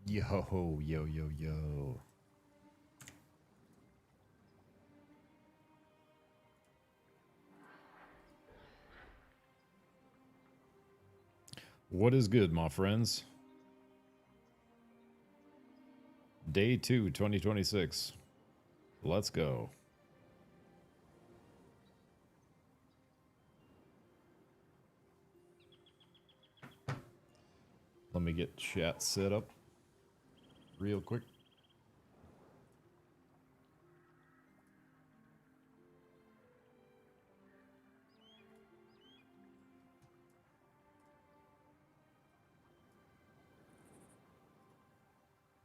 Yo, yo, yo, yo. What is good, my friends? Day 2, 2026. Let's go. Let me get chat set up real quick.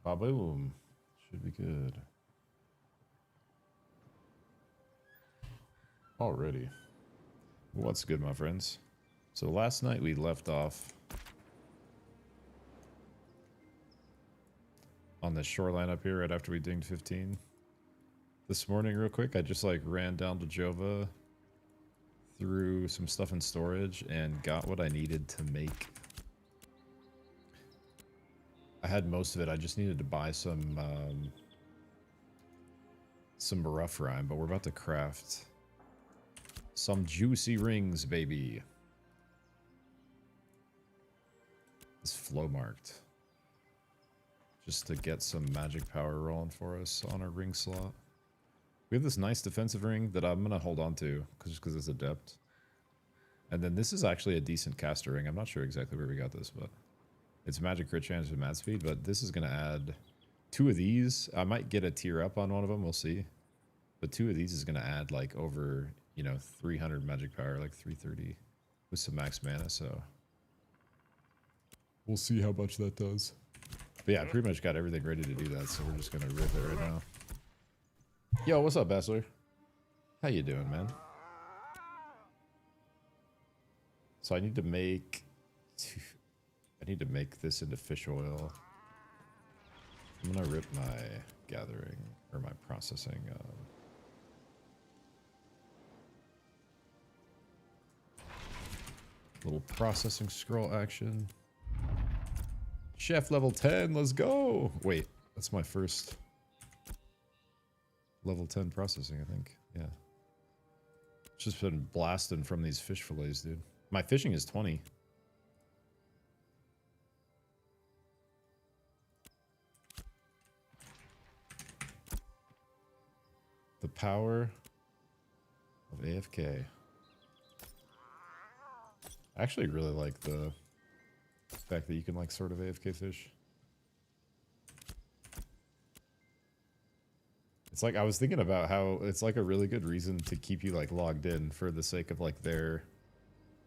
Ba-boom. Should be good. Already. What's good, my friends? So last night we left off on the shoreline up here right after we dinged 15. This morning, real quick, I just like ran down to Jova, threw some stuff in storage, and got what I needed to make. I had most of it. I just needed to buy some rough rhyme, but we're about to craft some juicy rings, baby. It's flow marked. Just to get some magic power rolling for us on our ring slot. We have this nice defensive ring that I'm going to hold on to because it's adept. And then this is actually a decent caster ring. I'm not sure exactly where we got this, but it's magic crit chance and mad speed. But this is going to add 2 of these. I might get a tier up on one of them. We'll see. But 2 of these is going to add like over, you know, 300 magic power, like 330 with some max mana. So we'll see how much that does. But yeah, I pretty much got everything ready to do that. So we're just going to rip it right now. Yo, what's up, Bachelor? How you doing, man? So I need to make this into fish oil. I'm gonna rip my gathering or my processing. Little processing scroll action. Chef level 10, let's go! Wait, that's my first level 10 processing, I think. Yeah. Just been blasting from these fish fillets, dude. My fishing is 20. The power of AFK. I actually really like the fact that you can like sort of AFK fish. It's like I was thinking about how it's like a really good reason to keep you like logged in for the sake of like their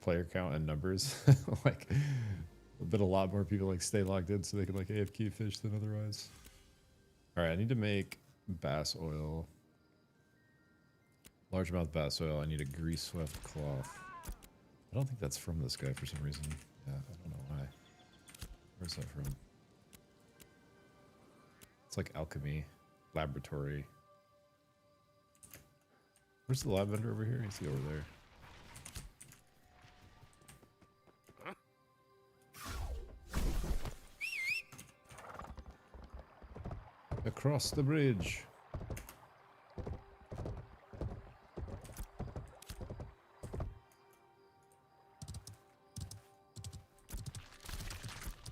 player count and numbers. Like but a lot more people like stay logged in so they can like AFK fish than otherwise. Alright, I need to make bass oil. Largemouth bass oil. I need a grease swept cloth. I don't think that's from this guy for some reason. Yeah, I don't know why. Where's that from? It's like alchemy, laboratory. Where's the lab vendor over here? He's over there. Across the bridge.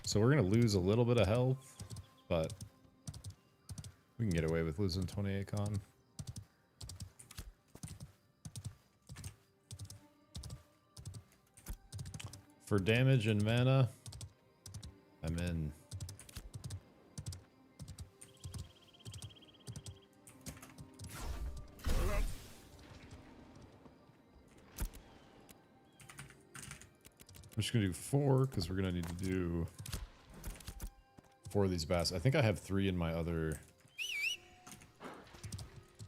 So we're going to lose a little bit of health, but we can get away with losing 28 con. For damage and mana, I'm in. I'm just going to do 4 because we're going to need to do 4 of these bass. I think I have 3 in my other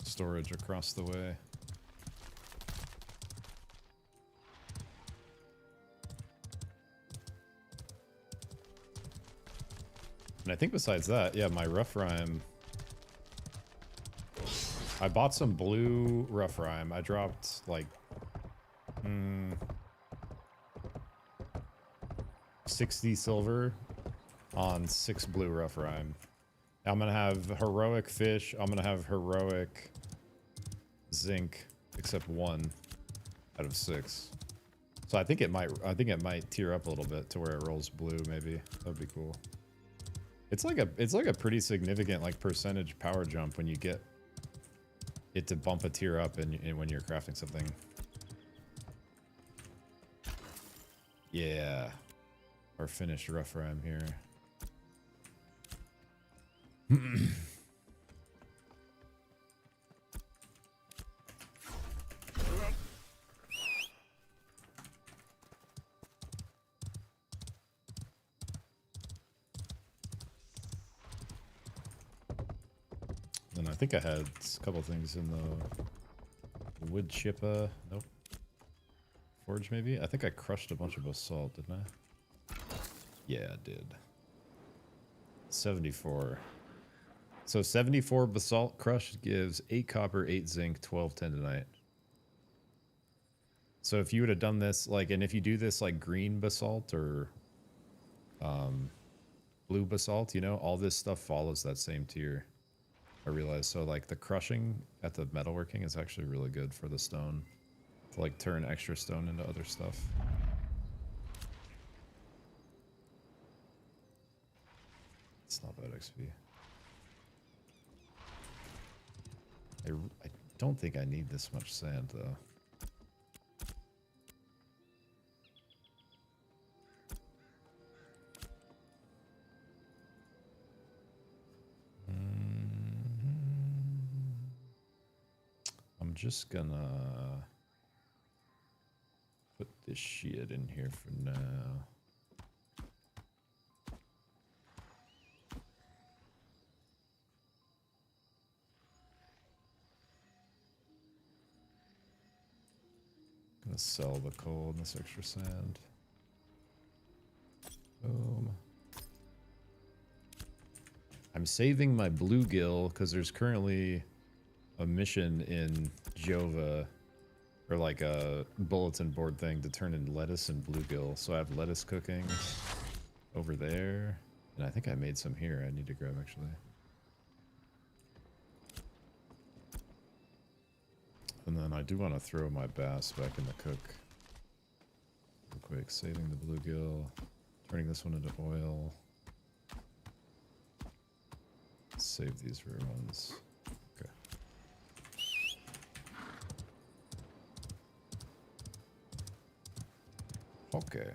storage across the way. And I think besides that, yeah, my rough rhyme. I bought some blue rough rhyme. I dropped like 60 silver on 6 blue rough rhyme. I'm gonna have heroic fish. I'm gonna have heroic zinc, except 1 out of 6. So I think it might tier up a little bit to where it rolls blue. Maybe that'd be cool. It's like a pretty significant like percentage power jump when you get it to bump a tier up and when you're crafting something. Yeah, our finished rough rhyme here. And I think I had a couple things in the wood chipper. Nope. Forge maybe? I think I crushed a bunch of basalt, didn't I? Yeah, I did. 74. So 74 basalt crushed gives 8 copper, 8 zinc, 12 tendonite. So if you would have done this, like, and if you do this like green basalt or blue basalt, you know, all this stuff follows that same tier. I realized. So like the crushing at the metalworking is actually really good for the stone. To like turn extra stone into other stuff. It's not bad XP. I don't think I need this much sand though. I'm just gonna put this shit in here for now. Gonna sell the coal and this extra sand. Boom. I'm saving my bluegill because there's currently a mission in Jova, or like a bulletin board thing to turn in lettuce and bluegill. So I have lettuce cooking over there, and I think I made some here. I need to grab actually. And then I do want to throw my bass back in the cook. Real quick, saving the bluegill, turning this one into oil. Save these rare ones. Okay. Okay.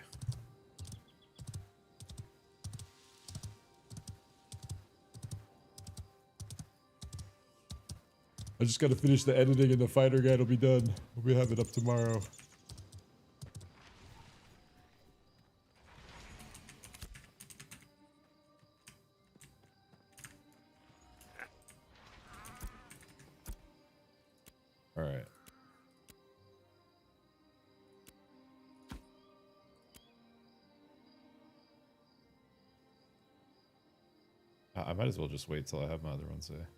I just gotta finish the editing and the fighter guide will be done. We'll have it up tomorrow. Alright. I might as well just wait till I have my other ones there.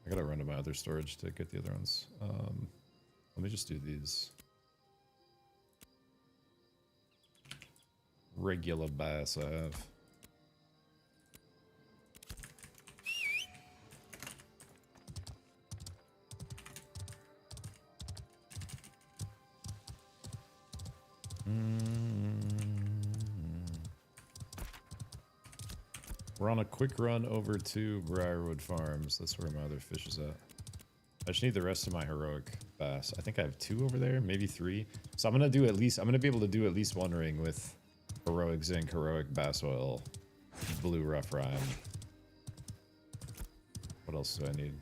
I gotta run to my other storage to get the other ones. Let me just do these. Regular bass I have. We're on a quick run over to Briarwood Farms. That's where my other fish is at. I just need the rest of my heroic bass. I think I have 2 over there, maybe 3. So I'm gonna do at least, I'm gonna be able to do at least 1 ring with heroic zinc, heroic bass oil, blue rough rhyme. What else do I need?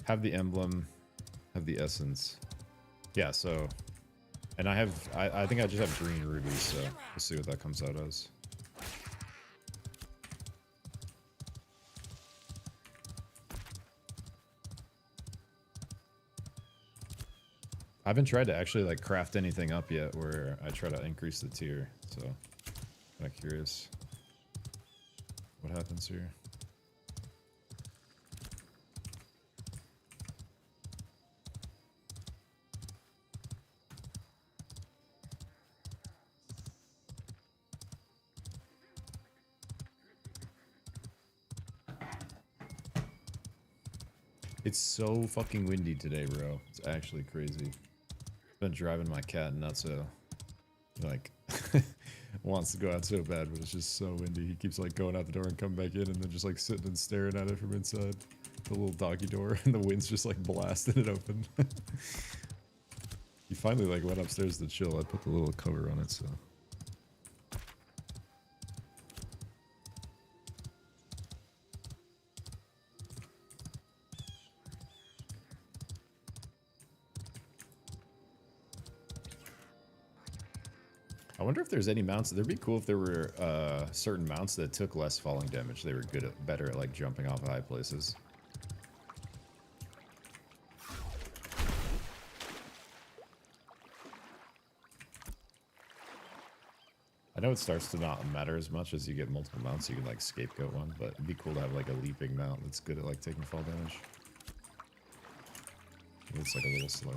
Have the emblem, have the essence. Yeah, so, and I think I just have green rubies, so we'll see what that comes out as. I haven't tried to actually like craft anything up yet where I try to increase the tier, so kind of curious what happens here. It's so fucking windy today, bro. It's actually crazy. Been driving my cat nuts, so like wants to go out so bad, but it's just so windy. He keeps like going out the door and coming back in, and then just like sitting and staring at it from inside the little doggy door, and the wind's just like blasting it open. He finally like went upstairs to chill. I put the little cover on it, so. I wonder if there's any mounts. It'd be cool if there were certain mounts that took less falling damage. They were better at like jumping off of high places. I know it starts to not matter as much as you get multiple mounts. You can like scapegoat one, but it'd be cool to have like a leaping mount that's good at like taking fall damage. It's like a little slower.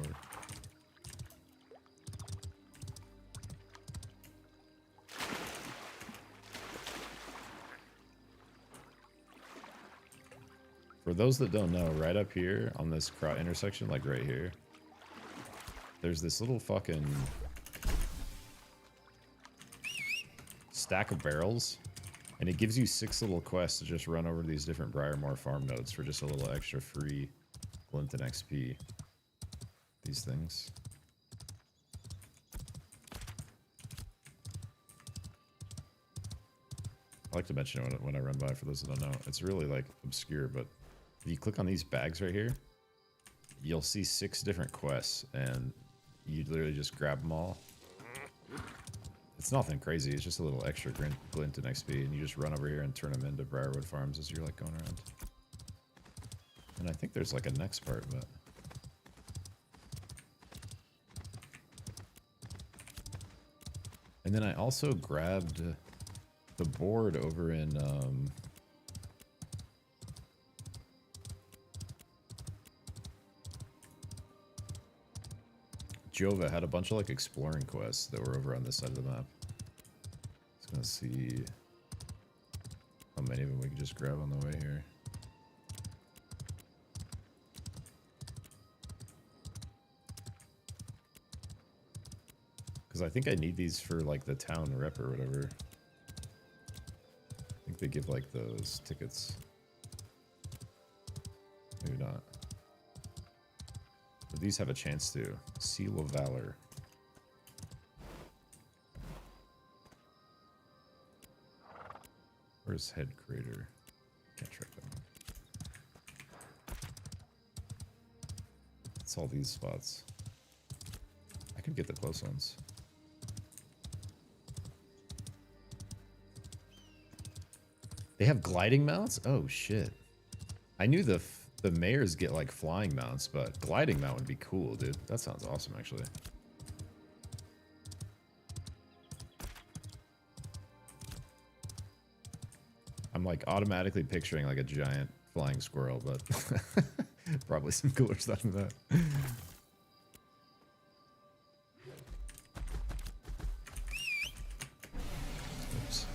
For those that don't know, right up here on this intersection, like right here, there's this little fucking stack of barrels, and it gives you 6 little quests to just run over these different Briarmore farm nodes for just a little extra free glint and XP. These things. I like to mention it when I run by, for those that don't know. It's really like obscure, but if you click on these bags right here, you'll see 6 different quests, and you literally just grab them all. It's nothing crazy, it's just a little extra glint and XP, and you just run over here and turn them into Briarwood farms as you're like going around. And I think there's like a next part, but... And then I also grabbed the board over in, Jova had a bunch of like exploring quests that were over on this side of the map. Just gonna see how many of them we can just grab on the way here. Because I think I need these for like the town rep or whatever. I think they give like those tickets. Maybe not. But these have a chance to. Seal of Valor. Where's Head Crater? Can't track that one. It's all these spots. I could get the close ones. They have gliding mounts? Oh shit. I knew the mayors get like flying mounts, but gliding mount would be cool, dude. That sounds awesome, actually. I'm like automatically picturing like a giant flying squirrel, but probably some cooler stuff than that. Oops.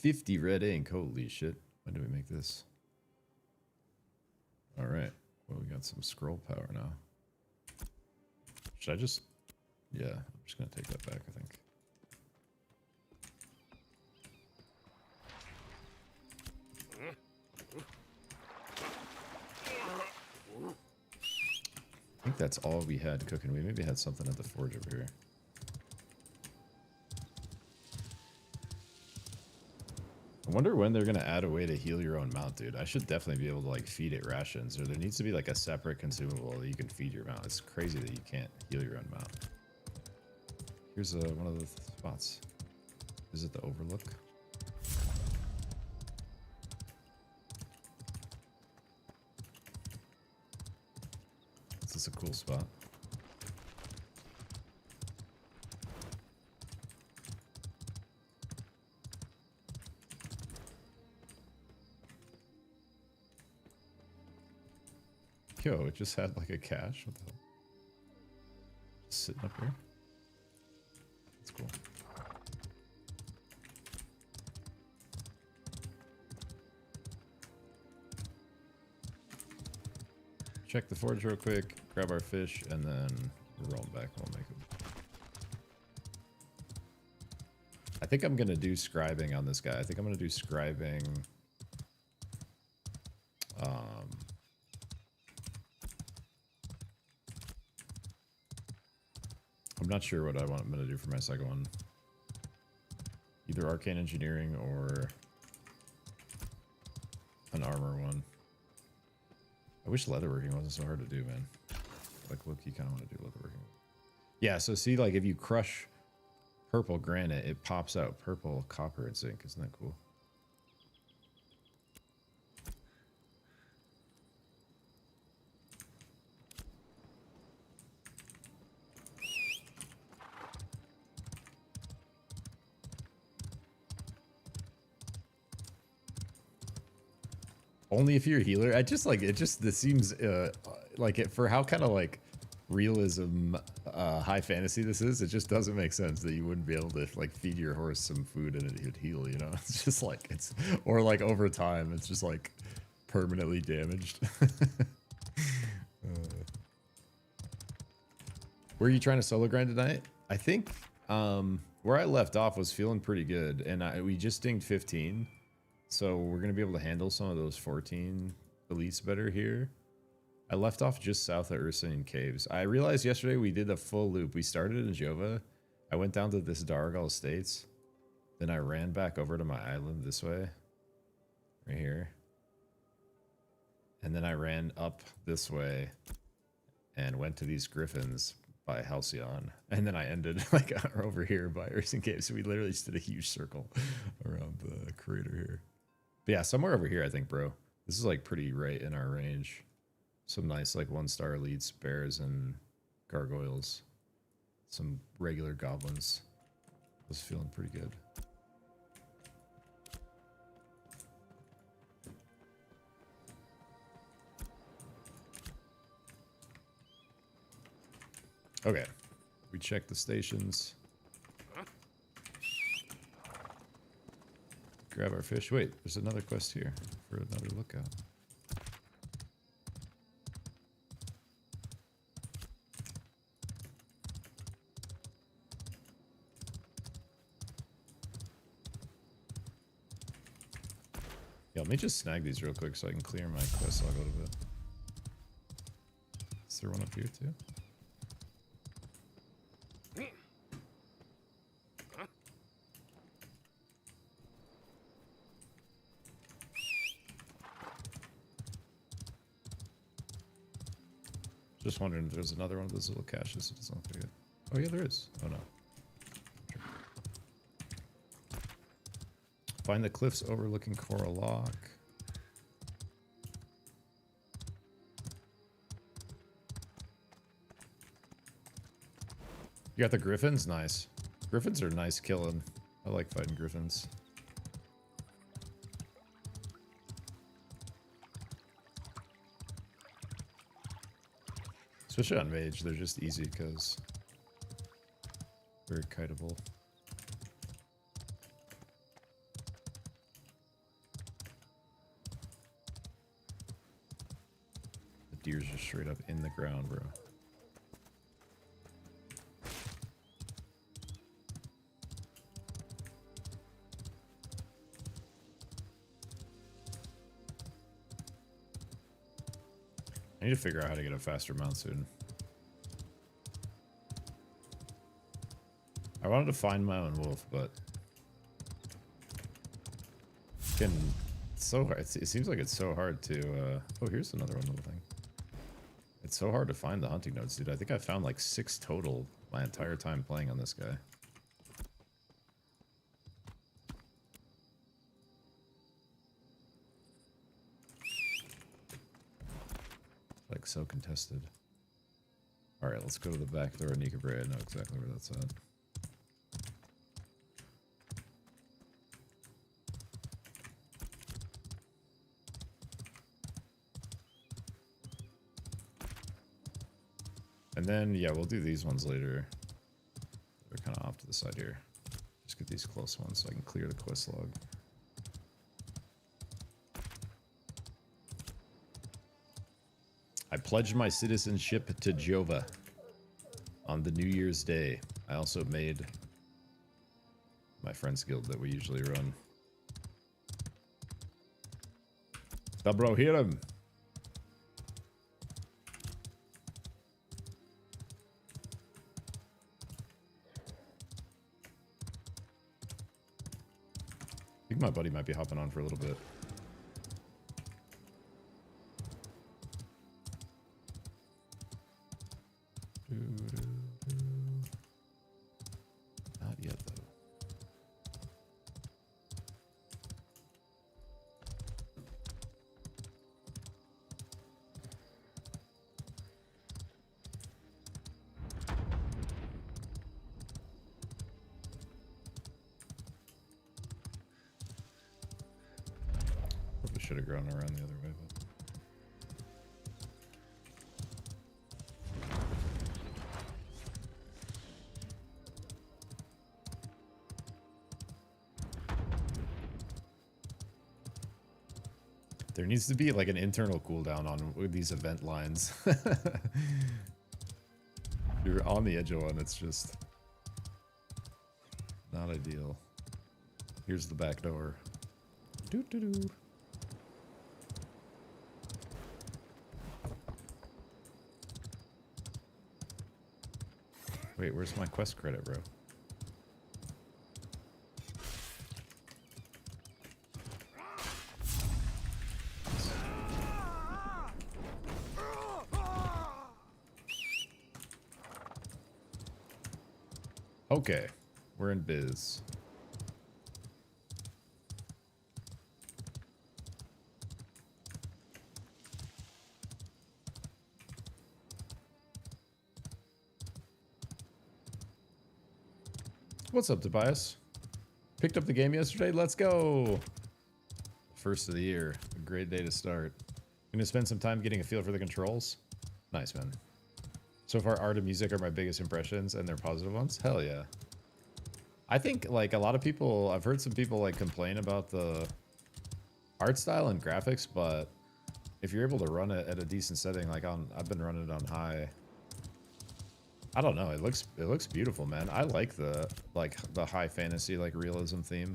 $50 red ink. Holy shit. When do we make this? Alright. Well, we got some scroll power now. Should I just... Yeah, I'm just going to take that back, I think. I think that's all we had cooking. We maybe had something at the forge over here. I wonder when they're going to add a way to heal your own mount, dude. I should definitely be able to like feed it rations, or there needs to be like a separate consumable that you can feed your mount. It's crazy that you can't heal your own mount. Here's one of the spots. Is it the Overlook? This is a cool spot. Yo, it just had like a cache. What the hell? Just sitting up here. That's cool. Check the forge real quick, grab our fish, and then roll them back and we'll make them. I think I'm going to do scribing on this guy. I think I'm going to do scribing. I'm not sure what I'm going to do for my second one. Either arcane engineering or an armor one. I wish leatherworking wasn't so hard to do, man. Like, look, you kind of want to do leatherworking. Yeah, so see, like, if you crush purple granite, it pops out purple copper and zinc. Isn't that cool? Only if you're a healer. I just like it. Just this seems like it for how kind of like realism, high fantasy this is. It just doesn't make sense that you wouldn't be able to like feed your horse some food and it would heal. You know, it's just like it's or like over time, it's just like permanently damaged. Were you trying to solo grind tonight? I think where I left off was feeling pretty good, and we just dinged 15. So we're going to be able to handle some of those 14 elites better here. I left off just south of Ursine Caves. I realized yesterday we did a full loop. We started in Jova. I went down to this Dargal Estates. Then I ran back over to my island this way. Right here. And then I ran up this way and went to these griffins by Halcyon. And then I ended like over here by Ursine Caves. So we literally just did a huge circle around the crater here. But yeah, somewhere over here, I think, bro. This is like pretty right in our range. Some nice like 1-star elites, bears, and gargoyles. Some regular goblins. Was feeling pretty good. Okay. We checked the stations. Grab our fish. Wait, there's another quest here for another lookout. Yeah, let me just snag these real quick so I can clear my quest log a little bit. Is there one up here too? Just wondering if there's another one of those little caches. It doesn't look like it. Oh yeah, there is. Oh no. Find the cliffs overlooking Coral Lock. You got the griffins? Nice. Griffins are nice killing. I like fighting griffins. Especially on Mage, they're just easy because very kiteable. The deer's just straight up in the ground, bro. I need to figure out how to get a faster mount soon. I wanted to find my own wolf, but it's so hard. It seems like it's so hard to. Oh, here's another one little thing. It's so hard to find the hunting notes, dude. I think I found like 6 total my entire time playing on this guy. Like so contested. All right, let's go to the back door of Nika Bray. I know exactly where that's at. And then, yeah, we'll do these ones later. They're kind of off to the side here. Just get these close ones so I can clear the quest log. I pledged my citizenship to Jehovah on the New Year's Day. I also made my friend's guild that we usually run. Stop, bro, hit him! I think my buddy might be hopping on for a little bit. Not yet, though. Probably should have grown around the other way, but... There needs to be like an internal cooldown on these event lines. You're on the edge of one, it's just not ideal. Here's the back door. Doo doo doo. Wait, where's my quest credit, bro? Okay, we're in biz. What's up, Tobias? Picked up the game yesterday. Let's go. First of the year. A great day to start. Gonna spend some time getting a feel for the controls. Nice, man. So far, art and music are my biggest impressions, and they're positive ones. Hell yeah. I think, like, a lot of people... I've heard some people, like, complain about the art style and graphics, but if you're able to run it at a decent setting, like, I've been running it on high... I don't know. It looks beautiful, man. I like the high fantasy, like, realism theme.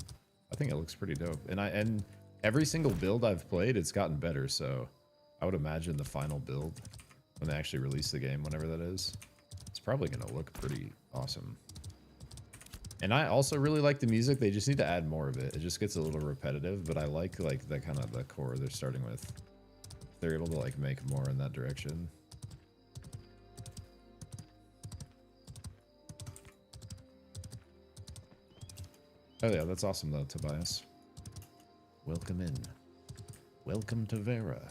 I think it looks pretty dope. And every single build I've played, it's gotten better, so I would imagine the final build, when they actually release the game, whenever that is, it's probably going to look pretty awesome. And I also really like the music. They just need to add more of it. It just gets a little repetitive, but I like the kind of the core they're starting with. If they're able to like make more in that direction. Oh yeah, that's awesome though, Tobias. Welcome in. Welcome to Vera.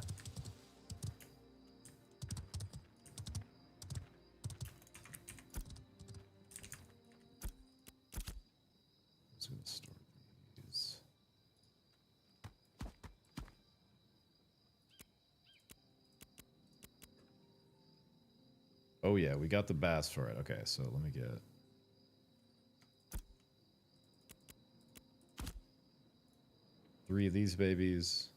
Oh yeah, we got the bass for it. Okay, so let me get... three of these babies.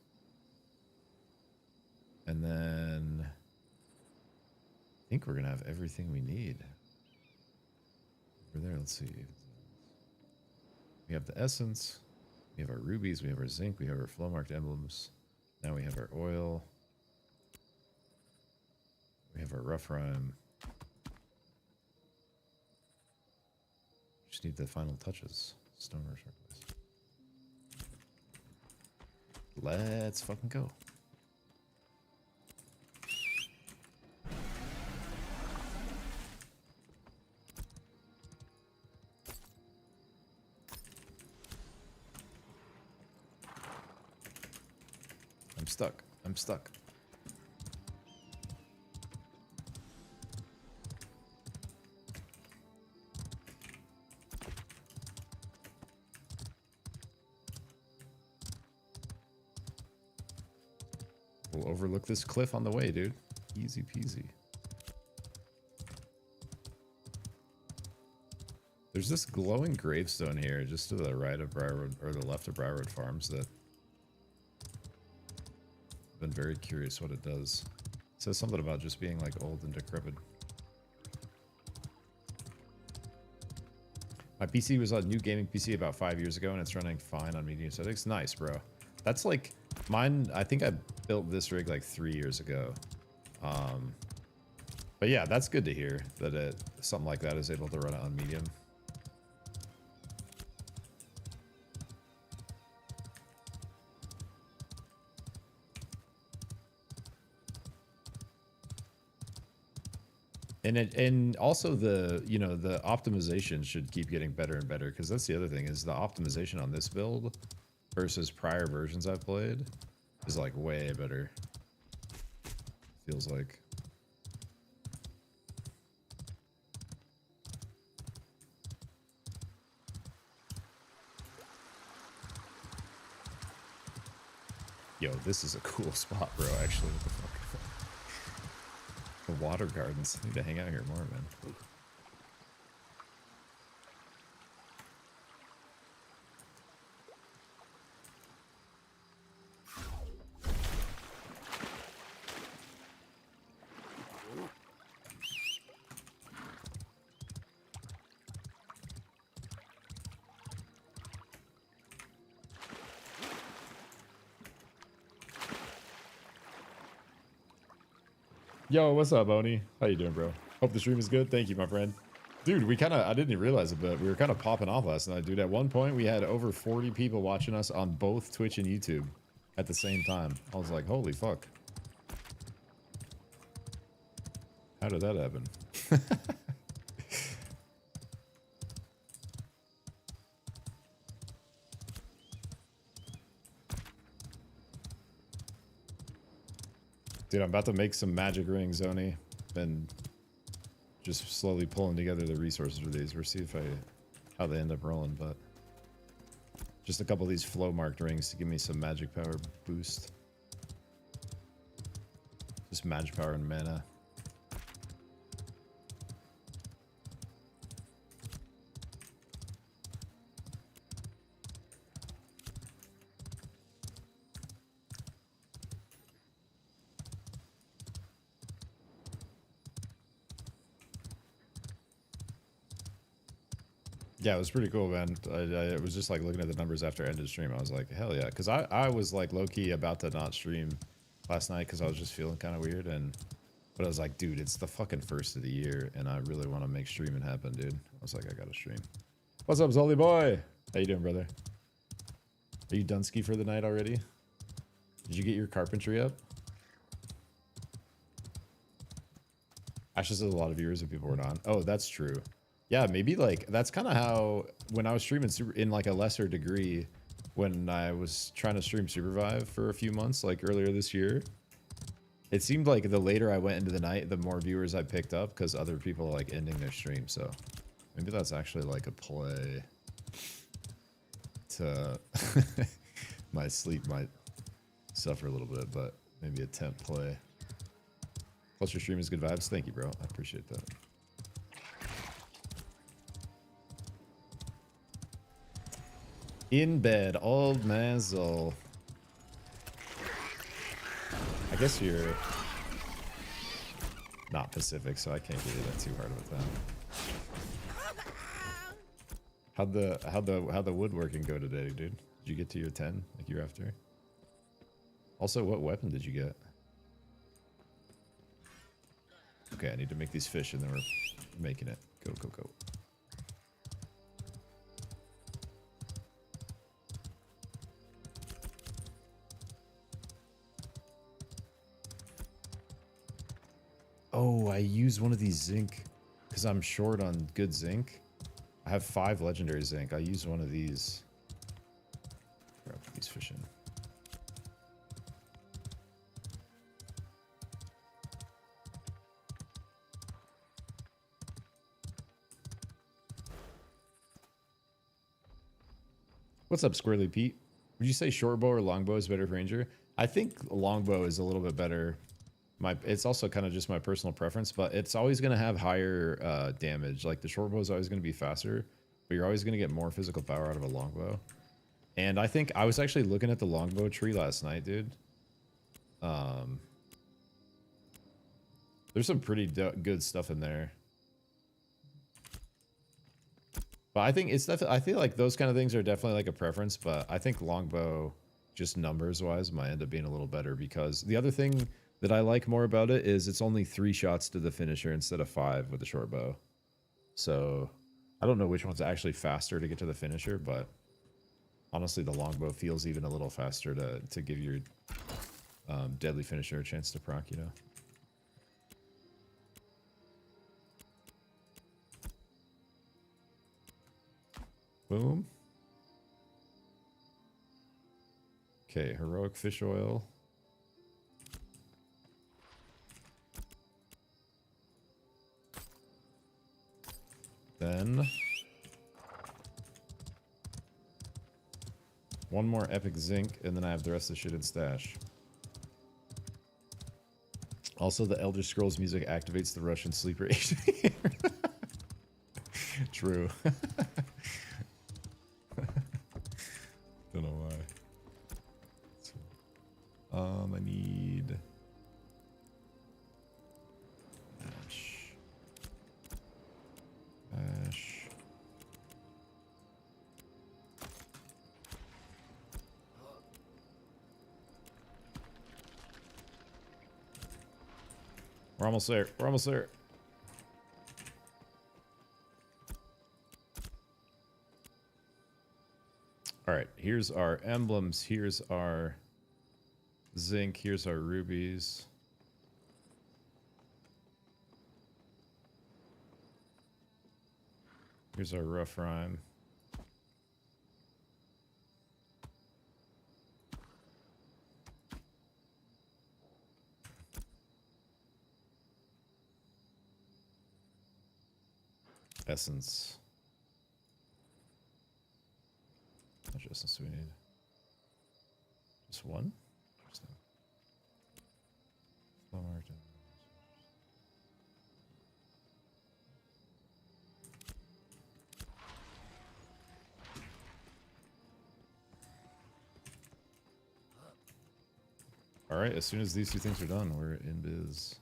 And then... I think we're gonna have everything we need. Over there, let's see. We have the essence. We have our rubies. We have our zinc. We have our flow marked emblems. Now we have our oil. We have our rough rhyme. Just need the final touches. Stone rush request. Let's fucking go. I'm stuck. I'm stuck. We'll overlook this cliff on the way, dude. Easy peasy. There's this glowing gravestone here, just to the right of Briarwood, or the left of Briarwood Farms, that I've been very curious what it does. It says something about just being like old and decrepit. My PC was a new gaming PC about 5 years ago, and it's running fine on medium settings. Nice, bro. That's like mine. I think I built this rig like 3 years ago. But yeah, that's good to hear that something like that is able to run it on medium. And also the the optimization should keep getting better and better, because that's the other thing is the optimization on this build versus prior versions I've played is like way better. Feels like. Yo, this is a cool spot, bro. Actually, what the fuck? The water gardens. I need to hang out here more, man. Yo, what's up, Oni? How you doing, bro? Hope the stream is good. Thank you, my friend. Dude, I didn't realize it, but we were kind of popping off last night, dude. At one point, we had over 40 people watching us on both Twitch and YouTube at the same time. I was like, holy fuck. How did that happen? Dude, I'm about to make some magic rings, Oni. Been just slowly pulling together the resources for these. We'll see how they end up rolling, but just a couple of these flow marked rings to give me some magic power boost. Just magic power and mana. Yeah, it was pretty cool, man. I was just like looking at the numbers after I ended the stream. I was like, hell yeah. Because I was like low-key about to not stream last night because I was just feeling kind of weird. But I was like, dude, it's the fucking first of the year and I really want to make streaming happen, dude. I was like, I gotta stream. What's up, Zolly boy? How you doing, brother? Are you done ski for the night already? Did you get your carpentry up? Actually, there's a lot of viewers if people were on. Oh, that's true. Yeah, maybe like that's kind of how when I was streaming in like a lesser degree when I was trying to stream Supervive for a few months, like earlier this year. It seemed like the later I went into the night, the more viewers I picked up because other people are like ending their stream. So maybe that's actually like a play to my sleep might suffer a little bit, but maybe a temp play. Plus your stream is good vibes. Thank you, bro. I appreciate that. In bed, old Mazel. I guess you're not Pacific, so I can't give you that too hard with that. How'd the woodworking go today, dude? Did you get to your 10 like you're after? Also, what weapon did you get? Okay, I need to make these fish and then we're making it. Go, go, go. Oh, I use one of these zinc because I'm short on good zinc. I have 5 legendary zinc. I use one of these. Grab these fish in. What's up, Squirrely Pete? Would you say short bow or longbow is better for ranger? I think longbow is a little bit better. It's also kind of just my personal preference, but it's always going to have higher damage. Like the short bow is always going to be faster, but you're always going to get more physical power out of a longbow. And I think I was actually looking at the longbow tree last night, dude. There's some pretty good stuff in there. But I think it's definitely, I feel like those kind of things are definitely like a preference, but I think longbow, just numbers wise, might end up being a little better, because the other thing that I like more about it is it's only 3 shots to the finisher instead of 5 with the short bow. So I don't know which one's actually faster to get to the finisher, but honestly, the longbow feels even a little faster to give your deadly finisher a chance to proc, you know? Boom. Okay, heroic fish oil. Then one more epic zinc, and then I have the rest of the shit in stash. Also, the Elder Scrolls music activates the Russian sleeper. True. Don't know why. I need ash. Ash. We're almost there. We're almost there. All right, here's our emblems. Here's our zinc. Here's our rubies. Here's our rough rhyme. Essence. How much essence do we need? Just one? Interesting. Flow marked. All right, as soon as these 2 things are done, we're in biz.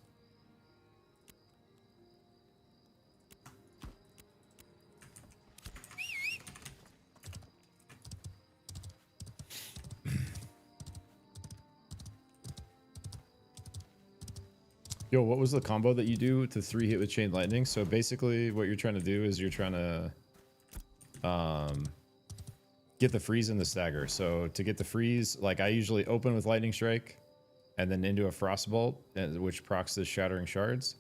Yo, what was the combo that you do to 3-hit with Chain Lightning? So basically what you're trying to do is you're trying to get the freeze and the stagger. So to get the freeze, like I usually open with Lightning Strike and then into a Frostbolt, which procs the Shattering Shards.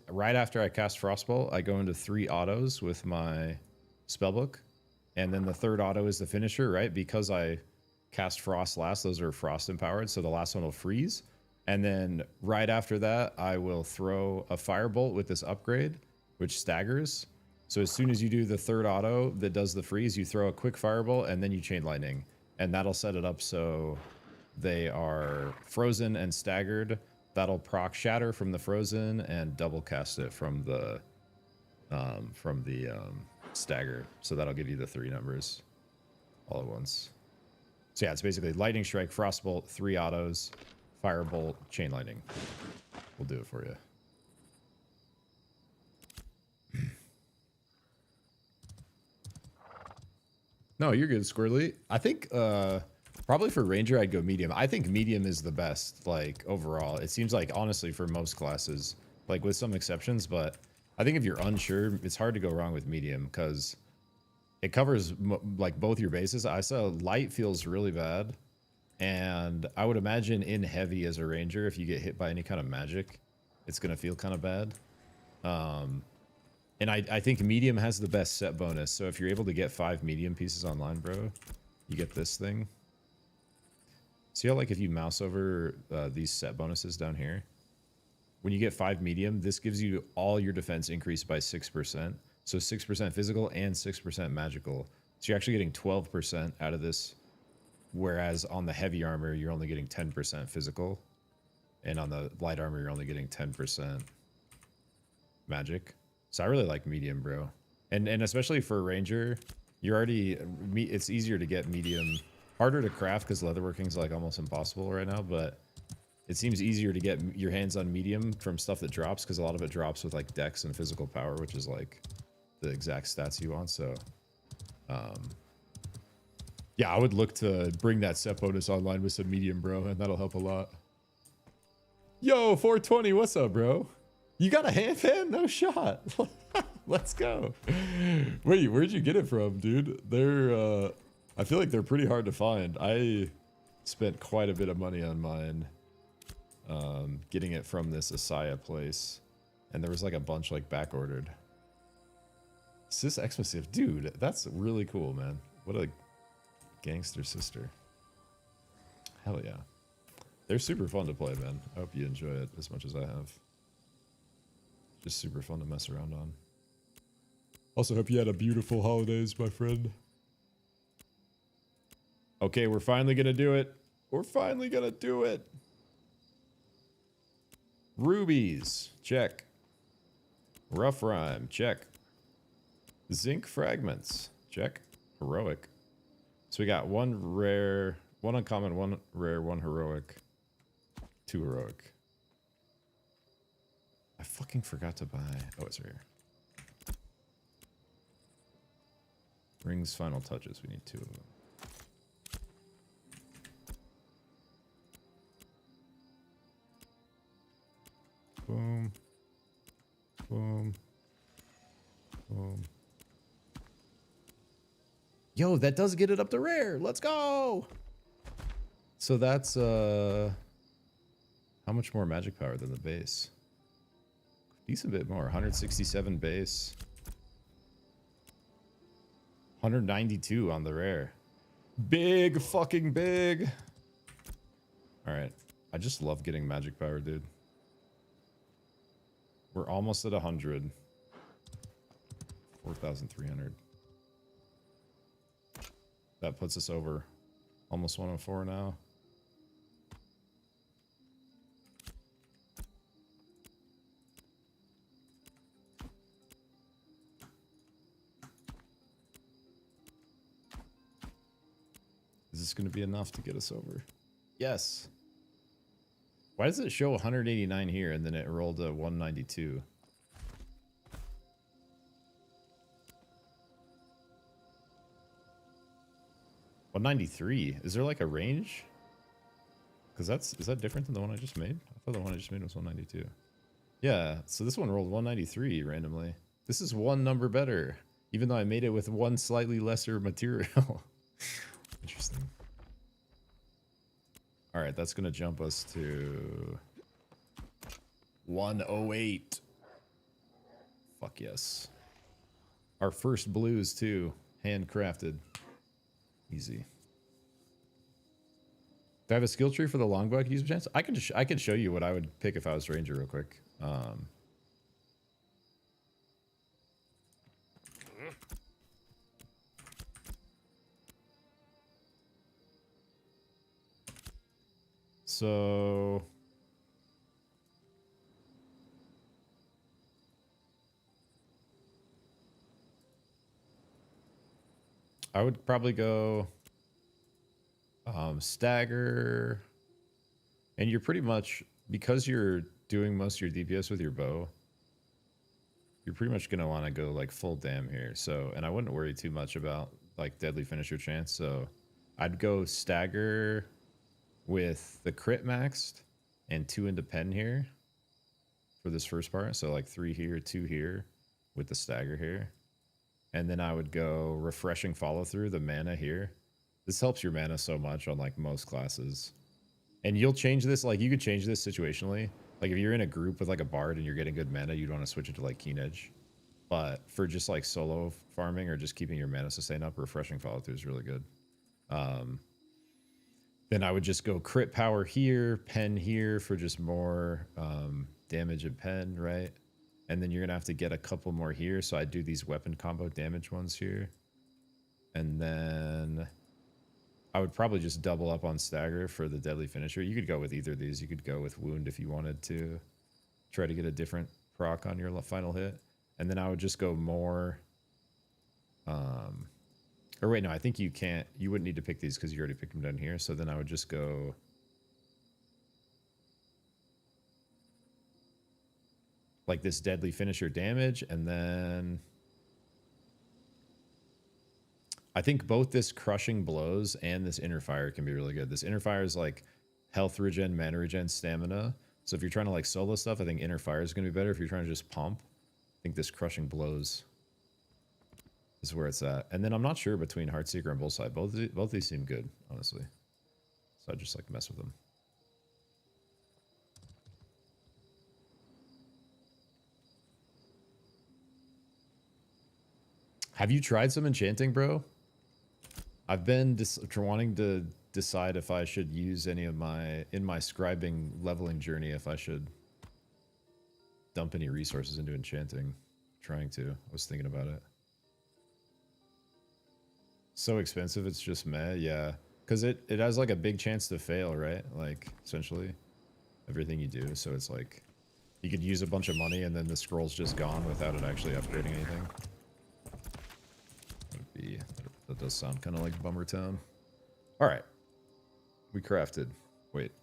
Right after I cast Frostbolt, I go into 3 autos with my Spellbook. And then the 3rd auto is the finisher, right? Because I cast Frost last, those are Frost empowered, so the last one will freeze. And then right after that, I will throw a Firebolt with this upgrade, which staggers. So as soon as you do the 3rd auto that does the freeze, you throw a quick Firebolt and then you Chain Lightning. And that'll set it up so they are frozen and staggered. That'll proc Shatter from the frozen and double cast it from the stagger. So that'll give you the 3 numbers all at once. So yeah, it's basically Lightning Strike, Frostbolt, 3 autos, Firebolt, Chain Lightning. We'll do it for you. No, you're good, Squirrely. I think probably for Ranger, I'd go medium. I think medium is the best, like, overall. It seems like, honestly, for most classes, like, with some exceptions, but I think if you're unsure, it's hard to go wrong with medium, because it covers, like, both your bases. I saw light feels really bad, and I would imagine in heavy as a Ranger, if you get hit by any kind of magic, it's going to feel kind of bad. And I think medium has the best set bonus. So if you're able to get 5 medium pieces online, bro, you get this thing. See how, like, if you mouse over these set bonuses down here, when you get 5 medium, this gives you all your defense increased by 6%. So 6% physical and 6% magical. So you're actually getting 12% out of this. Whereas on the heavy armor, you're only getting 10% physical. And on the light armor, you're only getting 10% magic. So I really like medium, bro. And especially for a ranger, you're already it's easier to get medium, harder to craft because leatherworking's like almost impossible right now, but it seems easier to get your hands on medium from stuff that drops because a lot of it drops with like dex and physical power, which is like the exact stats you want. So yeah, I would look to bring that set bonus online with some medium, bro, and that'll help a lot. Yo, 420, what's up, bro? You got a hand fan? No shot. Let's go. Wait, where'd you get it from, dude? They're I feel like they're pretty hard to find. I spent quite a bit of money on mine getting it from this Asaya place, and there was like a bunch like back ordered. Sis Explosive, dude, that's really cool, man. What a gangster sister. Hell yeah. They're super fun to play, man. I hope you enjoy it as much as I have. Just super fun to mess around on. Also hope you had a beautiful holidays, my friend. Okay, we're finally gonna do it. We're finally gonna do it. Rubies, check. Rough Rhyme, check. Zinc Fragments, check. Heroic. So we got one rare, one uncommon, one rare, one heroic, 2 heroic. I fucking forgot to buy. Oh, it's right here. Rings Final Touches. We need 2 of them. Boom. Boom. Boom. Yo, that does get it up to rare. Let's go. So that's how much more magic power than the base? Decent bit more. 167 base. 192 on the rare. Big fucking big. All right. I just love getting magic power, dude. We're almost at 100. 4,300. That puts us over almost 104 now. Is this going to be enough to get us over? Yes. Why does it show 189 here and then it rolled a 192? $193. Is there like a range? Because is that different than the one I just made? I thought the one I just made was 192. Yeah, so this one rolled 193 randomly. This is one number better, even though I made it with one slightly lesser material. Interesting. All right, that's gonna jump us to 108. Fuck yes. Our first blues too, handcrafted. Easy. Do I have a skill tree for the longbow I could use a chance? I could show you what I would pick if I was ranger real quick. So I would probably go stagger, and you're pretty much, because you're doing most of your DPS with your bow, you're pretty much going to want to go like full dam here. So, and I wouldn't worry too much about like deadly finisher chance. So I'd go stagger with the crit maxed and 2 into pen here for this first part. So like 3 here, 2 here with the stagger here. And then I would go refreshing follow through, the mana here. This helps your mana so much on like most classes. And you'll change this, like you could change this situationally. Like if you're in a group with like a bard and you're getting good mana, you'd want to switch it to like Keen Edge. But for just like solo farming or just keeping your mana sustain up, refreshing follow through is really good. Then I would just go crit power here, pen here for just more damage and pen, right? And then you're going to have to get a couple more here. So I do these weapon combo damage ones here. And then I would probably just double up on stagger for the deadly finisher. You could go with either of these. You could go with wound if you wanted to try to get a different proc on your final hit. And then I would just go more Or wait, no, I think you can't. You wouldn't need to pick these because you already picked them down here. So then I would just go. Like this deadly finisher damage, and then I think both this crushing blows and this inner fire can be really good. This inner fire is like health regen, mana regen, stamina. So if you're trying to like solo stuff, I think inner fire is going to be better. If you're trying to just pump, I think this crushing blows is where it's at. And then I'm not sure between Heartseeker and Bullseye. Both these seem good, honestly. So I just like mess with them. Have you tried some enchanting, bro? I've been wanting to decide if I should use any of my, in my scribing leveling journey, if I should dump any resources into enchanting. Trying to. I was thinking about it. So expensive, it's just meh, yeah. Because it has like a big chance to fail, right? Like, essentially, everything you do. So it's like, you could use a bunch of money and then the scroll's just gone without it actually upgrading anything. That does sound kind of like Bummer Town. All right, we crafted. Wait.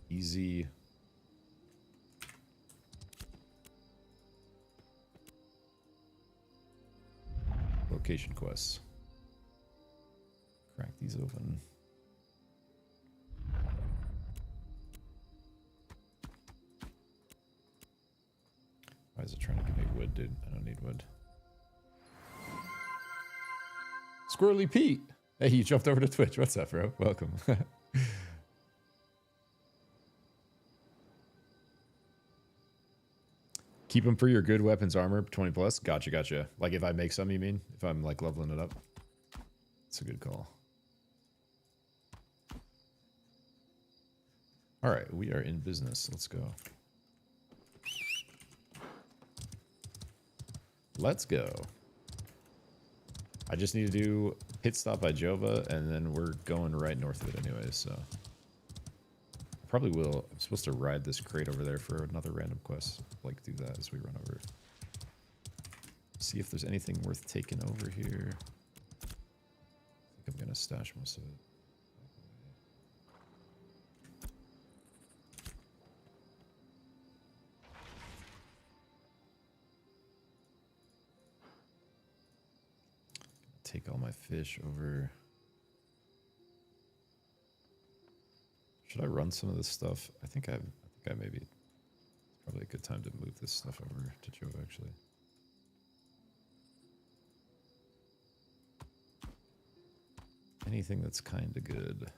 Easy. Location quests. Crack these open. Why is it trying to give me wood, dude? I don't need wood. Squirrely Pete! Hey, you jumped over to Twitch. What's up, bro? Welcome. Keep them for your good weapons armor, 20 plus. Gotcha, gotcha. Like if I make some, you mean? If I'm like leveling it up? It's a good call. All right, we are in business. Let's go. Let's go. I just need to do pit stop by Jova, and then we're going right north of it anyways, so. I probably will. I'm supposed to ride this crate over there for another random quest. Like, do that as we run over. See if there's anything worth taking over here. I think I'm gonna stash most of it. Take all my fish over. Should I run some of this stuff? I think I maybe. It's probably a good time to move this stuff over to Joe, actually. Anything that's kind of good.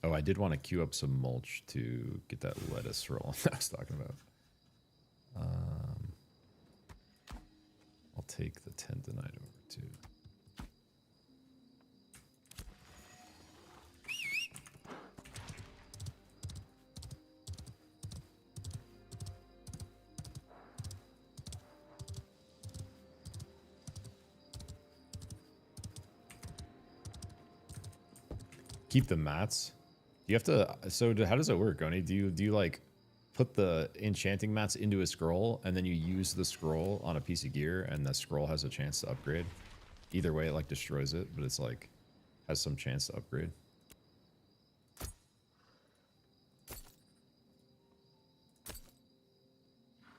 Oh, I did want to queue up some mulch to get that lettuce roll I was talking about. I'll take the tendonite over too. Keep the mats. You have to. So how does it work, Oni? Do you like put the enchanting mats into a scroll and then you use the scroll on a piece of gear and the scroll has a chance to upgrade? Either way, it like destroys it, but it's like has some chance to upgrade.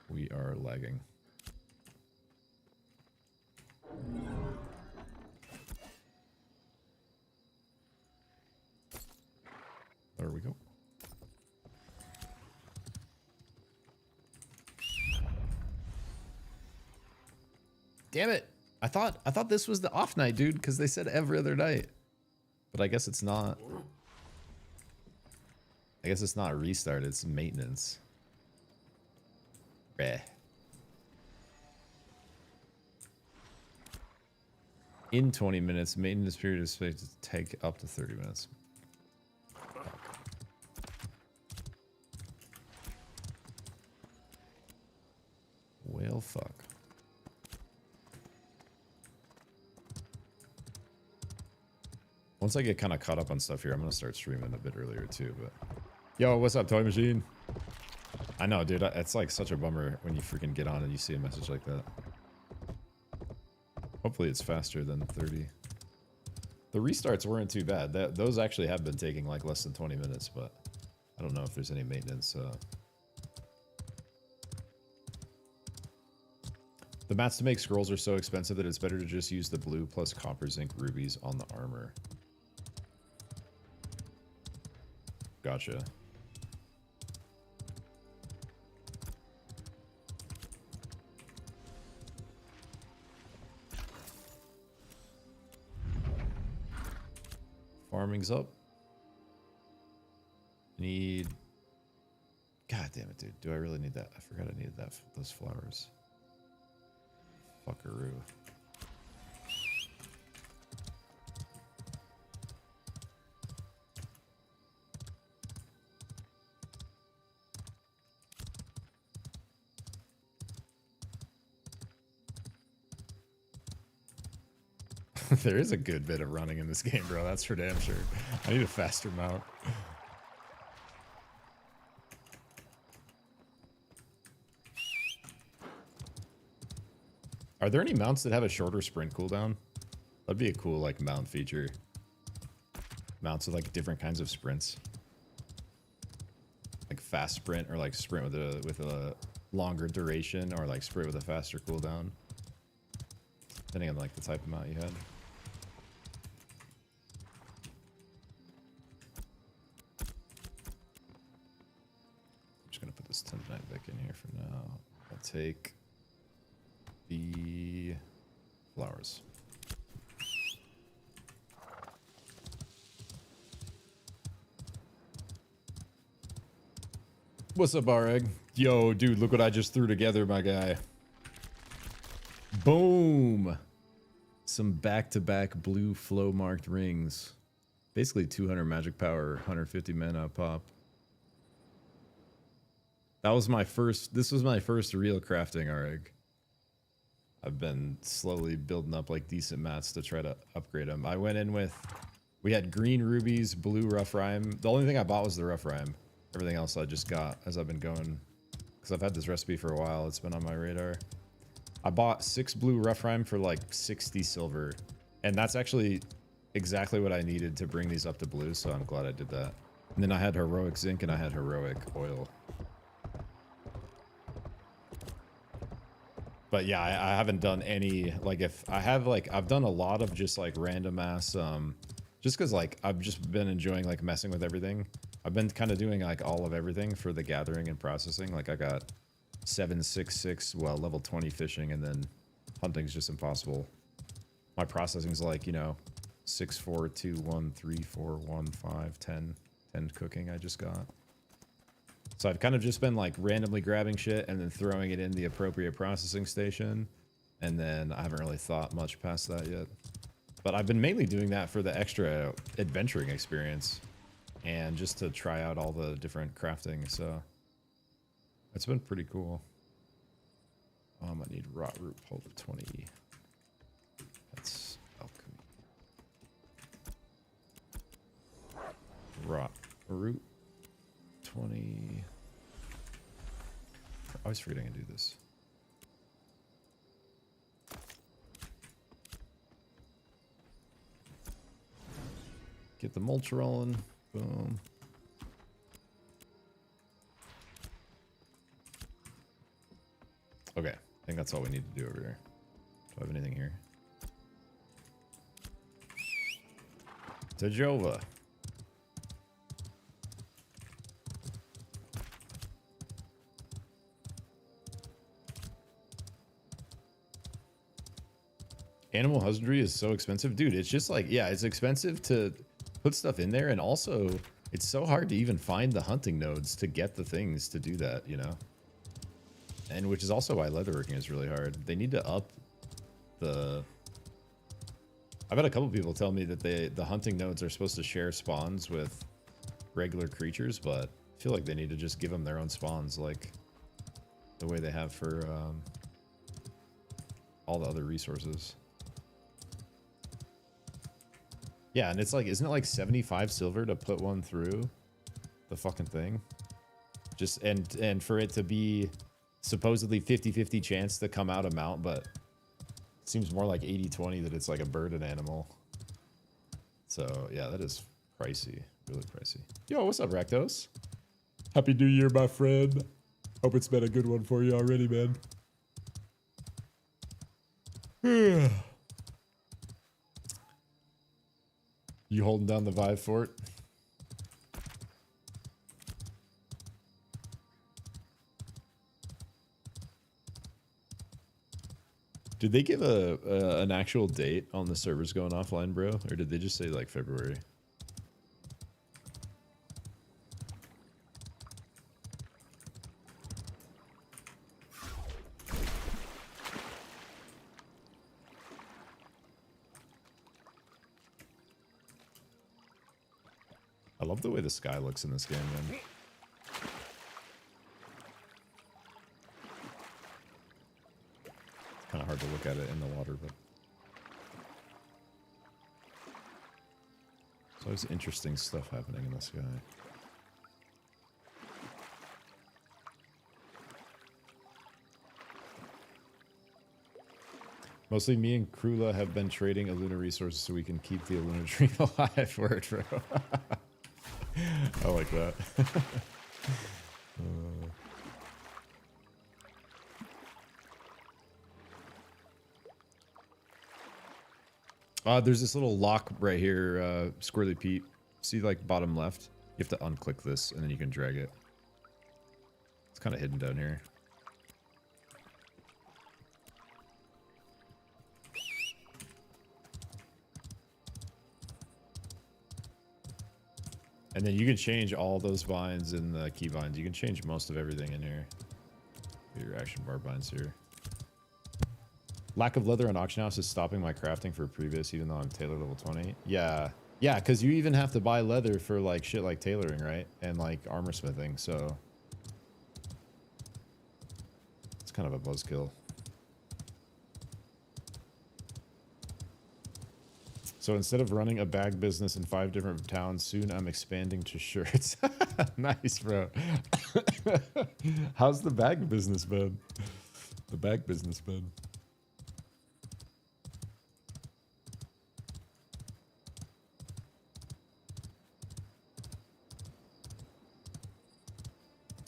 We are lagging. There we go. Damn it. I thought this was the off night, dude, because they said every other night. But I guess it's not. I guess it's not restart, it's maintenance. Bleh. In 20 minutes, maintenance period is expected to take up to 30 minutes. Well, fuck. Once I get kind of caught up on stuff here, I'm gonna start streaming a bit earlier too. But yo, what's up, Toy Machine? I know, dude. It's like such a bummer when you freaking get on and you see a message like that. Hopefully, it's faster than 30. The restarts weren't too bad. Those actually have been taking like less than 20 minutes, but I don't know if there's any maintenance. The mats to make scrolls are so expensive that it's better to just use the blue plus copper zinc rubies on the armor. Gotcha. Farming's up. Need... God damn it, dude. Do I really need that? I forgot I needed that. Those flowers. Fuckaroo. There is a good bit of running in this game, bro. That's for damn sure. I need a faster mount. Are there any mounts that have a shorter sprint cooldown? That'd be a cool like mount feature. Mounts with like different kinds of sprints, like fast sprint or like sprint with a longer duration, or like sprint with a faster cooldown, depending on like the type of mount you had. I'm just gonna put this tendonite back in here for now. I'll take the flowers. What's up, Bareg? Yo, dude, look what I just threw together, my guy. Boom! Some back-to-back blue flow marked rings. Basically 200 magic power, 150 mana pop. That was my first, this was my first real crafting, Areg. I've been slowly building up like decent mats to try to upgrade them. I went in with, we had green rubies, blue rough rhyme. The only thing I bought was the rough rhyme. Everything else I just got as I've been going, because I've had this recipe for a while. It's been on my radar. I bought 6 blue rough rhyme for like 60 silver, and that's actually exactly what I needed to bring these up to blue, so I'm glad I did that. And then I had heroic zinc and I had heroic oil. But yeah, I haven't done any, like, if I have, like, I've done a lot of just like random ass, just because like I've just been enjoying like messing with everything. I've been kind of doing like all of everything for the gathering and processing. Like I got 766, well, level 20 fishing, and then hunting's just impossible. My processing's like, you know, 6 4 2 1 3 4 1 5 10 cooking I just got. So I've kind of just been like randomly grabbing shit and then throwing it in the appropriate processing station, and then I haven't really thought much past that yet. But I've been mainly doing that for the extra adventuring experience and just to try out all the different crafting, so it's been pretty cool. I need rot root pulp 20. That's alchemy. Rot root 20. I always forget I can do this. Get the mulch rolling. Boom. Okay, I think that's all we need to do over here. Do I have anything here? Tajova. Animal husbandry is so expensive. Dude, it's just like, yeah, it's expensive to put stuff in there, and also it's so hard to even find the hunting nodes to get the things to do that, you know? And which is also why leatherworking is really hard. They need to up the... I've had a couple people tell me that the hunting nodes are supposed to share spawns with regular creatures, but I feel like they need to just give them their own spawns, like the way they have for all the other resources. Yeah, and it's like, isn't it like 75 silver to put one through the fucking thing? Just, and for it to be supposedly 50-50 chance to come out a mount, but it seems more like 80-20 that it's like a bird and animal. So yeah, that is pricey, really pricey. Yo, what's up, Rakdos? Happy New Year, my friend. Hope it's been a good one for you already, man. You holding down the Vive fort? Did they give an actual date on the servers going offline, bro? Or did they just say like February? I love the way the sky looks in this game, man. It's kind of hard to look at it in the water, but there's always interesting stuff happening in the sky. Mostly me and Krula have been trading Aluna resources so we can keep the Aluna tree alive. Word, bro. I like that. There's this little lock right here, Squirrely Pete. See, like, bottom left? You have to unclick this, and then you can drag it. It's kind of hidden down here. And then you can change all those vines in the key vines. You can change most of everything in here. Your action bar binds here. Lack of leather on auction house is stopping my crafting for previous, even though I'm tailor level 20. Yeah. Yeah, because you even have to buy leather for like shit like tailoring, right? And like armor smithing, so it's kind of a buzzkill. So instead of running a bag business in 5 different towns, soon I'm expanding to shirts. Nice, bro. How's the bag business been? The bag business been?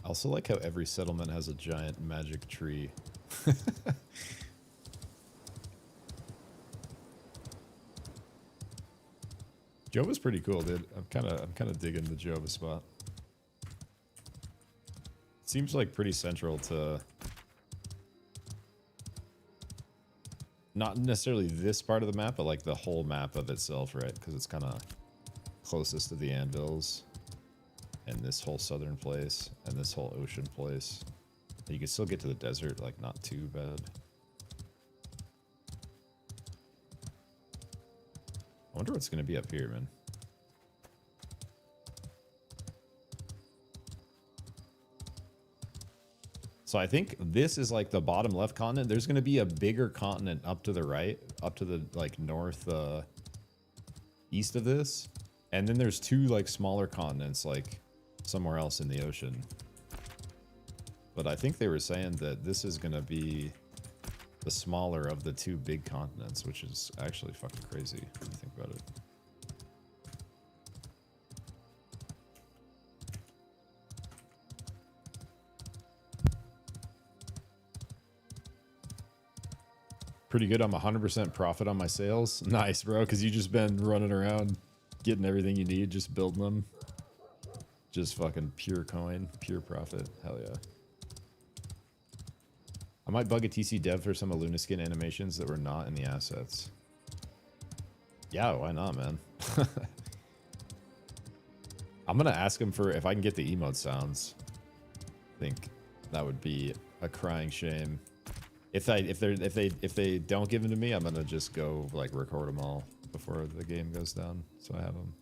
I also like how every settlement has a giant magic tree. Jova's pretty cool, dude. I'm kind of digging the Jova spot. Seems like pretty central to not necessarily this part of the map, but like the whole map of itself, right? Because it's kind of closest to the anvils and this whole southern place and this whole ocean place. And you can still get to the desert, like not too bad. I wonder what's going to be up here, man. So I think this is like the bottom left continent. There's going to be a bigger continent up to the right, up to the like north east of this. And then there's 2 like smaller continents like somewhere else in the ocean. But I think they were saying that this is going to be the smaller of the 2 big continents, which is actually fucking crazy when you think about it. Pretty good. I'm 100% profit on my sales. Nice, bro, because you just been running around getting everything you need, just building them. Just fucking pure coin, pure profit. Hell yeah. I might bug a TC dev for some Aluna skin animations that were not in the assets. Yeah, why not, man? I'm gonna ask him for if I can get the emote sounds. I think that would be a crying shame. If they don't give them to me, I'm gonna just go like record them all before the game goes down, so I have them.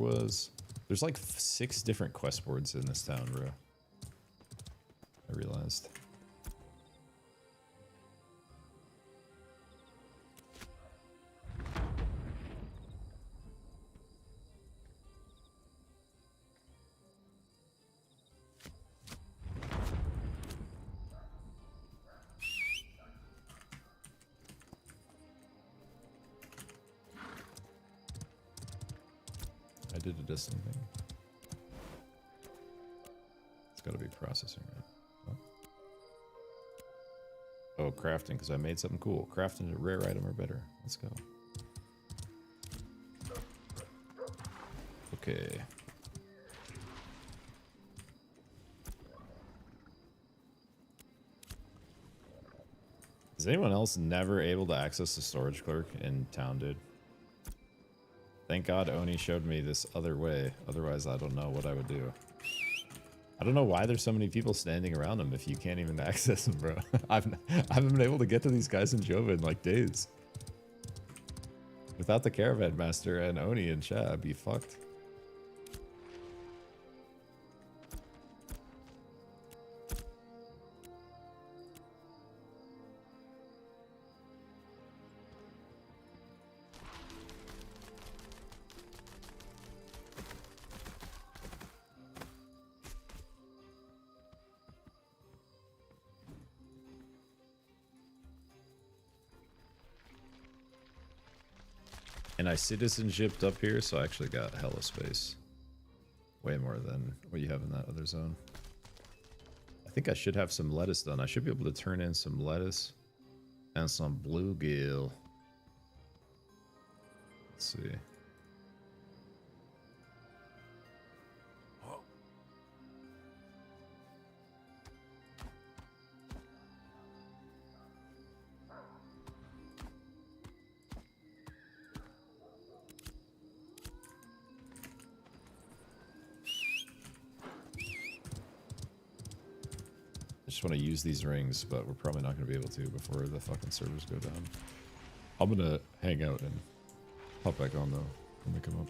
was... There's like 6 different quest boards in this town, bro. I realized. I did a distant thing. It's gotta be processing, right? What? Oh, crafting, because I made something cool. Crafting a rare item or better. Let's go. Okay. Is anyone else never able to access the storage clerk in town, dude? Thank God Oni showed me this other way. Otherwise, I don't know what I would do. I don't know why there's so many people standing around him if you can't even access them, bro. I haven't been able to get to these guys in Jova in like days. Without the Caravan Master and Oni and chat, I'd be fucked. And I citizenshipped up here, so I actually got hella space. Way more than what you have in that other zone. I think I should have some lettuce done. I should be able to turn in some lettuce and some bluegill. Let's see. I just want to use these rings, but we're probably not going to be able to before the fucking servers go down. I'm going to hang out and pop back on though when they come up.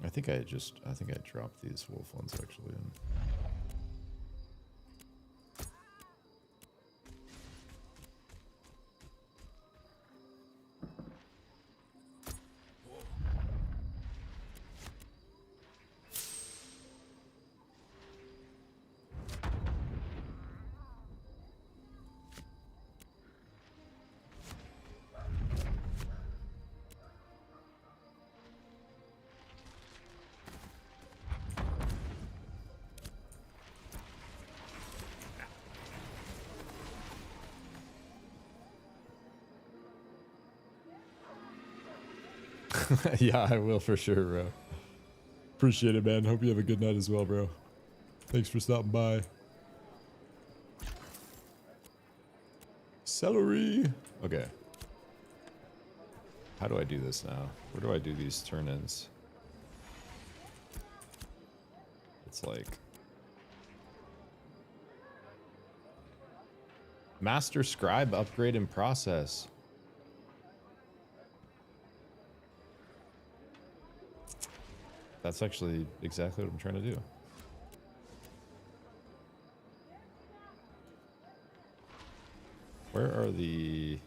I think I dropped these wolf ones actually in. Yeah, I will for sure, bro. Appreciate it, man. Hope you have a good night as well, bro. Thanks for stopping by. Celery. Okay. How do I do this now? Where do I do these turn-ins? It's like... Master Scribe upgrade in process. That's actually exactly what I'm trying to do. Where are the...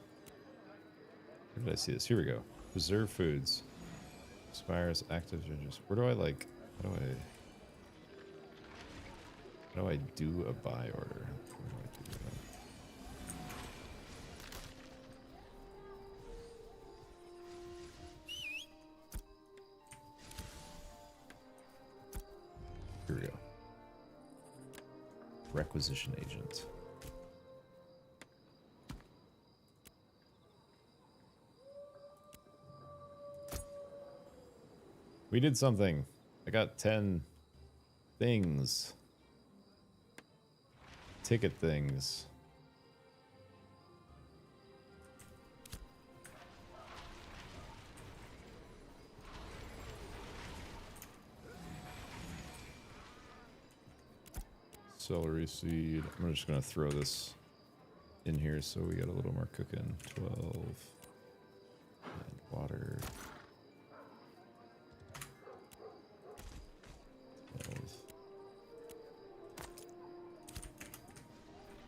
Where did I see this? Here we go. Preserve foods. Expires active judges. Where do I like... How do I do a buy order? Where do I do that? Here we go. Requisition agent. We did something. I got 10 things. Ticket things. celery seed. I'm just gonna throw this in here so we get a little more cooking. 12. And water. 12.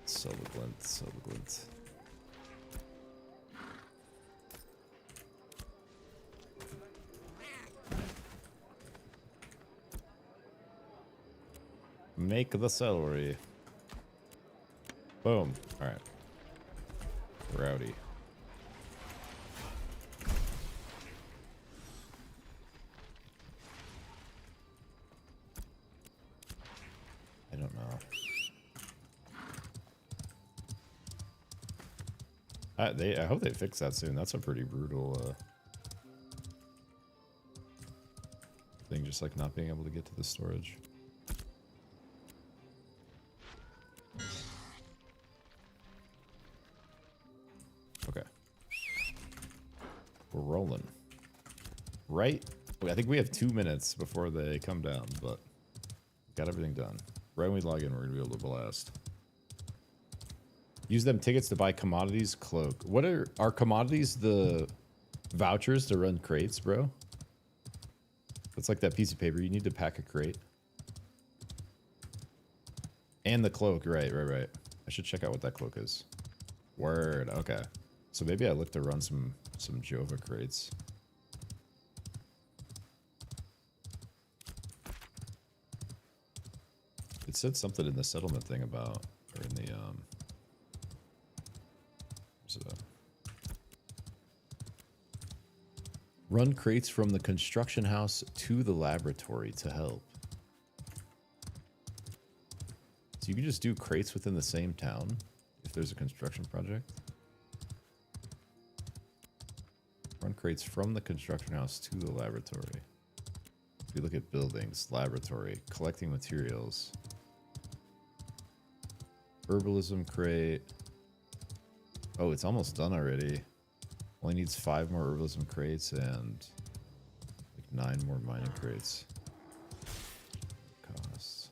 Subglint. Make the celery. Boom. Alright. Rowdy. I don't know. I hope they fix that soon. That's a pretty brutal thing, just like not being able to get to the storage. Okay. We're rolling. Right? I think we have 2 minutes before they come down, but got everything done. Right when we log in, we're going to be able to blast. Use them tickets to buy commodities, cloak. What are commodities the vouchers to run crates, bro? It's like that piece of paper. You need to pack a crate. And the cloak, right. I should check out what that cloak is. Word, okay. So maybe I look to run some Jova crates. It said something in the settlement thing about, or in the run crates from the construction house to the laboratory to help. So you can just do crates within the same town if there's a construction project. Run crates from the construction house to the laboratory. If you look at buildings, laboratory, collecting materials. Herbalism crate. Oh, it's almost done already. Only needs 5 more herbalism crates and like 9 more mining crates. Costs.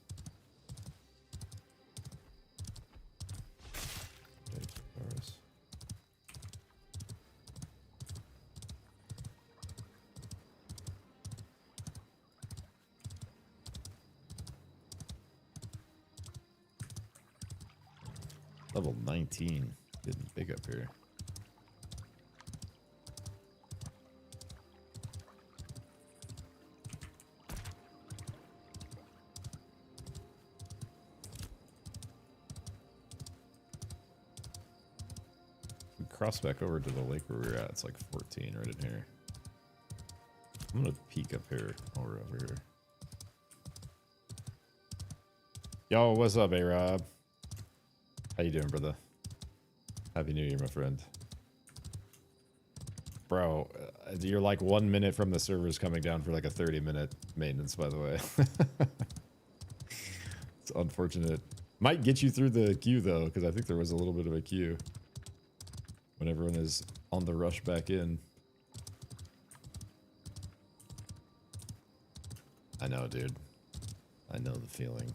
Level 19. Getting big up here. Cross back over to the lake where we were at. It's like 14 right in here. I'm gonna peek up here or over here. Yo, what's up, A-Rob? How you doing, brother? Happy New Year, my friend. Bro, you're like 1 minute from the servers coming down for like a 30-minute maintenance, by the way. It's unfortunate. Might get you through the queue, though, because I think there was a little bit of a queue when everyone is on the rush back in. I know, dude. I know the feeling.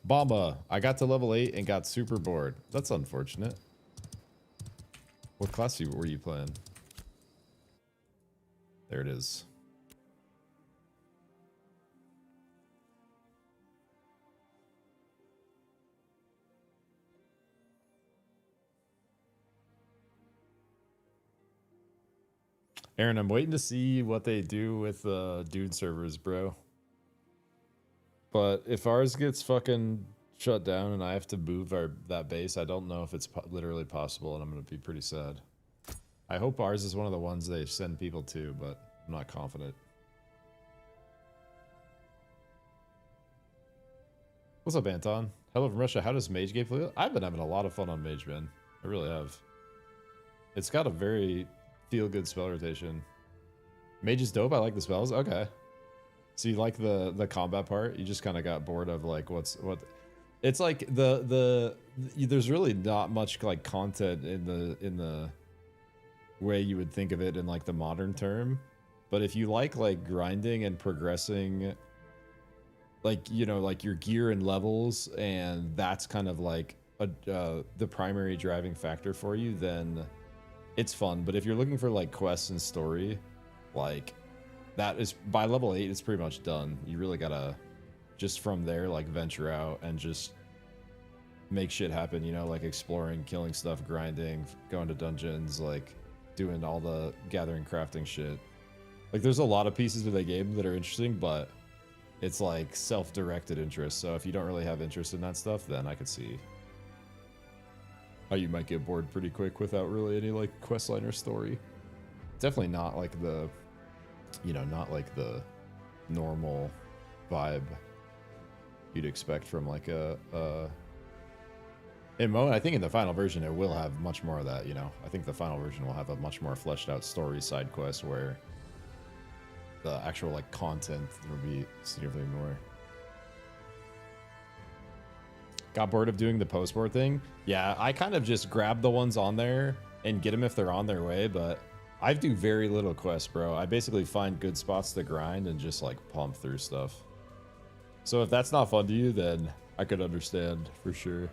Bomba, I got to level 8 and got super bored. That's unfortunate. What class were you playing? There it is. Aaron, I'm waiting to see what they do with dude servers, bro. But if ours gets fucking shut down and I have to move that base, I don't know if it's literally possible, and I'm going to be pretty sad. I hope ours is one of the ones they send people to, but I'm not confident. What's up, Anton? Hello from Russia. How does Mage game feel? I've been having a lot of fun on Mage, man. I really have. It's got a very feel-good spell rotation. Mage is dope. I like the spells. Okay. So you like the combat part? You just kind of got bored of like what? It's like there's really not much like content in the way you would think of it in like the modern term. But if you like grinding and progressing like, you know, like your gear and levels, and that's kind of like the primary driving factor for you, then it's fun. But if you're looking for like quests and story, like that is by level 8, it's pretty much done. You really gotta just from there like venture out and just make shit happen, you know, like exploring, killing stuff, grinding, going to dungeons, like doing all the gathering, crafting shit. Like there's a lot of pieces of the game that are interesting, but it's like self-directed interest. So if you don't really have interest in that stuff, then I could see how you might get bored pretty quick without really any like questline or story. Definitely not like the, you know, not like the normal vibe you'd expect from like a I think in the final version it will have much more of that, you know. I think the final version will have a much more fleshed out story side quest where the actual like content will be significantly more. Got bored of doing the post-board thing? Yeah, I kind of just grab the ones on there and get them if they're on their way, but I do very little quests, bro. I basically find good spots to grind and just like pump through stuff. So if that's not fun to you, then I could understand for sure.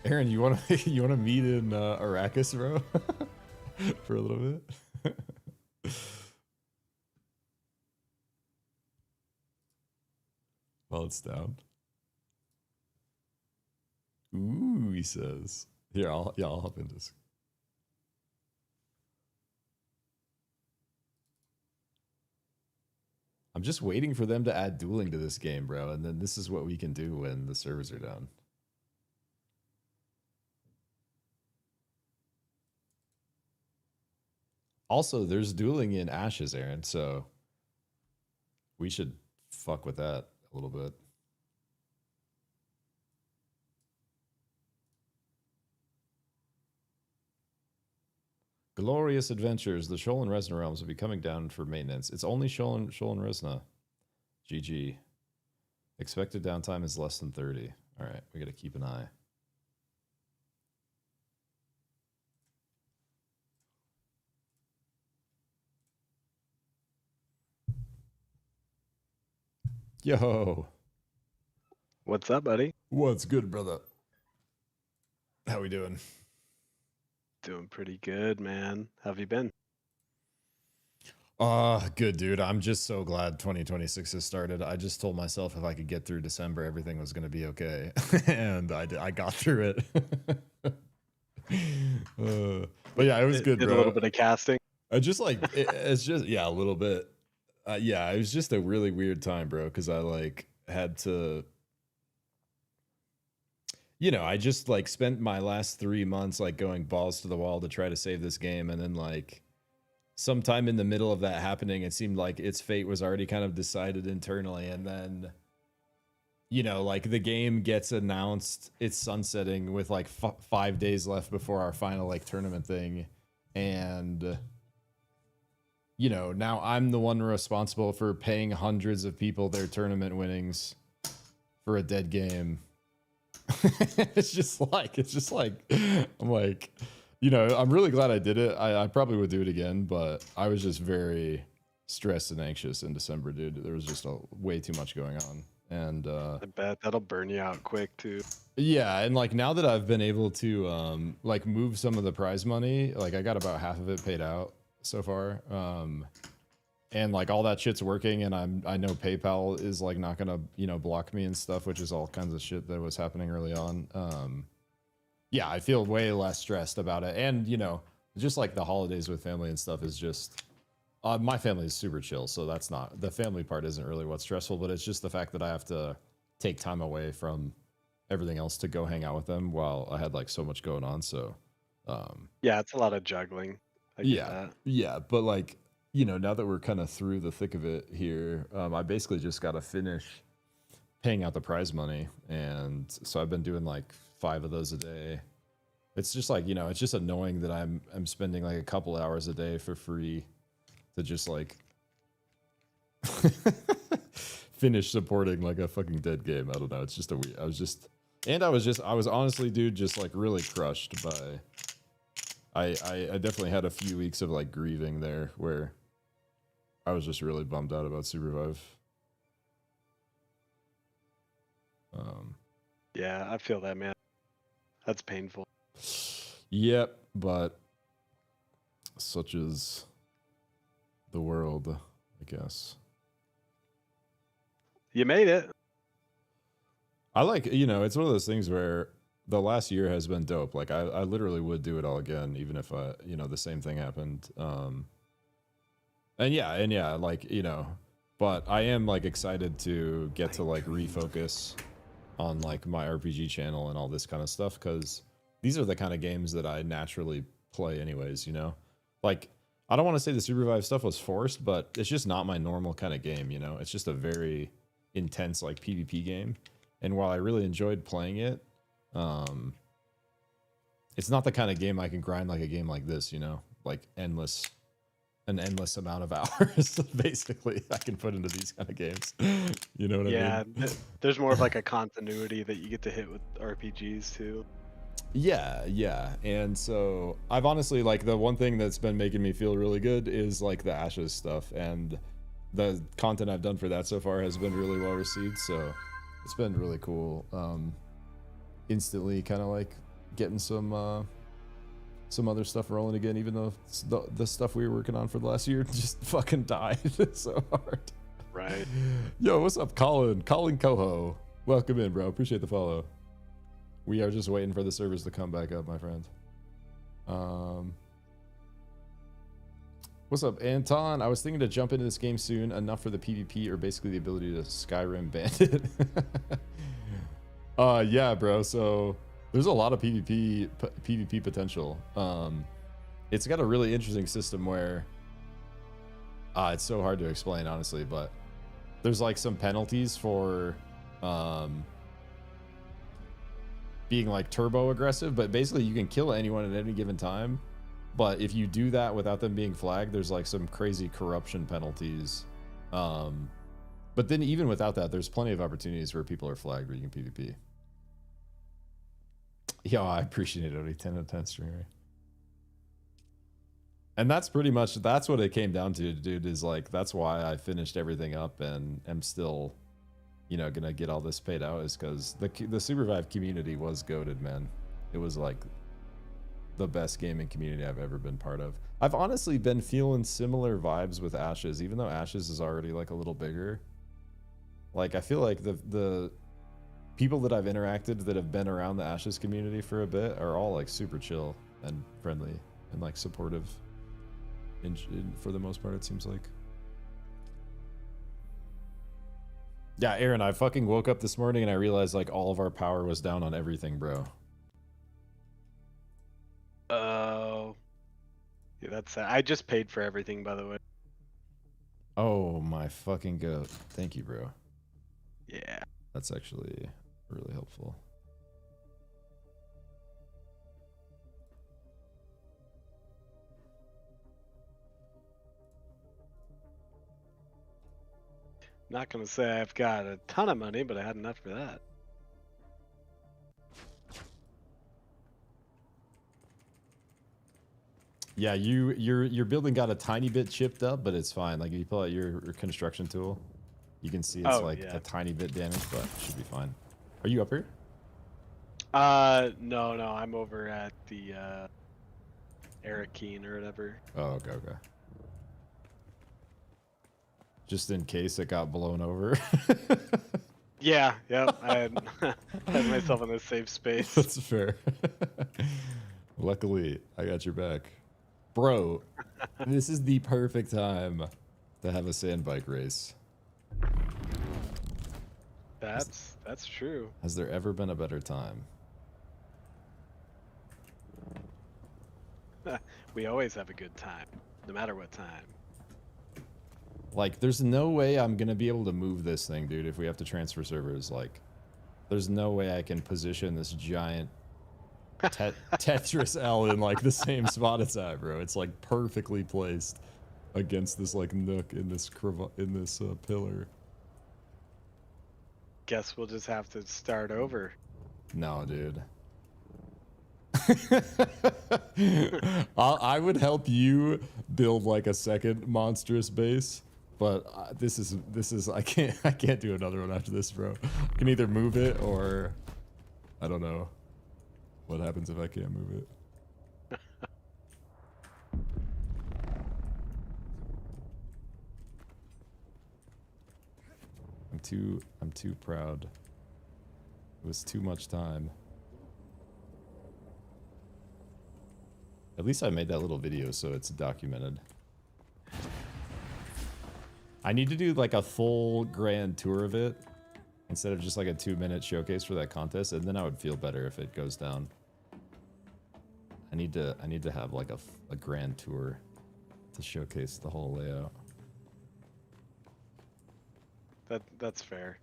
Aaron, you want to meet in Arrakis, bro, for a little bit? Well, it's down. Ooh, he says. Here, I'll hop in this. I'm just waiting for them to add dueling to this game, bro, and then this is what we can do when the servers are down. Also, there's dueling in Ashes, Aaron, so we should fuck with that a little bit. Glorious Adventures. The Shoal and Resna realms will be coming down for maintenance. It's only Shoal and Resna. GG. Expected downtime is less than 30. All right, we got to keep an eye. Yo. What's up, buddy? What's good, brother? How we doing? Doing pretty good, man. How have you been? Good, dude. I'm just so glad 2026 has started. I just told myself if I could get through December, everything was going to be okay. And I got through it. But yeah, it was good, did bro. A little bit of casting. I just like, it's just, yeah, a little bit. Yeah, it was just a really weird time, bro. Cause I like had to, you know, I just like spent my last 3 months like going balls to the wall to try to save this game. And then like sometime in the middle of that happening, it seemed like its fate was already kind of decided internally. And then, you know, like the game gets announced, it's sunsetting with like 5 days left before our final like tournament thing. And, you know, now I'm the one responsible for paying hundreds of people their tournament winnings for a dead game. it's just like, I'm like, you know, I'm really glad I did it. I probably would do it again, but I was just very stressed and anxious in December, dude. There was just way too much going on. And I bet that'll burn you out quick too. Yeah, and like now that I've been able to like move some of the prize money, like I got about half of it paid out so far. And like all that shit's working, and I know PayPal is like not gonna, you know, block me and stuff, which is all kinds of shit that was happening early on. Yeah, I feel way less stressed about it. And, you know, just like the holidays with family and stuff is just, my family is super chill. So that's not, the family part isn't really what's stressful, but it's just the fact that I have to take time away from everything else to go hang out with them while I had like so much going on. So, yeah, it's a lot of juggling. I get that. Yeah. But like, you know, now that we're kind of through the thick of it here, I basically just got to finish paying out the prize money. And so I've been doing like 5 of those a day. It's just like, you know, it's just annoying that I'm spending like a couple hours a day for free to just like finish supporting like a fucking dead game. I don't know. It's just a weird, And I was honestly, dude, just like really crushed by. I definitely had a few weeks of like grieving there where I was just really bummed out about Supervive. Yeah, I feel that, man. That's painful. Yep, but such is the world, I guess. You made it. I like, you know, it's one of those things where the last year has been dope. Like I literally would do it all again, even if you know, the same thing happened. And yeah, like, you know, but I am like excited to get to like refocus on like my RPG channel and all this kind of stuff, because these are the kind of games that I naturally play anyways, you know? Like, I don't want to say the Supervive stuff was forced, but it's just not my normal kind of game, you know? It's just a very intense like PvP game. And while I really enjoyed playing it, it's not the kind of game I can grind like a game like this, you know? Like an endless amount of hours, basically, I can put into these kind of games. You know what I mean? Yeah, there's more of like a continuity that you get to hit with RPGs too. Yeah. And so I've honestly, like, the one thing that's been making me feel really good is like the Ashes stuff, and the content I've done for that so far has been really well received. So it's been really cool. Instantly kind of like getting some other stuff rolling again, even though the stuff we were working on for the last year just fucking died so hard. Right. Yo, what's up, Colin? Colin Coho. Welcome in, bro. Appreciate the follow. We are just waiting for the servers to come back up, my friend. What's up, Anton? I was thinking to jump into this game soon, enough for the PvP or basically the ability to Skyrim Bandit. Yeah, bro. So there's a lot of PvP potential. It's got a really interesting system where it's so hard to explain, honestly, but there's like some penalties for being like turbo aggressive, but basically you can kill anyone at any given time. But if you do that without them being flagged, there's like some crazy corruption penalties. But then even without that, there's plenty of opportunities where people are flagged where you can PvP. Yo, I appreciate it, Odie. 10 out of 10 streamer. And that's pretty much, that's what it came down to, dude, is like, that's why I finished everything up and am still, you know, gonna get all this paid out, is because the Supervive community was goated, man. It was like the best gaming community I've ever been part of. I've honestly been feeling similar vibes with Ashes, even though Ashes is already like a little bigger. Like, I feel like the people that I've interacted that have been around the Ashes community for a bit are all like super chill and friendly and like supportive for the most part, it seems like. Yeah, Aaron, I fucking woke up this morning and I realized like all of our power was down on everything, bro. Oh. Yeah, that's sad. I just paid for everything, by the way. Oh my fucking goat. Thank you, bro. Yeah. That's actually really helpful. Not gonna say I've got a ton of money, but I had enough for that. Yeah, your building got a tiny bit chipped up, but it's fine. Like if you pull out your construction tool, you can see it's a tiny bit damaged, but it should be fine. Are you up here? No, I'm over at the Eric Keen or whatever. Oh, okay. Just in case it got blown over. Yeah, yep. I had myself in a safe space. That's fair. Luckily, I got your back. Bro, this is the perfect time to have a sand bike race. That's true. Has there ever been a better time? We always have a good time, no matter what time. Like, there's no way I'm gonna be able to move this thing, dude, if we have to transfer servers. Like, there's no way I can position this giant Tetris L in, like, the same spot it's at, bro. It's, like, perfectly placed against this, like, nook in this pillar. Guess we'll just have to start over. No, dude. I would help you build like a second monstrous base, but this is I can't do another one after this, bro. I can either move it or I don't know what happens if I can't move it. I'm too proud. It was too much time. At least I made that little video so it's documented. I need to do like a full grand tour of it instead of just like a 2-minute showcase for that contest, and then I would feel better if it goes down. I need to have like a grand tour to showcase the whole layout. That's fair.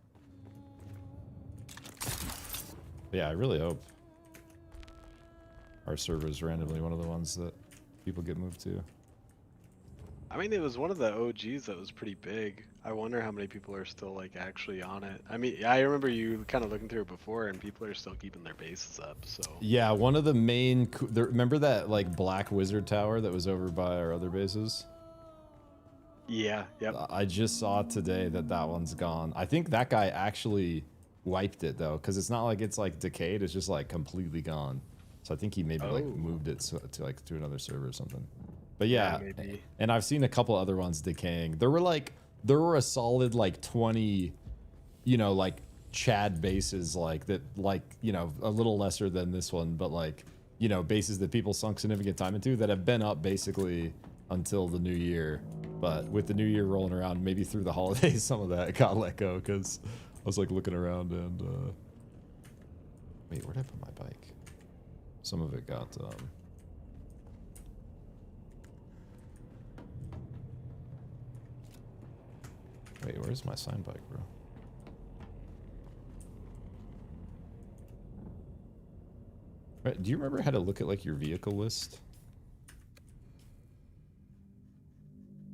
But yeah, I really hope our server is randomly one of the ones that people get moved to. I mean, it was one of the OGs that was pretty big. I wonder how many people are still like actually on it. I mean, I remember you kind of looking through it before, and people are still keeping their bases up. So Yeah, one of the main. Remember that like black wizard tower that was over by our other bases? yeah, yep. I just saw today that one's gone. I think that guy actually wiped it though, because it's not like it's like decayed. It's just like completely gone. So I think he maybe like moved it to another server or something. But yeah, maybe. And I've seen a couple other ones decaying. There were a solid like 20, you know, like Chad bases like that, like, you know, a little lesser than this one, but like, you know, bases that people sunk significant time into that have been up basically until the new year. But with the new year rolling around, maybe through the holidays, some of that got let go because I was like looking around and wait, where'd I put my bike? Some of it got wait, where's my sign bike, bro? Right, do you remember how to look at like your vehicle list?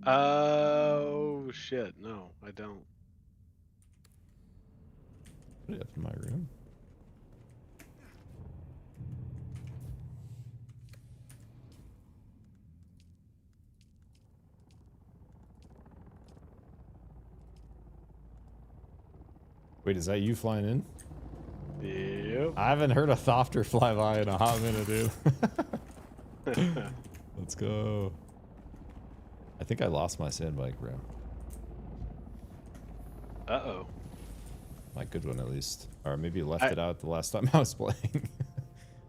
Oh shit, no, I don't. Put it up in my room. Wait, is that you flying in? Yep. I haven't heard a Thofter fly by in a hot minute, dude. Let's go. I think I lost my sand bike, bro. Uh-oh. My good one, at least. Or maybe left it out the last time I was playing.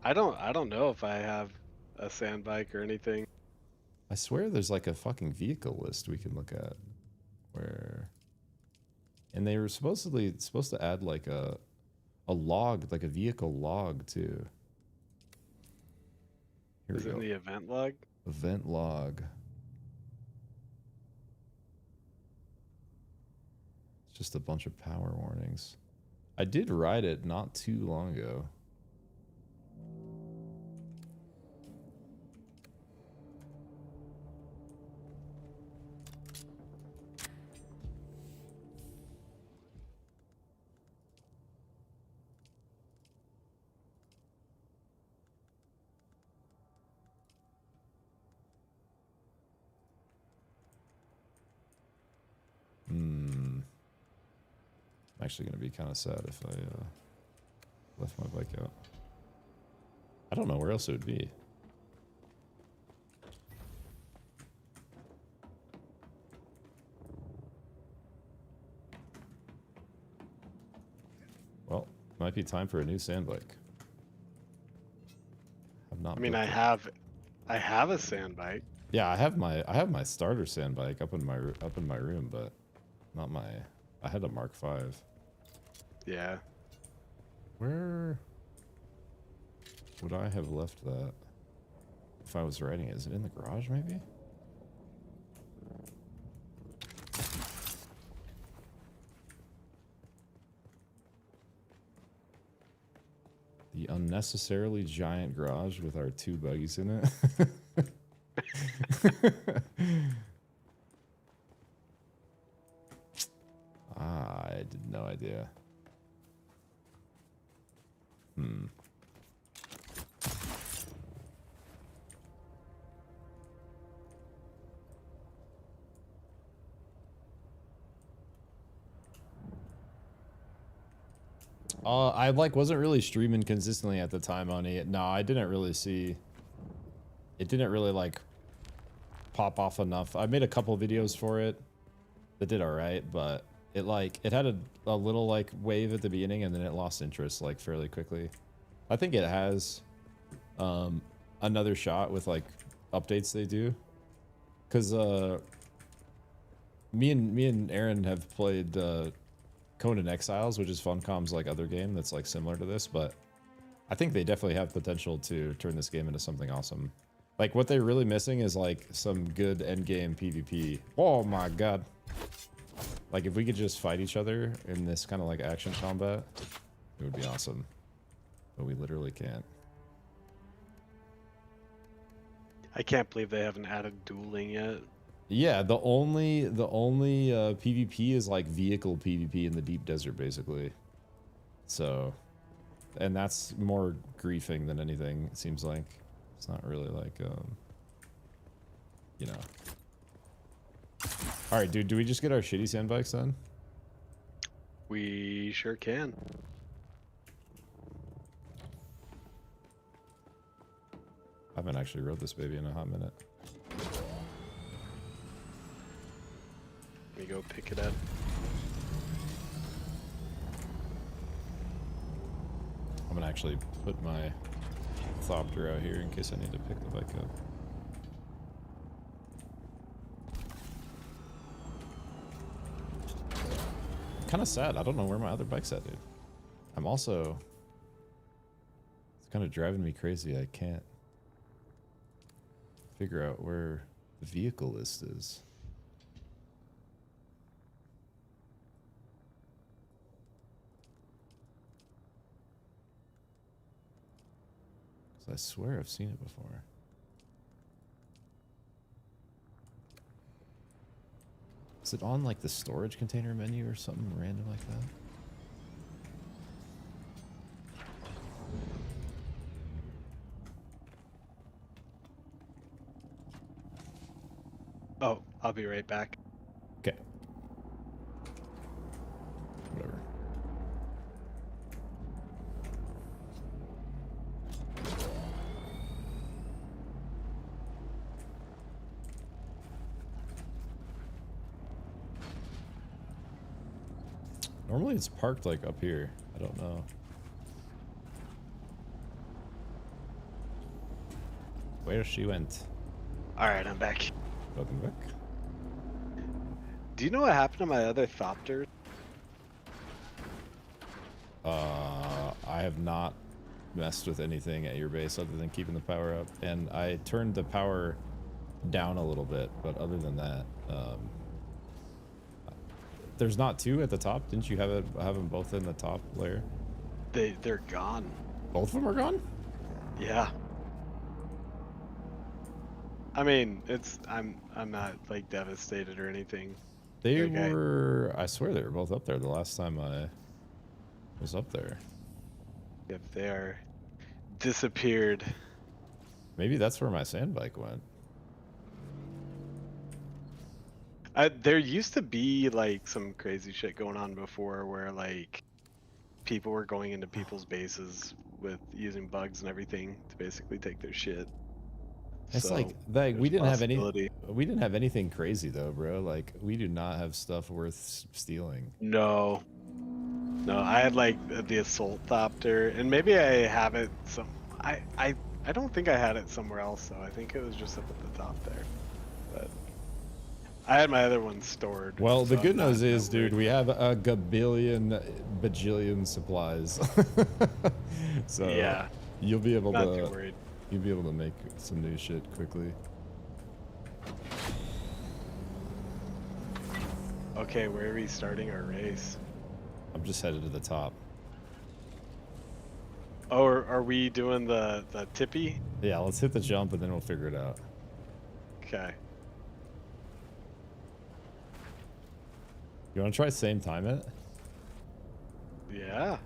I don't know if I have a sand bike or anything. I swear there's like a fucking vehicle list we can look at. Where... And they were supposed to add like a log, like a vehicle log too. Here Is we it go. in the event log? Event log. It's just a bunch of power warnings. I did ride it not too long ago. I'm actually going to be kind of sad if I left my bike out. I don't know where else it would be. Well, might be time for a new sand bike. I mean, I have a sand bike. Yeah, I have my starter sand bike up in my room, but not my. I had a Mark V. Yeah. Where would I have left that if I was riding it? Is it in the garage, maybe? The unnecessarily giant garage with our 2 buggies in it. I had no idea. Hmm. I like wasn't really streaming consistently at the time on it. No, I didn't really see. It didn't really like pop off enough. I made a couple videos for it that did all right, but it had a little like wave at the beginning and then it lost interest like fairly quickly. I think it has another shot with like updates they do, because me and Aaron have played Conan Exiles, which is Funcom's like other game that's like similar to this, but I think they definitely have potential to turn this game into something awesome. Like what they're really missing is like some good end game PvP. Oh my god. Like if we could just fight each other in this kind of like action combat, it would be awesome. But we literally can't. I can't believe they haven't added dueling yet. Yeah, the only PvP is like vehicle PvP in the deep desert, basically. So, and that's more griefing than anything. It seems like it's not really like you know. All right, dude. Do we just get our shitty sand bikes then? We sure can. I haven't actually rode this baby in a hot minute. Let me go pick it up. I'm gonna actually put my Thopter out here in case I need to pick the bike up. Kind of sad. I don't know where my other bike's at, dude. I'm also... It's kind of driving me crazy. I can't figure out where the vehicle list is. Because I swear I've seen it before. Is it on like the storage container menu or something random like that? Oh, I'll be right back. Okay. Whatever. Normally it's parked like up here. I don't know. Where she went. Alright, I'm back. Welcome back. Do you know what happened to my other Thopter? I have not messed with anything at your base other than keeping the power up, and I turned the power down a little bit, but other than that, there's not two at the top. Didn't you have them both in the top layer? They're gone. Both of them are gone? Yeah. I mean, I'm not like devastated or anything. They Okay. were, I swear they were both up there the last time I was up there. If they are disappeared. Maybe that's where my sand bike went. There used to be like some crazy shit going on before where like people were going into people's bases with using bugs and everything to basically take their shit. It's So, like we there's didn't have possibility. we didn't have anything crazy though, bro. Like we do not have stuff worth stealing. No. No, I had like the assault Thopter, and maybe I have it some. I don't think I had it somewhere else though. I think it was just up at the top there. But I had my other one stored. Well, the so good I'm not news that is, dude, worried. we have a gabillion, bajillion supplies. So Yeah, you'll be able not too to worried. make some new shit quickly. Okay, where are we starting our race? I'm just headed to the top. Oh, are we doing the tippy? Yeah, let's hit the jump and then we'll figure it out. Okay. You want to try same time it? Yeah.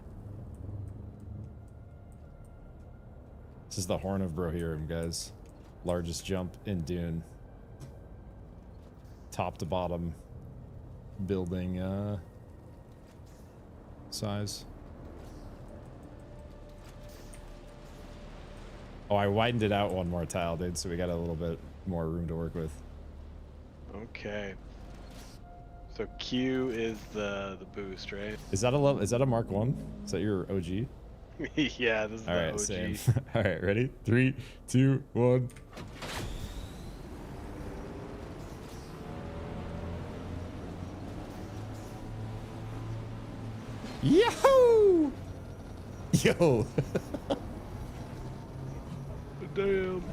This is the Horn of Brohirrim, guys. Largest jump in Dune. Top to bottom building size. Oh, I widened it out one more tile, dude, so we got a little bit more room to work with. Okay. So Q is the boost, right? Is that a level? Is that a Mark 1? Is that your OG? Yeah, this is All the right, OG. same. All right, ready? 3, 2, 1. Yahoo! Yo. Damn.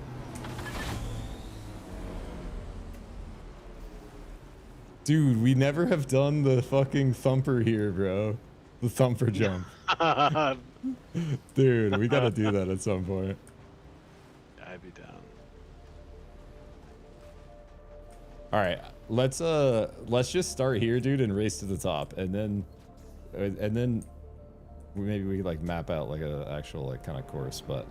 Dude, we never have done the fucking thumper here, bro. The thumper jump. Dude, we gotta do that at some point. I'd be down. All right, let's just start here, dude, and race to the top, and then maybe we could like map out like a actual like kind of course, but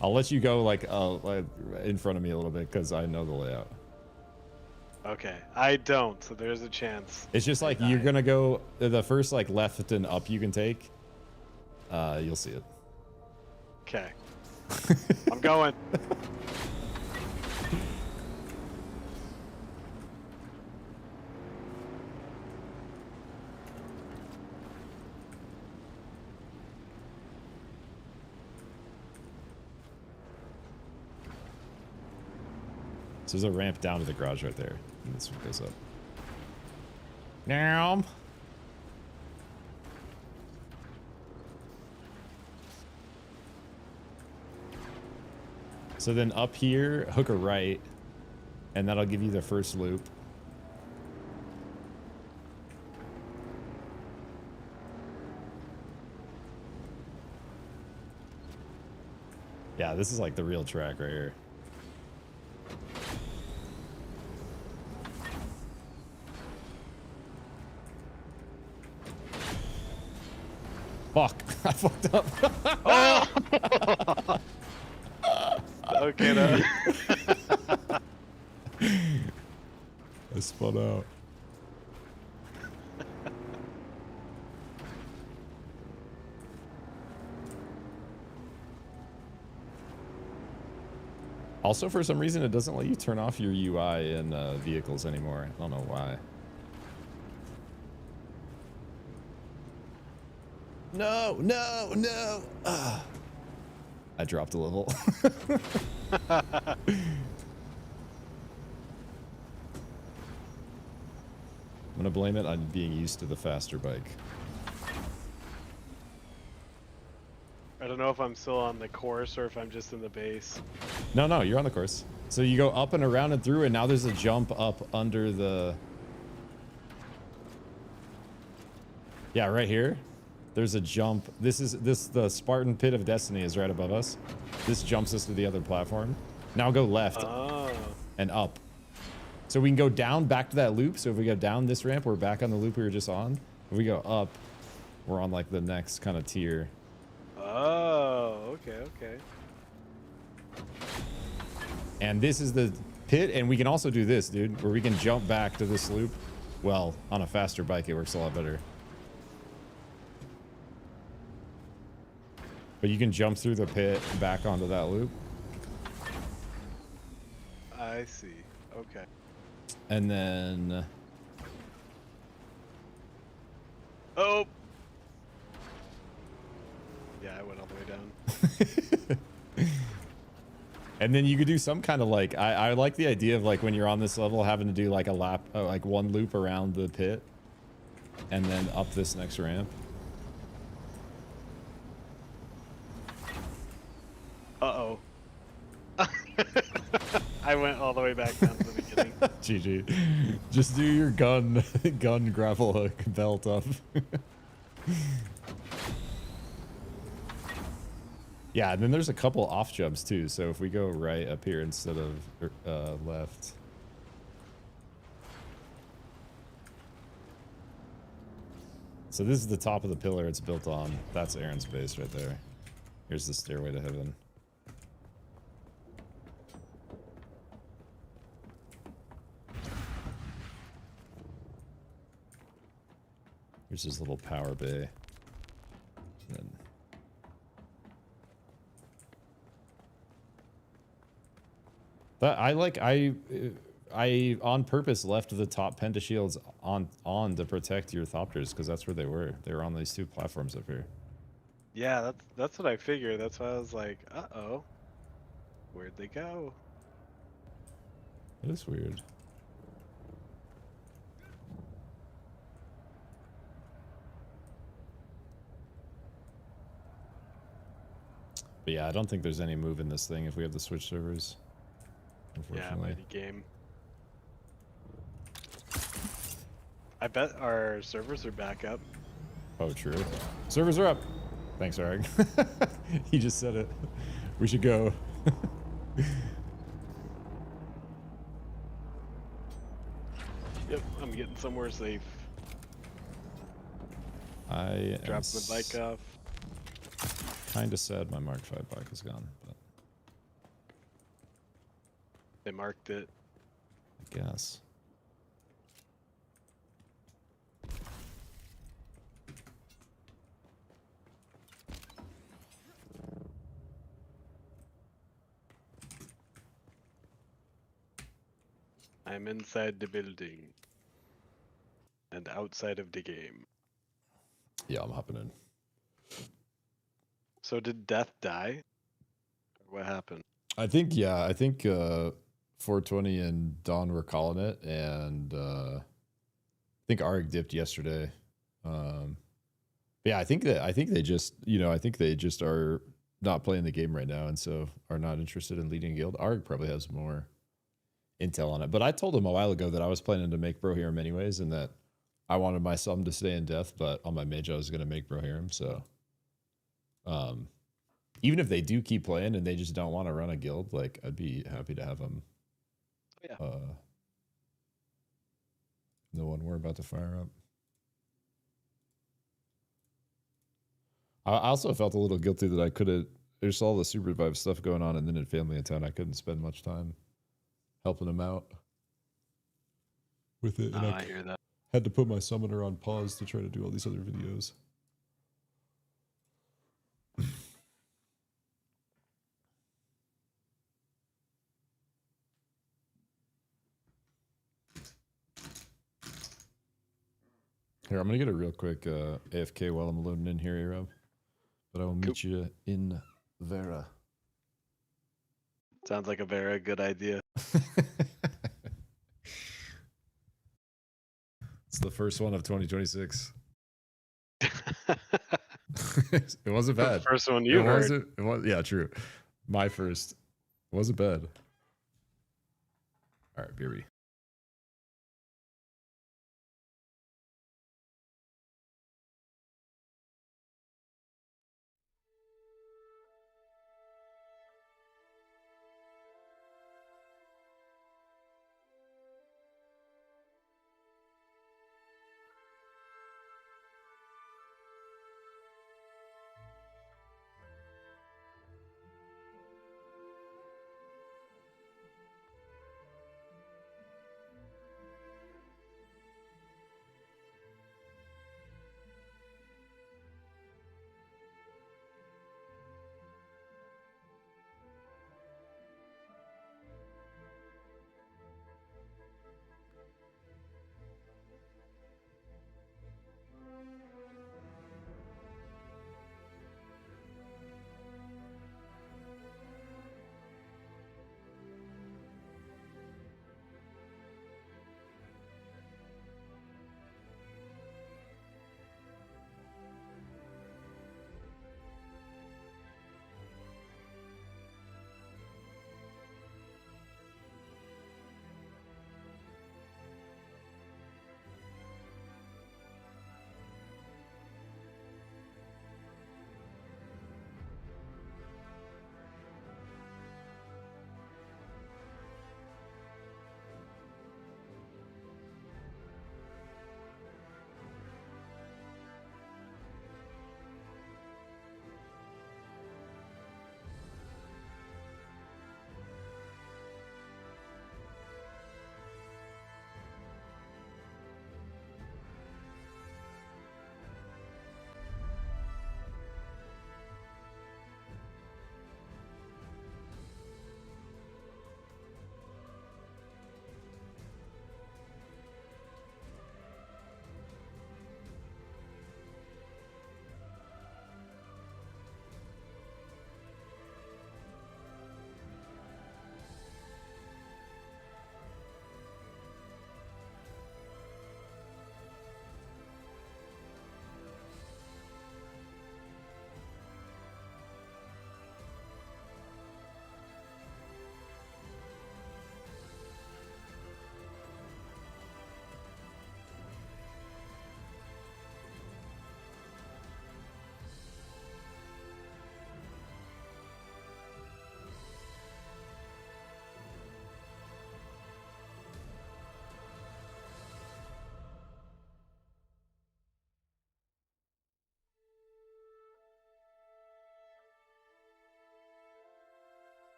I'll let you go like in front of me a little bit because I know the layout. Okay, I don't, so there's a chance. It's just like you're gonna go the first like left and up you can take. You'll see it. Okay. I'm going. So there's a ramp down to the garage right there. And this one goes up. Now. So then up here, hook a right, and that'll give you the first loop. Yeah, this is like the real track right here. Fuck, I fucked up. Oh! Okay, no. I spun out. Also, for some reason, it doesn't let you turn off your UI in vehicles anymore. I don't know why. No, no, no. I dropped a level. I'm gonna blame it on being used to the faster bike. I don't know if I'm still on the course or if I'm just in the base. No, no, you're on the course. So you go up and around and through, and now there's a jump up under the... Yeah, right here. There's a jump. The Spartan Pit of Destiny is right above us. This jumps us to the other platform. Now go left and up. So we can go down back to that loop. So if we go down this ramp, we're back on the loop we were just on. If we go up, we're on like the next kind of tier. Oh, okay, okay. And this is the pit, and we can also do this, dude, where we can jump back to this loop. Well, on a faster bike, it works a lot better. But you can jump through the pit back onto that loop. I see. Okay. And then... Oh! Yeah, I went all the way down. And then you could do some kind of like... I like the idea of like when you're on this level having to do like a lap, like one loop around the pit. And then up this next ramp. Uh-oh. I went all the way back down to the beginning. GG. Just do your gun grapple hook belt up. Yeah, and then there's a couple off jumps too. So if we go right up here instead of left. So this is the top of the pillar it's built on. That's Aaron's base right there. Here's the stairway to heaven. Here's his little power bay. And that I on purpose left the top pentashields on to protect your Thopters because that's where they were. They were on these two platforms up here. Yeah, that's what I figured. That's why I was like, uh-oh. Where'd they go? It is weird. But yeah, I don't think there's any move in this thing if we have the Switch servers. Yeah, Unfortunately. mighty game. I bet our servers are back up. Oh, true. Servers are up. Thanks, Eric. He just said it. We should go. Yep, I'm getting somewhere safe. I Dropping the bike off. Kind of sad my Mark V bike is gone, but They marked it. I guess. I'm inside the building. And outside of the game. Yeah, I'm hopping in. So did Death die? Or what happened? I think, yeah, I think 420 and Dawn were calling it, and I think Arg dipped yesterday. Yeah, I think they just, you know, I think they just are not playing the game right now, and so are not interested in leading a guild. Arg probably has more intel on it, but I told him a while ago that I was planning to make Brohiram anyways, and that I wanted my sum to stay in Death, but on my mage I was going to make Brohiram, so even if they do keep playing and they just don't want to run a guild, like, I'd be happy to have them. Yeah. The one we're about to fire up. I also felt a little guilty that I couldn't. There's all the Super Revive stuff going on, and then in Family in Town, I couldn't spend much time helping them out with it. And I hear that. Had to put my summoner on pause to try to do all these other videos. Here, I'm gonna get a real quick AFK while I'm loading in here, Rob. But I will meet you in Vera. Sounds like a very good idea. It's the first one of 2026. It wasn't bad. The first one you heard. It was, yeah, true. My first. It wasn't bad. All right, be ready.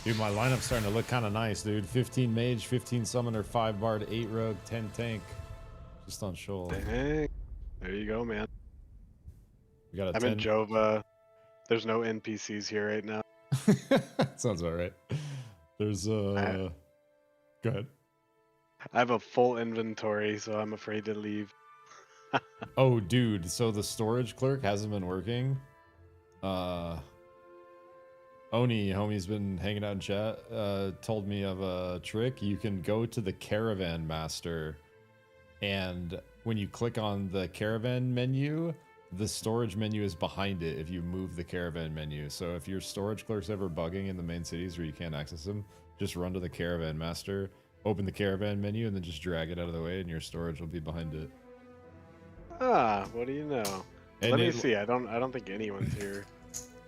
Dude, my lineup's starting to look kind of nice, dude. 15 mage, 15 summoner, 5 bard, 8 rogue, 10 tank. Just on shoal. Dang. There you go, man. We got a I'm in 10. Jova. There's no NPCs here right now. Sounds about right. There's go ahead. I have a full inventory, so I'm afraid to leave. Oh, dude. So the storage clerk hasn't been working. Oni, homie's been hanging out in chat, told me of a trick. You can go to the caravan master, and when you click on the caravan menu, the storage menu is behind it if you move the caravan menu. So if your storage clerk's ever bugging in the main cities where you can't access them, just run to the caravan master, open the caravan menu, and then just drag it out of the way, and your storage will be behind it. Ah, what do you know? And Let me see. I don't think anyone's here.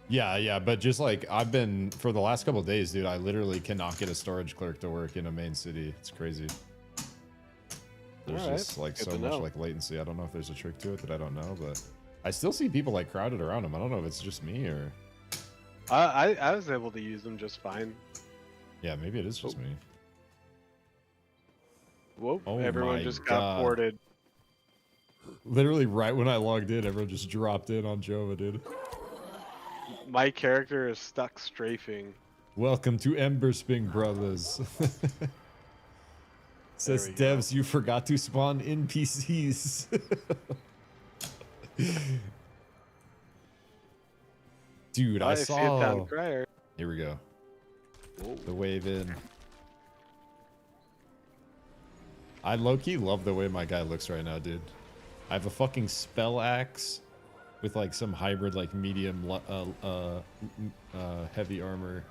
Yeah, but just like I've been for the last couple of days, dude, I literally cannot get a storage clerk to work in a main city. It's crazy. There's All right. just like Good so to much know. like latency. I don't know if there's a trick to it that I don't know, but I still see people like crowded around them. I don't know if it's just me or I was able to use them just fine. yeah, maybe it is just me. Whoa! Oh Everyone my just God. got ported. Literally right when I logged in, everyone just dropped in on Jova, dude. My character is stuck strafing. Welcome to Embersping Brothers. Says we go. devs, you forgot to spawn NPCs. Dude, I see a saw. town crier. Here we go. Whoa. The wave in. I low-key love the way my guy looks right now, dude. I have a fucking spell axe with like some hybrid like medium heavy armor.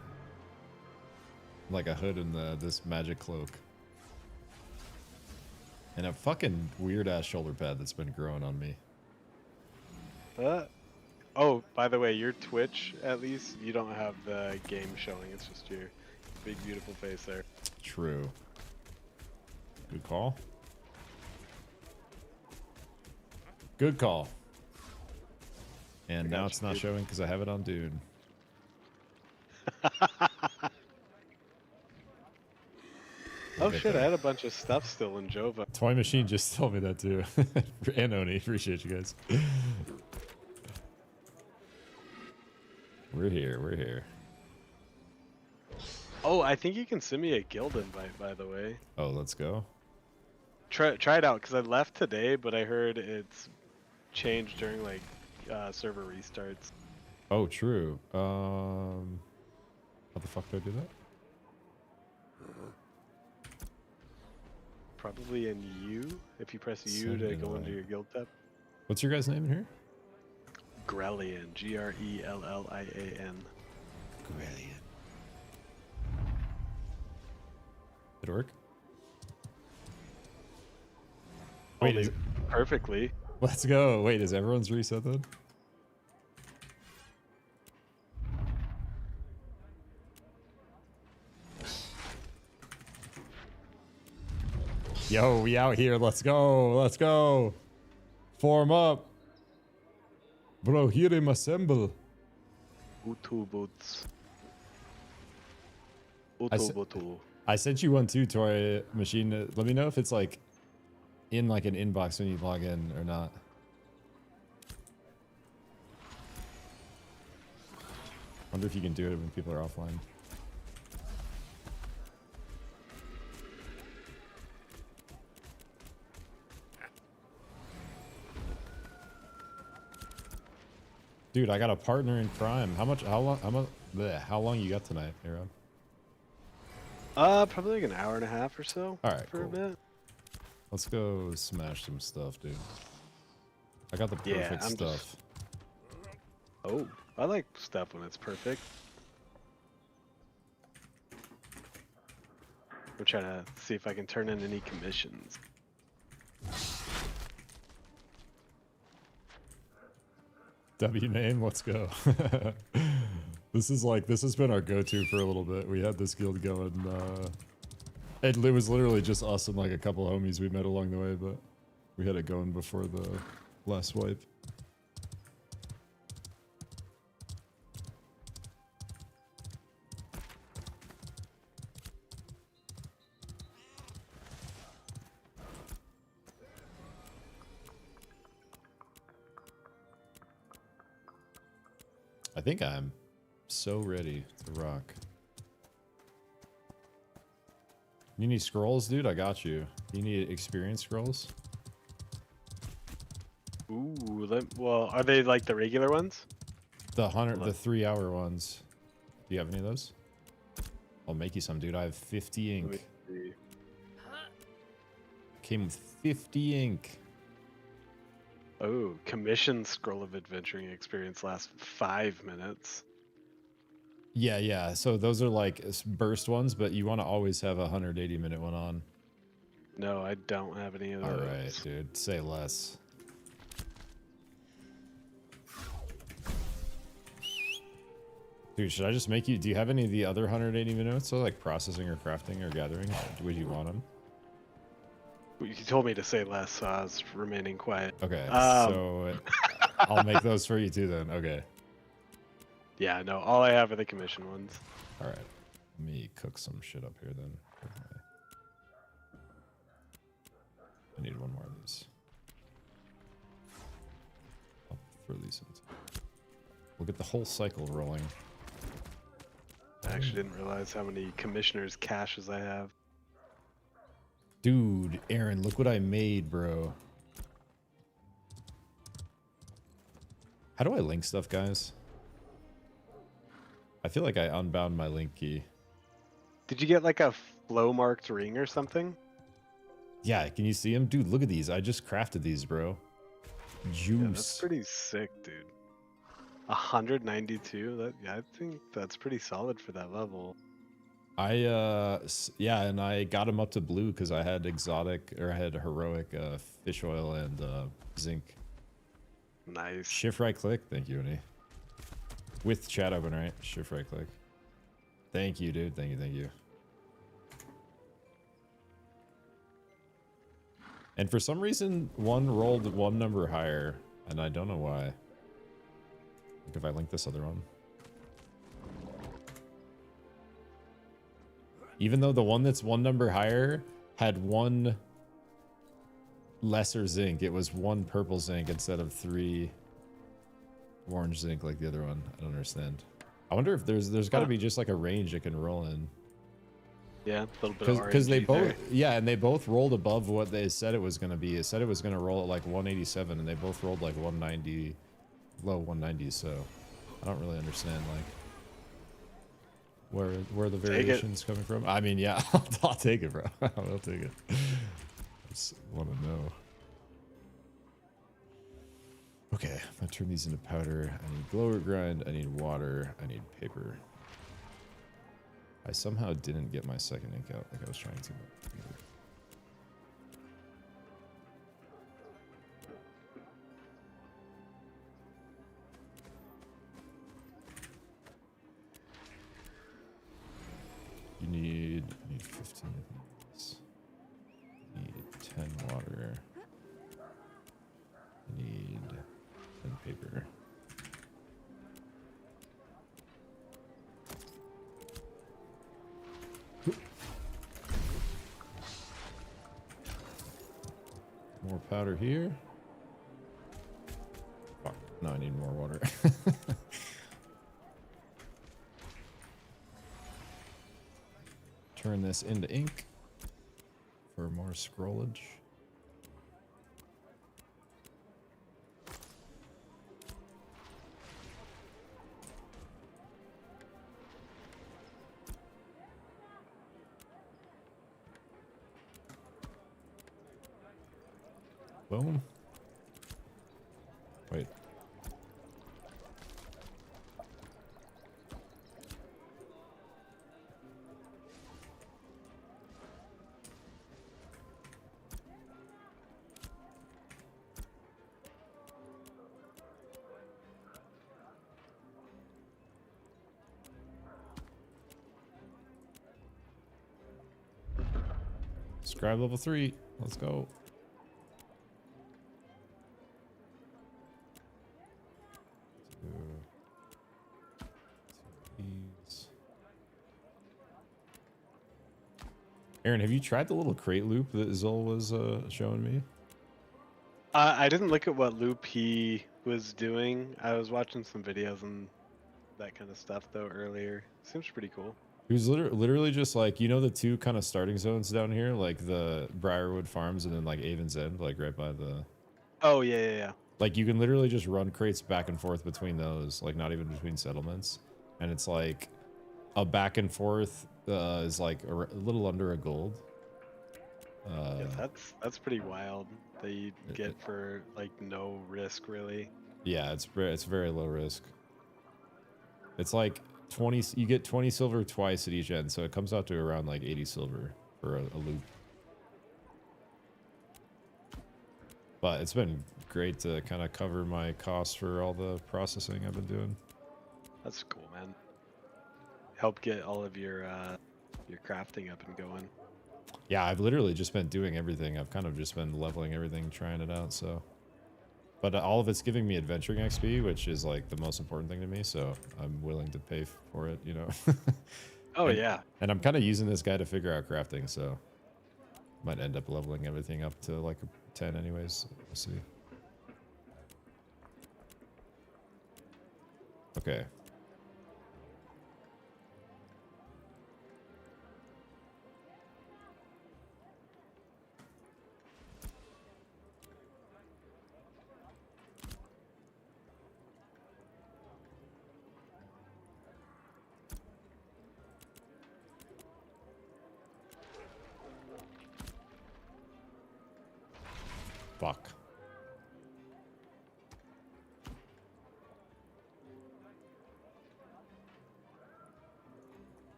Like a hood and this magic cloak. And a fucking weird ass shoulder pad that's been growing on me. Oh, by the way, your Twitch, at least, you don't have the game showing. It's just your big, beautiful face there. True. Good call. Good call. And now it's not showing because I have it on Dune. Oh shit, I had a bunch of stuff still in Jova. Toy Machine just told me that too. And Oni, appreciate you guys. We're here, we're here. Oh, I think you can send me a guild invite, by the way. Oh, let's go. Try it out, because I left today, but I heard it's changed during like server restarts. Oh, true. How the fuck do I do that? Probably in U, if you press U Send to invite. go into your guild tab. What's your guys' name in here? Grellian, Grellian. Grellian. Did it work? Wait, Only perfectly. let's go. Wait, is everyone's reset then? Yo, we out here. Let's go. Let's go. Form up. Bro, hear him assemble. Utu boots. I s- Utu. I sent you one too, Toy Machine. Let me know if it's like in like an inbox when you log in or not. Wonder if you can do it when people are offline. Dude, I got a partner in crime. How long you got tonight, Aaron? Probably like an hour and a half or so. All right, for a cool. bit. Let's go smash some stuff, dude. I got the Yeah, perfect I'm stuff. Oh, I like stuff when it's perfect. We're trying to see if I can turn in any commissions. W name, let's go. This has been our go-to for a little bit. We had this guild going, it was literally just us and like a couple homies we met along the way, but we had it going before the last wipe. I think I'm so ready to rock. You need scrolls, dude? I got you. You need experience scrolls? Ooh, well, are they like the regular ones? The 3-hour ones. Do you have any of those? I'll make you some, dude. I have 50 Let me ink. see. Came with 50 ink. Oh, commission scroll of adventuring experience lasts 5 minutes. Yeah, yeah. So those are like burst ones, but you want to always have a 180-minute one on. No, I don't have any of All those. right, dude. Say less. Dude, should I just make you... Do you have any of the other 180 minutes? So like processing or crafting or gathering? Would you want them? You told me to say less, so I was remaining quiet. Okay, so I'll make those for you too then. Okay. Yeah, no, all I have are the commission ones. All right. Let me cook some shit up here then. I need one more of these. I'll throw these into... We'll get the whole cycle rolling. I actually didn't realize how many commissioners' caches I have. Dude, Aaron, look what I made, bro. How do I link stuff, guys? I feel like I unbound my link key. Did you get like a flow marked ring or something? Yeah, can you see them? Dude, look at these. I just crafted these, bro. Juice. Yeah, that's pretty sick, dude. 192? I think that's pretty solid for that level. Yeah, and I got them up to blue because I had heroic fish oil and zinc. Nice. Shift right click. Thank you, Uni. With chat open, right? Shift right click. Thank you, dude. Thank you, thank you. And for some reason, one rolled one number higher, and I don't know why. Like if I link this other one. Even though the one that's one number higher had one lesser zinc, it was one purple zinc instead of 3 orange zinc like the other one. I don't understand. I wonder if there's got to be just like a range it can roll in. Yeah, a little bit of Because they RNG both, there. yeah, and they both rolled above what they said it was going to be. It said it was going to roll at like 187, and they both rolled like 190, low 190s. So I don't really understand like where the variations coming from. I mean, yeah, I'll take it, bro. I'll take it. I just want to know. Okay, I'm gonna turn these into powder. I need glower grind. I need water. I need paper. I somehow didn't get my second ink out like I was trying to. I need 15 of these. I need 10 water. I need 10 paper. More powder here. Fuck. No, I need more water. Turn this into ink for more scrollage. Boom. Wait. Scribe level 3. Let's go. Aaron, have you tried the little crate loop that Zol was showing me? I didn't look at what loop he was doing. I was watching some videos and that kind of stuff though earlier. Seems pretty cool. It was literally just like, you know, the two kind of starting zones down here, like the Briarwood Farms and then like Avon's End, like right by the. Oh yeah, yeah, yeah. Like you can literally just run crates back and forth between those, like not even between settlements, and it's like a back and forth is like a little under a gold. Yeah, that's pretty wild that you get it- for like no risk really. Yeah, it's very low risk. It's like 20. You get 20 silver twice at each end, so it comes out to around like 80 silver for a loop. But it's been great to kind of cover my costs for all the processing I've been doing. That's cool, man. Help get all of your crafting up and going. Yeah, I've literally just been doing everything. I've kind of just been leveling everything, trying it out. So, but all of it's giving me adventuring XP, which is like the most important thing to me. So I'm willing to pay for it, you know. Oh yeah. And I'm kind of using this guy to figure out crafting, so might end up leveling everything up to like a 10 anyways. We'll see. Okay. Fuck.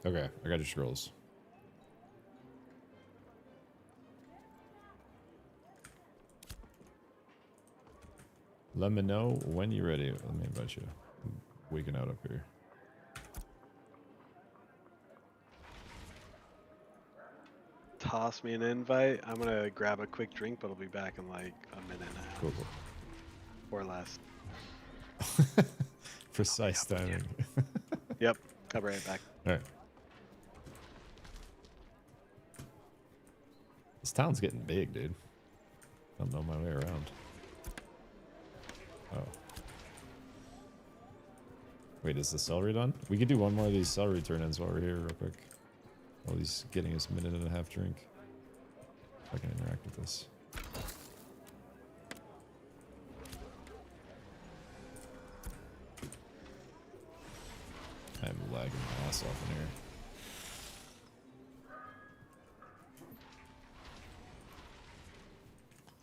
Okay, I got your scrolls. Let me know when you're ready. Let me invite you. I'm waking out up here. Toss me an invite. I'm gonna grab a quick drink, but I'll be back in like a minute and a half. Cool. Or less. Precise timing. Yep. I'll be right back. All right. This town's getting big, dude. I don't know my way around. Oh. Wait, is the celery done? We could do one more of these celery turn-ins while we're here real quick. While he's getting his minute and a half drink. If I can interact with this. I'm lagging my ass off in here.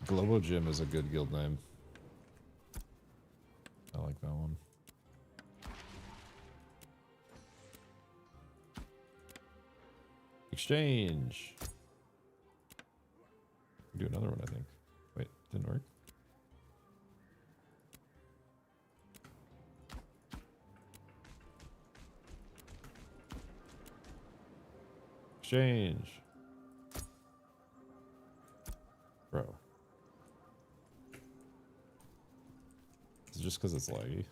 Global Gym is a good guild name. I like that one. Exchange. Do another one, I think. Wait, didn't work. Exchange. Bro. Is it just because it's laggy?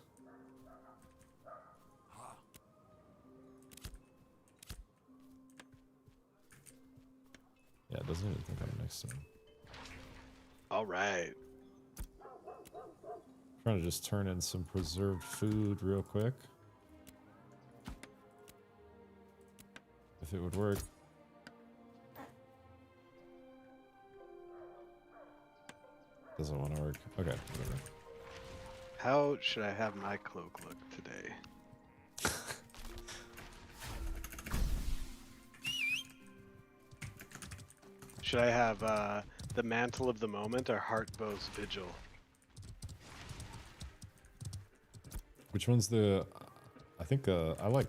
Yeah, it doesn't even think I'm next to him. All right. Trying to just turn in some preserved food real quick. If it would work. Doesn't want to work. Okay, whatever. How should I have my cloak look today? Should I have the mantle of the moment or Heartbow's vigil? Which one's the? I think I like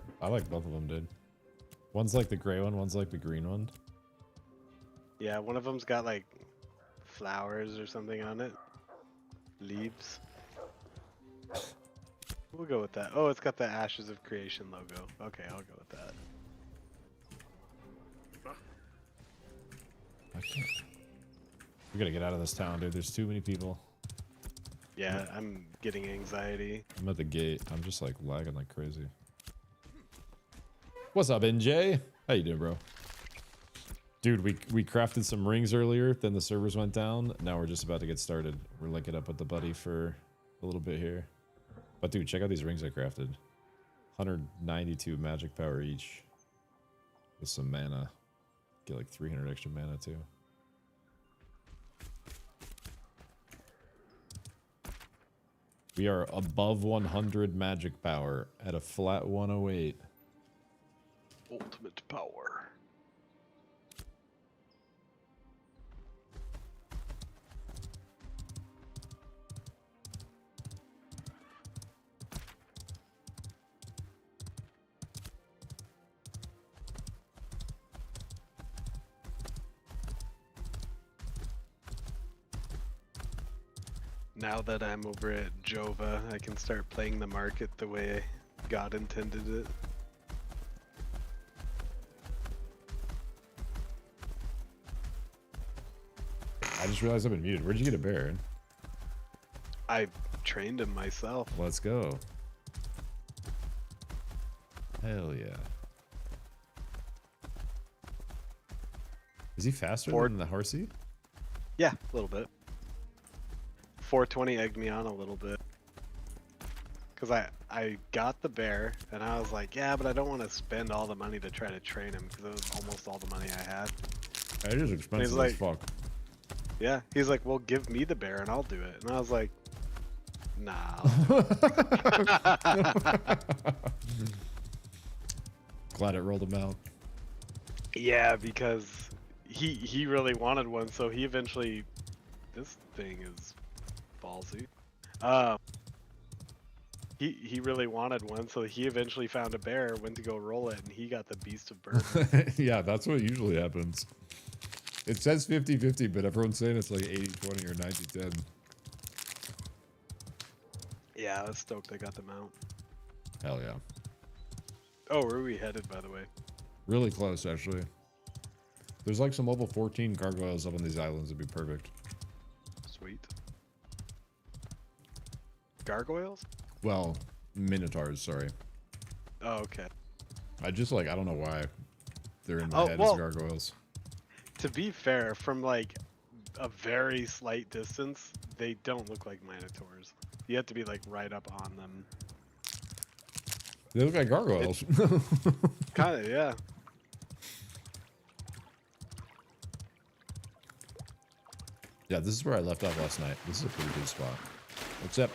both of them, dude. One's like the gray one, one's like the green one. Yeah, one of them's got like flowers or something on it. Leaves. We'll go with that. Oh, it's got the Ashes of Creation logo. Okay, I'll go with that. I can't. We gotta get out of this town, dude. There's too many people. Yeah, I'm getting anxiety. I'm at the gate. I'm just like lagging like crazy. What's up, NJ? How you doing, bro? Dude, we crafted some rings earlier, then the servers went down. Now we're just about to get started. We're linking up with the buddy for a little bit here. But dude, check out these rings I crafted. 192 magic power each. With some mana. Get like 300 extra mana too. We are above 100 magic power at a flat 108. Ultimate power. Now that I'm over at Jova, I can start playing the market the way God intended it. I just realized I've been muted. Where'd you get a bear? I trained him myself. Let's go. Hell yeah. Is he faster than the horsey? Yeah, a little bit. 420 egged me on a little bit. Because I got the bear, and I was like, yeah, but I don't want to spend all the money to try to train him, because it was almost all the money I had. It is expensive like, as fuck. Yeah, he's like, well, give me the bear, and I'll do it. And I was like, nah. Glad it rolled him out. Yeah, because he really wanted one, so he eventually... This thing is ballsy. He really wanted one, so he eventually found a bear, went to go roll it, and he got the beast of burden. Yeah, that's what usually happens. It says 50-50, but everyone's saying it's like 80-20 or 90-10. Yeah, I was stoked I got them out. Hell yeah. Oh, where are we headed, by the way? Really close, actually. There's like some level 14 gargoyles up on these islands. It'd be perfect. Sweet. Gargoyles? Well, minotaurs, sorry. Oh, okay. I don't know why they're in my head as gargoyles. To be fair, from like a very slight distance, they don't look like minotaurs. You have to be like right up on them. They look like gargoyles. Kind of, yeah. Yeah, this is where I left off last night. This is a pretty good spot. Except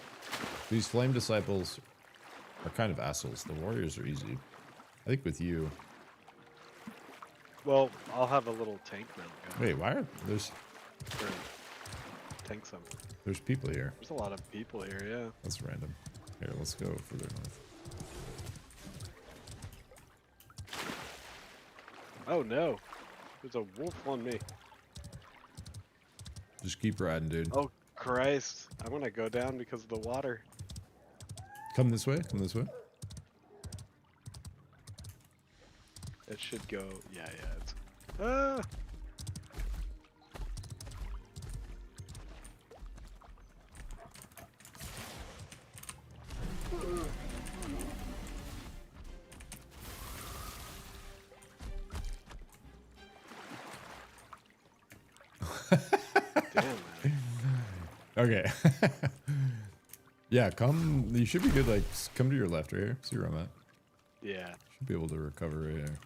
these flame disciples are kind of assholes. The warriors are easy. I think with you... Well, I'll have a little tank mount going. Wait, why are there's... Tank something. There's people here. There's a lot of people here, yeah. That's random. Here, let's go further north. Oh no. There's a wolf on me. Just keep riding, dude. Oh Christ. I'm gonna go down because of the water. Come this way. Come this way. It should go. Yeah, it's. Ah! Damn, man. Okay. Yeah, come. You should be good. Like, come to your left right here. See where I'm at. Yeah. Should be able to recover right here.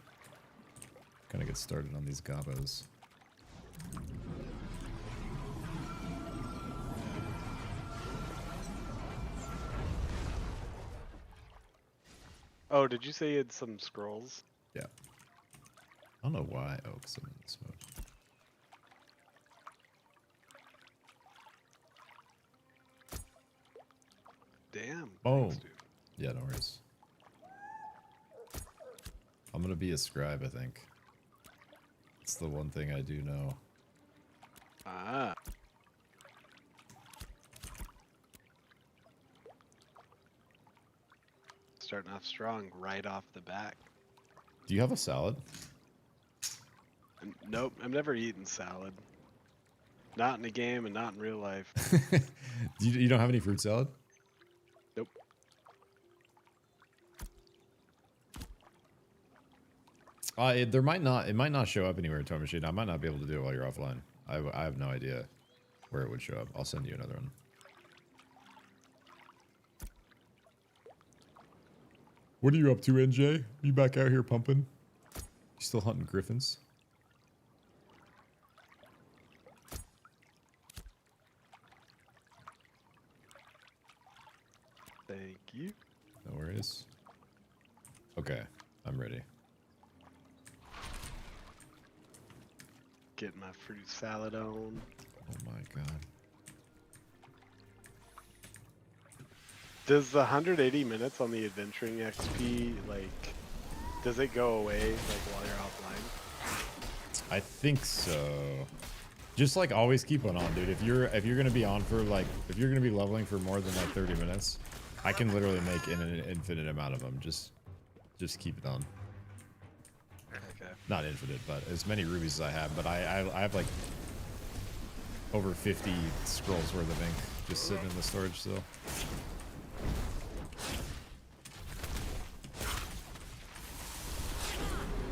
Kind of get started on these gobos. Oh, did you say you had some scrolls? Yeah. I don't know why. Oh, because I'm in this mode. Damn. Oh. Thanks, dude. Yeah, no worries. I'm gonna be a scribe, I think. It's the one thing I do know. Ah. Starting off strong right off the back. Do you have a salad? Nope, I've never eaten salad. Not in the game and not in real life. You don't have any fruit salad? Nope. There might not. It might not show up anywhere in Toy Machine. I might not be able to do it while you're offline. I have no idea where it would show up. I'll send you another one. What are you up to, NJ? You back out here pumping? You still hunting griffins? Thank you. No worries. Okay, I'm ready. Get my fruit salad on. Oh my god. Does the 180 minutes on the adventuring XP, like, does it go away, like, while you're offline? I think so. Just like always keep one on, dude. If you're gonna be on for like, if you're gonna be leveling for more than like 30 minutes, I can literally make an infinite amount of them. Just keep it on. Okay. Not infinite, but as many rubies as I have. But I have like over 50 scrolls worth of ink just sitting in the storage still.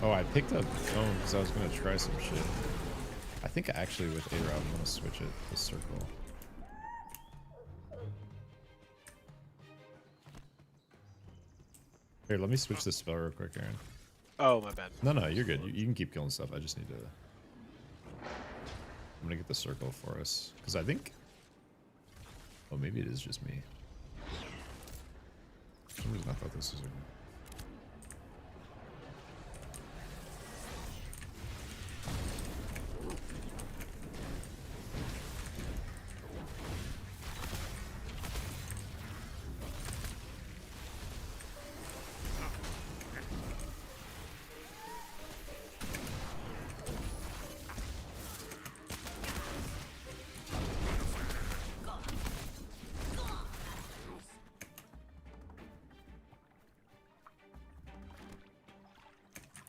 Oh, I picked up cone because I was gonna try some shit. I think actually with A-Rod I'm gonna switch it to circle. Here, let me switch this spell real quick, Aaron. Oh, my bad. No, you're good. You can keep killing stuff. I just need to... I'm gonna get the circle for us. Because I think... Oh, maybe it is just me. For some reason I thought this was a...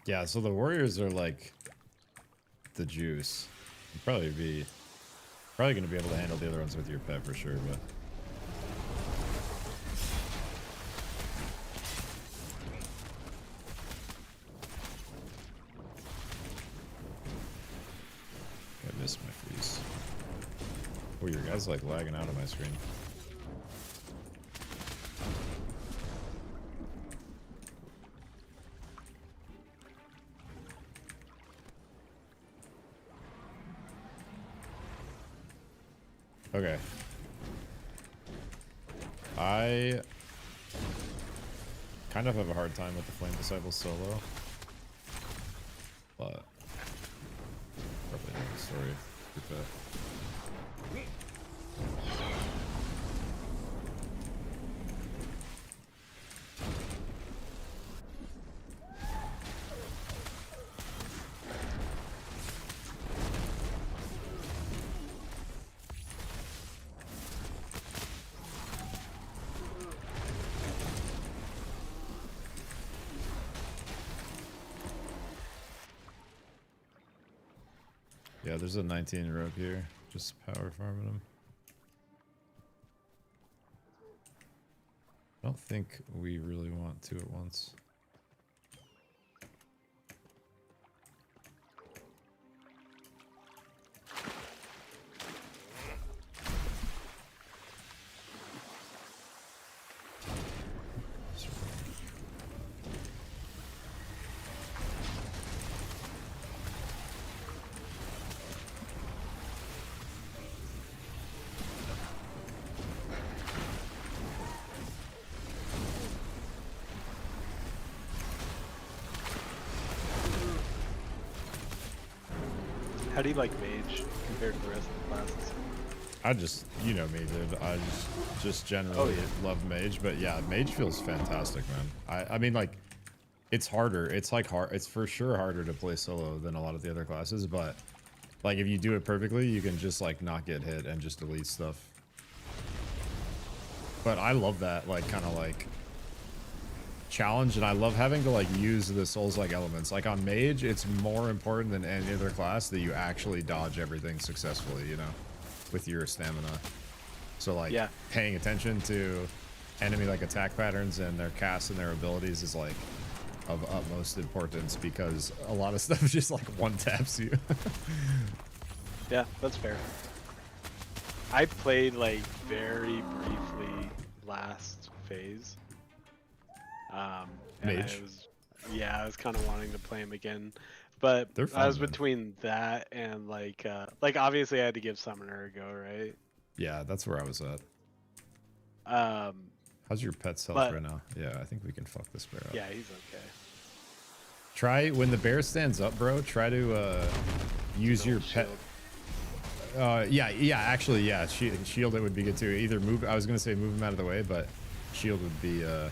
Yeah, so the warriors are like the juice. You'd probably gonna be able to handle the other ones with your pet for sure, but I missed my freeze. Oh, your guy's like lagging out on my screen. Okay. I kind of have a hard time with the Flame Disciple solo. But probably know the story. Good bet. Yeah, there's a 19 rope here. Just power farming them. I don't think we really want two at once. How do you like Mage compared to the rest of the classes? I just, you know me, dude. I just generally love Mage, but yeah, Mage feels fantastic, man. I mean, like, it's harder. It's like it's for sure harder to play solo than a lot of the other classes, but like if you do it perfectly, you can just like not get hit and just delete stuff. But I love that, like, kind of like challenge, and I love having to like use the Souls-like elements. Like on Mage, it's more important than any other class that you actually dodge everything successfully, you know, with your stamina. So like paying attention to enemy like attack patterns and their casts and their abilities is like of utmost importance because a lot of stuff just like one taps you. Yeah, that's fair. I played like very briefly last phase. And Mage. I was kind of wanting to play him again, but They're I fun, was man. between that and like obviously I had to give Summoner a go, right? Yeah, that's where I was at. Um, How's your pet's health but right now? Yeah, I think we can fuck this bear up. yeah, he's okay. Try when the bear stands up, bro. Try to use your pet. Yeah. Actually, yeah. Shield it would be good too. Either move. I was gonna say move him out of the way, but shield would be Oh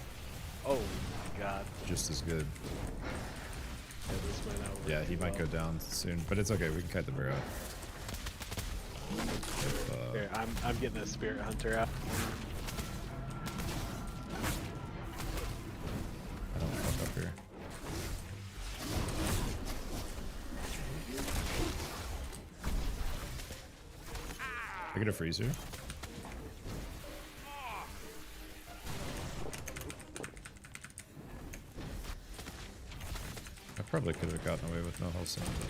my god. just as good. Yeah, this might not work Yeah, he too might go well. down soon, but it's okay. We can kite the bear out. If, Here, I'm getting a Spirit Hunter out. I don't fuck up here. I get a freezer. I probably could have gotten away with no health sound, but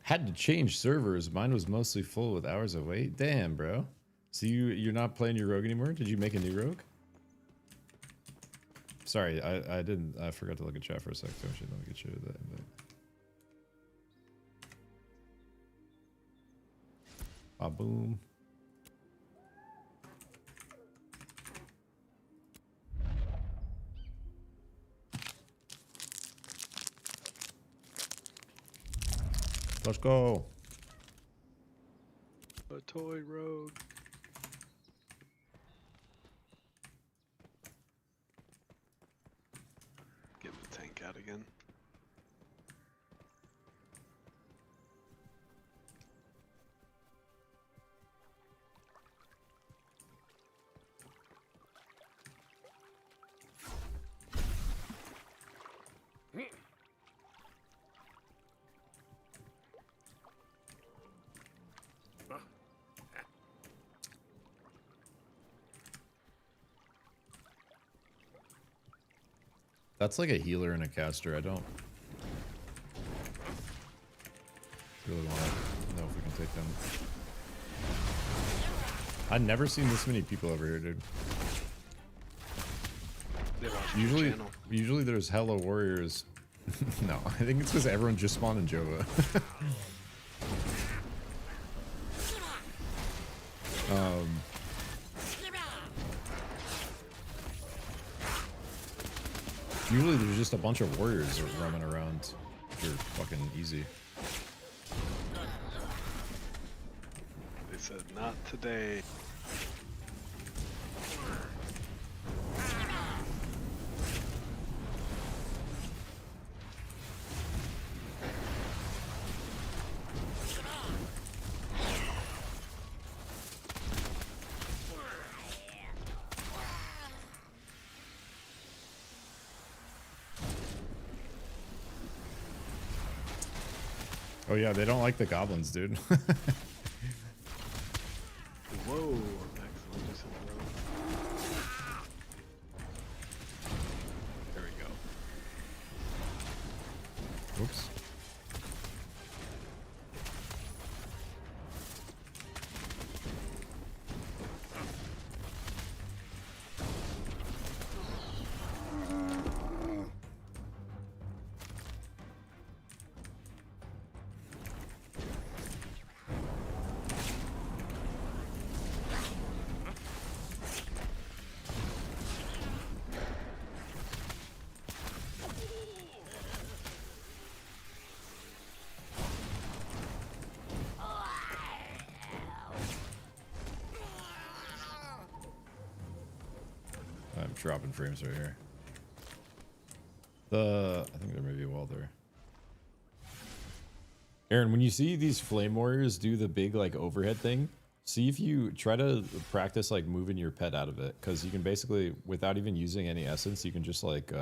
had to change servers. Mine was mostly full with hours of wait. Damn, bro. So you're not playing your rogue anymore? Did you make a new rogue? Sorry, I didn't. I forgot to look at chat for a sec. Don't you? Let me get you that invite. Ah, boom. Let's go. A toy rogue. Get the tank out again. That's like a healer and a caster. I don't really want to know if we can take them. I've never seen this many people over here, dude. They watch your channel. Usually there's hella warriors. No, I think it's because everyone just spawned in Jova. Usually there's just a bunch of warriors roaming around, which are fucking easy. They said not today. Oh yeah, they don't like the goblins, dude. Whoa! Excellent. Just hit the road. There we go. Oops. I'm dropping frames right here. I think there may be a wall there. Aaron, when you see these flame warriors do the big like overhead thing, see if you try to practice like moving your pet out of it, because you can basically, without even using any essence, you can just like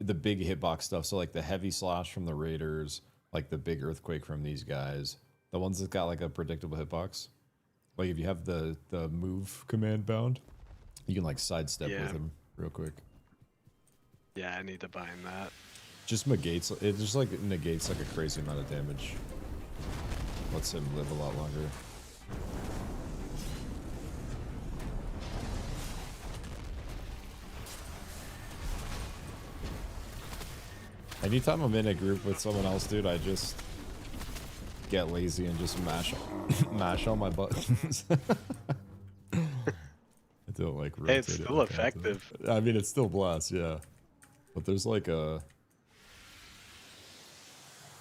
the big hitbox stuff. So like the heavy slash from the raiders, like the big earthquake from these guys, the ones that got like a predictable hitbox. Like if you have the move command bound, you can like sidestep with him real quick. Yeah, I need to bind that. Just negates it. Just like negates like a crazy amount of damage. Lets him live a lot longer. Anytime I'm in a group with someone else, dude, I just get lazy and just mash all my buttons. I don't like rotate. Hey, it's still effective. I mean, it's still blast, yeah. But there's like a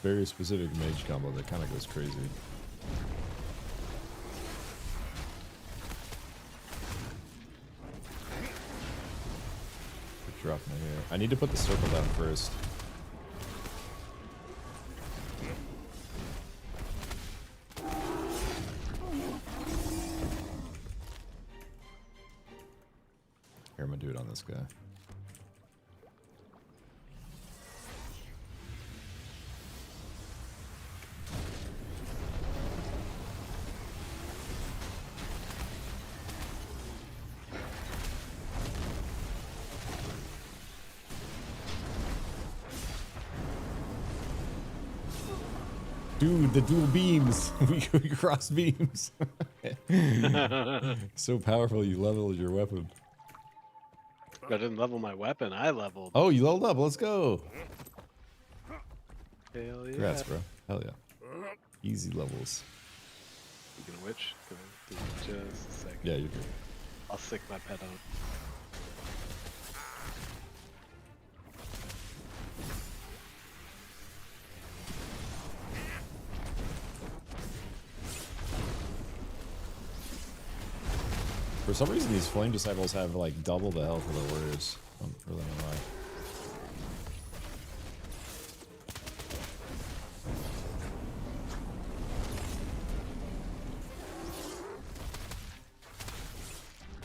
very specific mage combo that kind of goes crazy. Drop my hair. I need to put the circle down first. Here, I'm gonna do it on this guy. Dude, the dual beams. We cross beams. So powerful, you leveled your weapon. I didn't level my weapon, I leveled. Oh, you leveled up. Let's go. Hell yeah. Congrats, bro. Hell yeah. Easy levels. Speaking of which, give me just a second. Yeah, you're good. I'll stick my pet on. For some reason, these flame disciples have like double the health of the warriors. I don't really know why.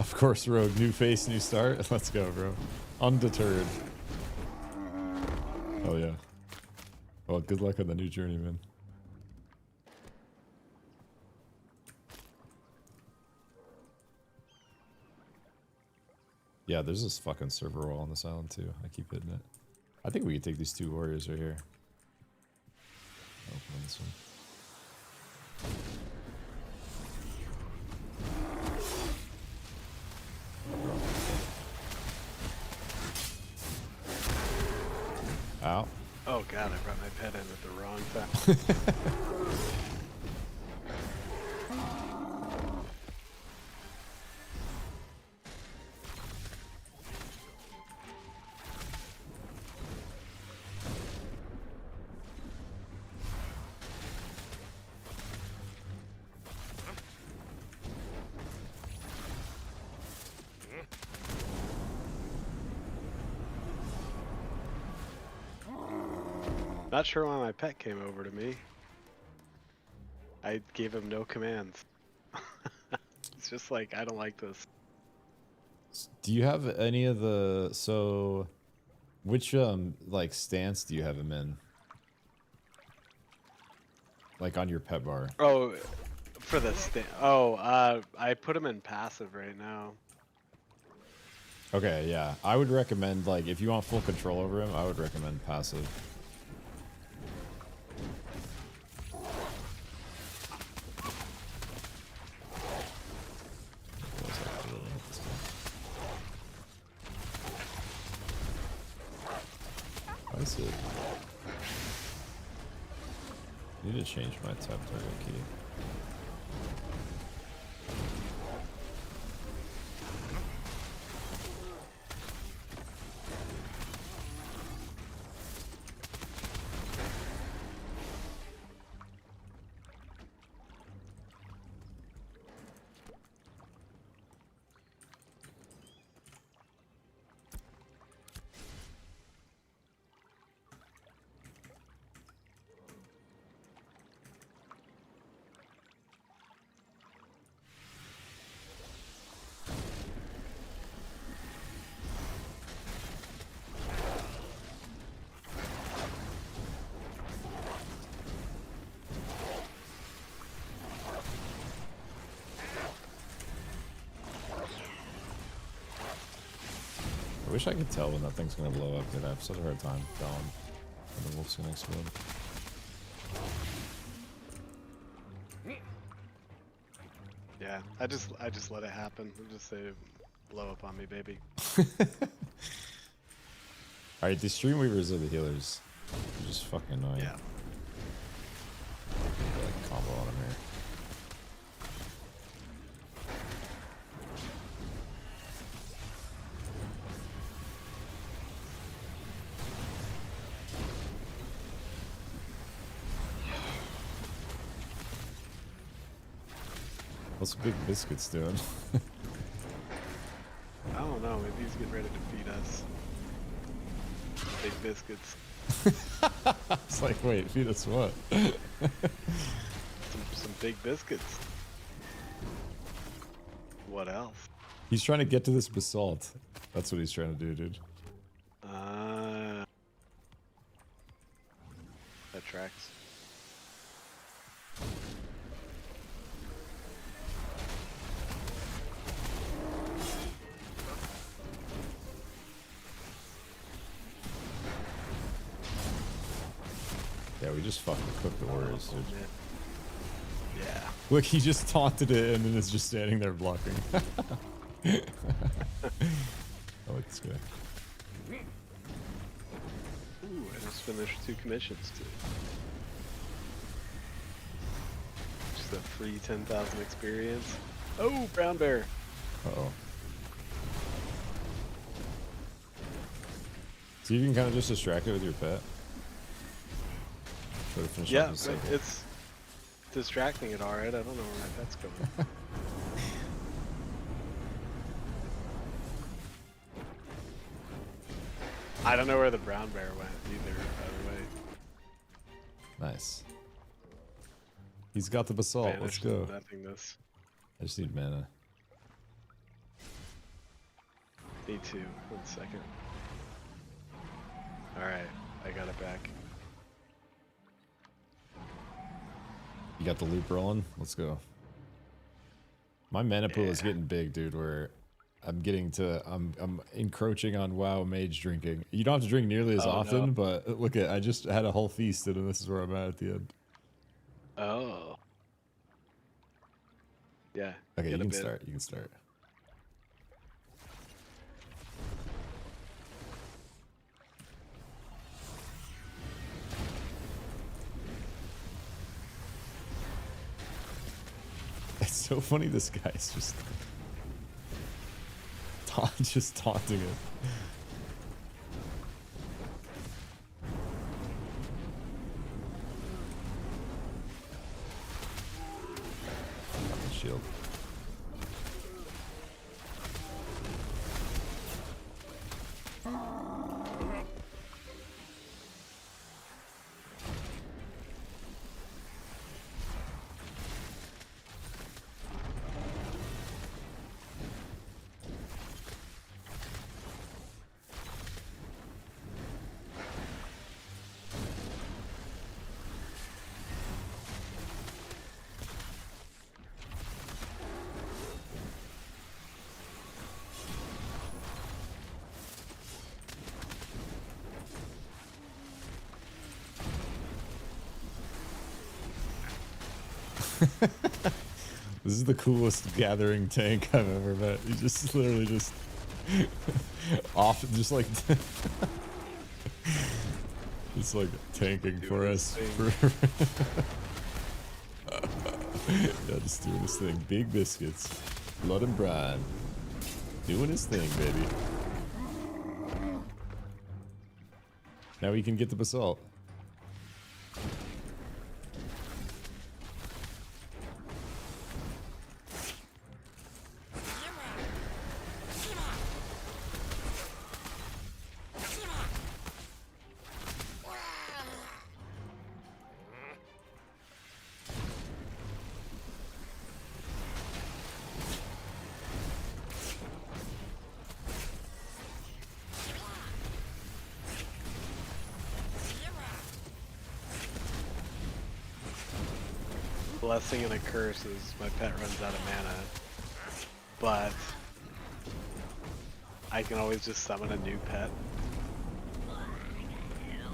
Of course, Rogue. New face, new start. Let's go, bro. Undeterred. Oh yeah. Well, good luck on the new journey, man. Yeah, there's this fucking server wall on this island too. I keep hitting it. I think we can take these two warriors right here. Open this one. Ow. Oh god, I brought my pet in at the wrong time. Not sure why my pet came over to me. I gave him no commands. It's just like, I don't like this. Do you have any of the... So... Which, like, stance do you have him in? Like, on your pet bar? Oh, for the I put him in passive right now. Okay, yeah. I would recommend, like, if you want full control over him, I would recommend passive. I see. I need to change my tap target key. I wish I could tell when that thing's gonna blow up, dude. I have such a hard time telling when the wolf's gonna explode. Yeah, I just let it happen. I just say, blow up on me, baby. Alright, the Streamweavers are the healers. They're just fucking annoying. Yeah. Like combo on them here. What's Big Biscuits doing? I don't know. Maybe he's getting ready to feed us. Big biscuits. It's like, wait, feed us what? Some big biscuits. What else? He's trying to get to this basalt. That's what he's trying to do, dude. That tracks. Yeah, we just fucking cooked the warriors, dude. Yeah. Look, he just taunted it and then is just standing there blocking. I like this guy. Ooh, I just finished 2 commissions too. Just a free 10,000 experience. Oh, brown bear. Uh-oh. So you can kind of just distract it with your pet? Try to finish Yeah, off the cycle. it's distracting it alright. I don't know where my pet's going. I don't know where the brown bear went either, by the way. Nice. He's got the basalt. Let's Vanished go. into nothingness. I just need mana. Me too. 1 second. Alright, I got it back. You got the loop rolling? Let's go. My mana pool is Yeah. getting big, dude, where I'm encroaching on WoW Mage drinking. You don't have to drink nearly as Oh, often, no. but look I just had a whole feast and this is where I'm at the end. Oh. Yeah. Okay, get you a can bit. start. You can start. It's so funny this guy's just taunting it. Got the shield. This is the coolest gathering tank I've ever met. He's just literally just off, just like it's like tanking Doing for his us. thing. Yeah, just doing his thing. Big biscuits, blood and brine, doing his thing, baby. Now we can get the basalt. Blessing and a curse is my pet runs out of mana, but I can always just summon a new pet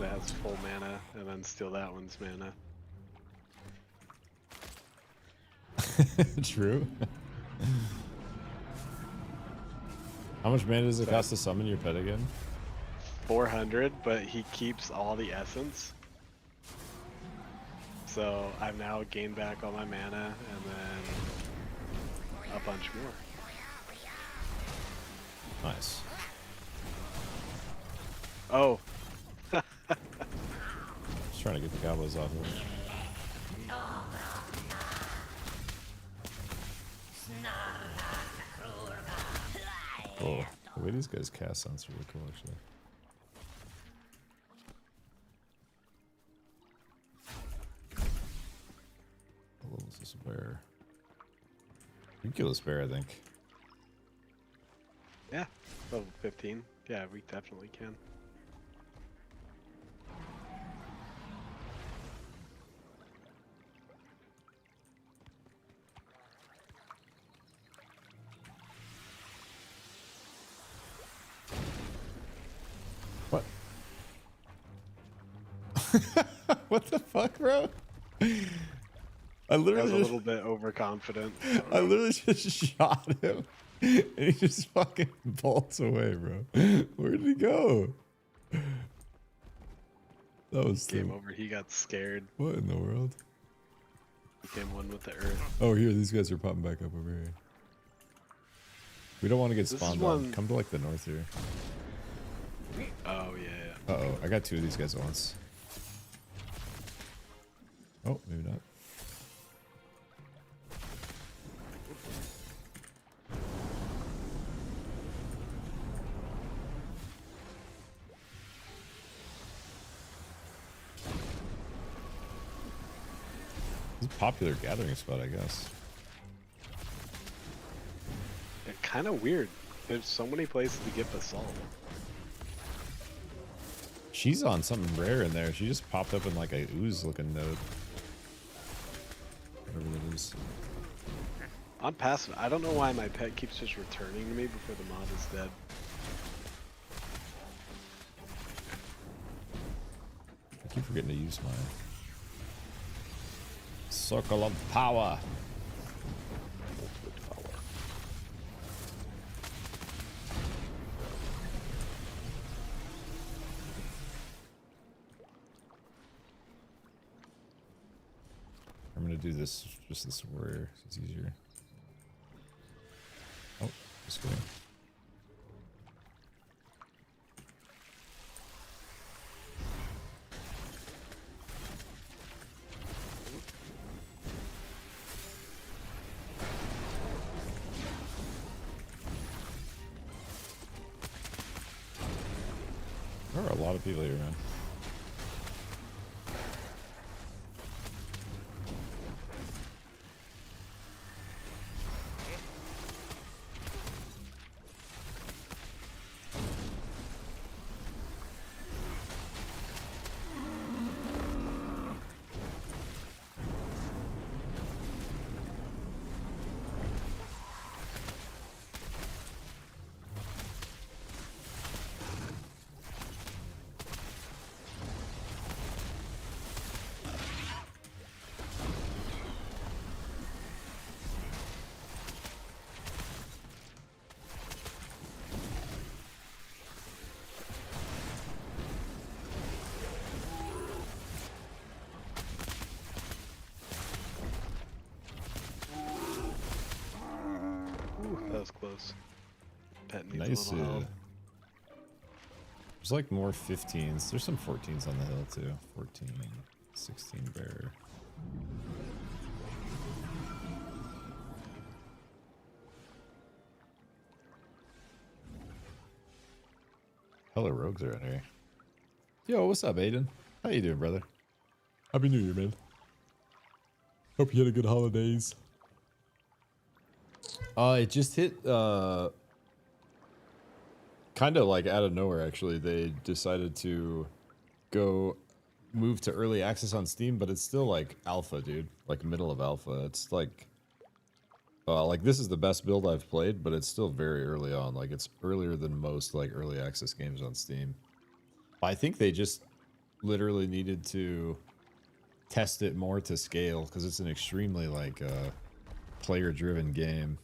that has full mana and then steal that one's mana. True. How much mana does it cost to summon your pet again? 400, but he keeps all the essence. So I've now gained back all my mana and then a bunch more. Nice. Oh. Just trying to get the goblins off of it. Oh, the way these guys cast sounds really cool, actually. What level is this bear? You can kill this bear, I think. Yeah, level 15. Yeah, we definitely can. What? What the fuck, bro? I I was literally a little bit overconfident. I literally just shot him, and he just fucking bolts away, bro. Where did he go? That was Game the... over. He got scared. What in the world? Became one with the earth. Oh, here, these guys are popping back up over here. We don't want to get This is spawned on. one- Come to like the north here. Oh yeah. Uh-oh, I got two of these guys at once. Oh, maybe not. It's a popular gathering spot, I guess. It's kind of weird. There's so many places to get basalt. She's on something rare in there. She just popped up in like a ooze looking node. Whatever that is. On passive, I don't know why my pet keeps just returning to me before the mob is dead. I keep forgetting to use my circle of power. Ultimate power. I'm gonna do this, just this warrior, so it's easier. Oh, just kidding. There are a lot of people here, man. Ooh, that was close. Pet needs Nice. a little help. There's like more 15s. There's some 14s on the hill too. 14, 16 bear. Hella rogues around here. Yo, what's up, Aiden? How you doing, brother? Happy New Year, man. Hope you had a good holidays. It just hit, kind of like out of nowhere, actually. They decided to go move to early access on Steam, but it's still like alpha, dude. Like middle of alpha. It's like Like this is the best build I've played, but it's still very early on. Like it's earlier than most like early access games on Steam. I think they just literally needed to test it more to scale because it's an extremely like player-driven game.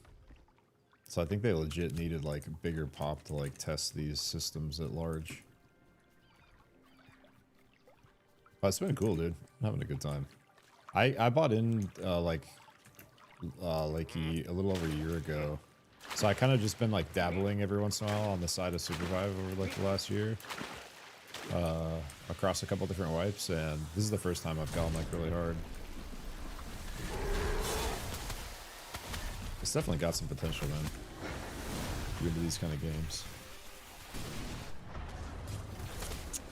So I think they legit needed like a bigger pop to like test these systems at large. But it's been cool, dude. I'm having a good time. I bought in like a little over a year ago. So I kind of just been like dabbling every once in a while on the side of Supervive over like the last year. Across a couple different wipes, and this is the first time I've gone like really hard. It's definitely got some potential, man. You into these kind of games.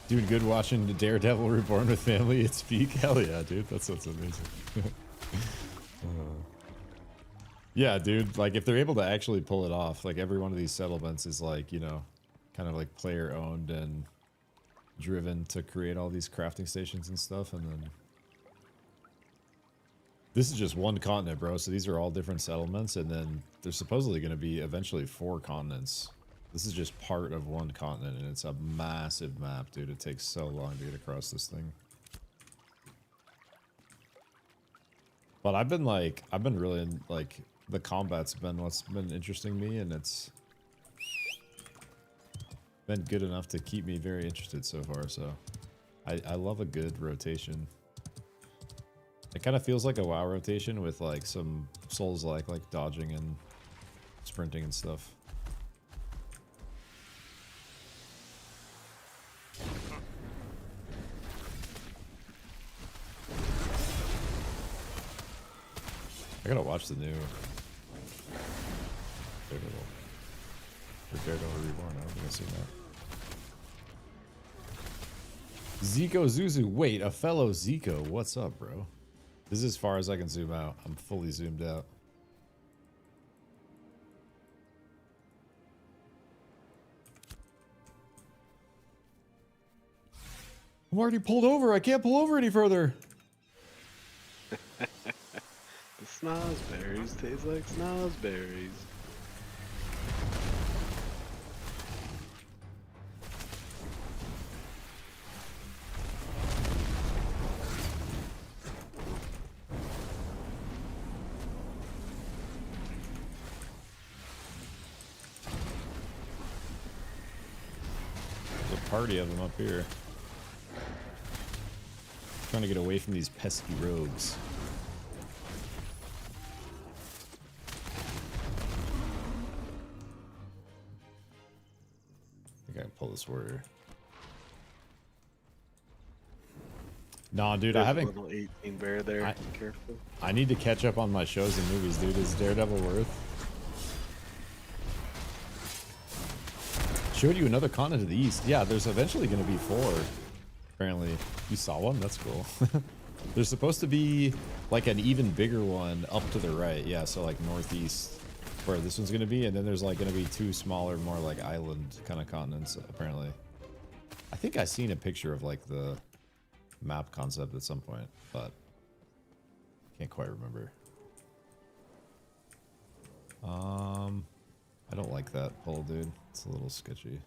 Dude, good watching the Daredevil Reborn with family. It's peak. Hell yeah, dude. That's amazing. Yeah, dude. Like if they're able to actually pull it off, like every one of these settlements is like, you know, kind of like player owned and driven to create all these crafting stations and stuff, and then this is just one continent, bro. So these are all different settlements, and then there's supposedly going to be eventually 4 continents. This is just part of one continent, and it's a massive map, dude. It takes so long to get across this thing. But I've been really like the combat's been what's been interesting me, and it's been good enough to keep me very interested so far. So I love a good rotation. It kind of feels like a WoW rotation with like some Souls like dodging and sprinting and stuff. I gotta watch the new Daredevil Reborn. I don't think I've seen that. Zico Zuzu. Wait, a fellow Zico. What's up, bro? This is as far as I can zoom out. I'm fully zoomed out. I'm already pulled over. I can't pull over any further. The snozberries taste like snozberries. There's a party of them up here. Trying to get away from these pesky rogues. I think I can pull this warrior. Nah, dude, There's I haven't. A little 18 bear there. Careful. I need to catch up on my shows and movies, dude. Is Daredevil worth? Showed you another continent to the east. Yeah, there's eventually going to be 4. Apparently. You saw one? That's cool. There's supposed to be like an even bigger one up to the right. Yeah, so like northeast where this one's going to be. And then there's like going to be 2 smaller, more like island kind of continents, apparently. I think I seen a picture of like the map concept at some point, but can't quite remember. I don't like that pull, dude. It's a little sketchy.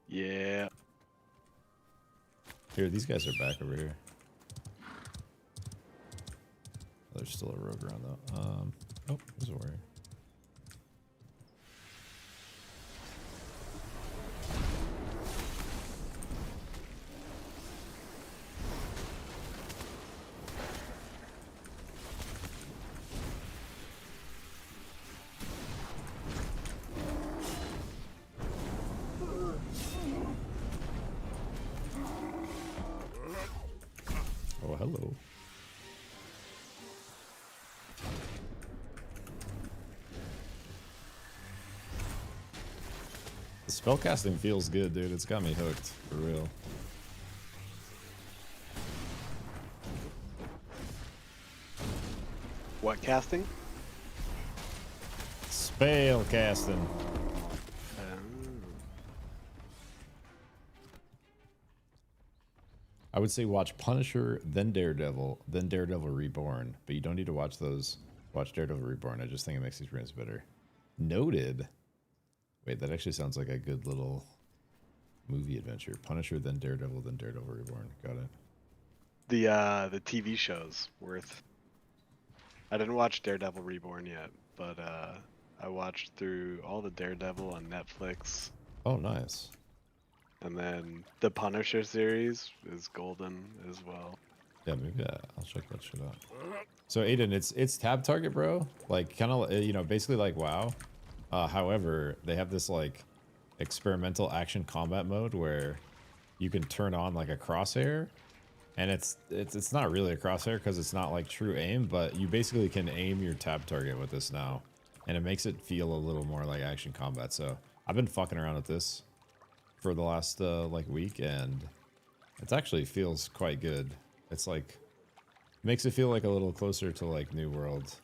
Yeah. Here, these guys are back over here. There's still a rogue around though. Oh, there's a warrior. Oh, hello. The spellcasting feels good, dude. It's got me hooked, for real. What casting? Spellcasting. I would say watch Punisher, then Daredevil Reborn, but you don't need to watch those Watch Daredevil Reborn. I just think it makes these runes better. Noted. Wait, that actually sounds like a good little movie adventure. Punisher, then Daredevil Reborn. Got it. The TV show's worth. I didn't watch Daredevil Reborn yet, but I watched through all the Daredevil on Netflix. Oh, nice. And then the Punisher series is golden as well. Yeah, maybe I'll check that shit out. So Aiden, it's tab target, bro. Like kind of, you know, basically like WoW. However, they have this like experimental action combat mode where you can turn on like a crosshair, and it's not really a crosshair because it's not like true aim, but you basically can aim your tab target with this now, and it makes it feel a little more like action combat. So I've been fucking around with this for the last like week, and it actually feels quite good. It's like makes it feel like a little closer to like New World.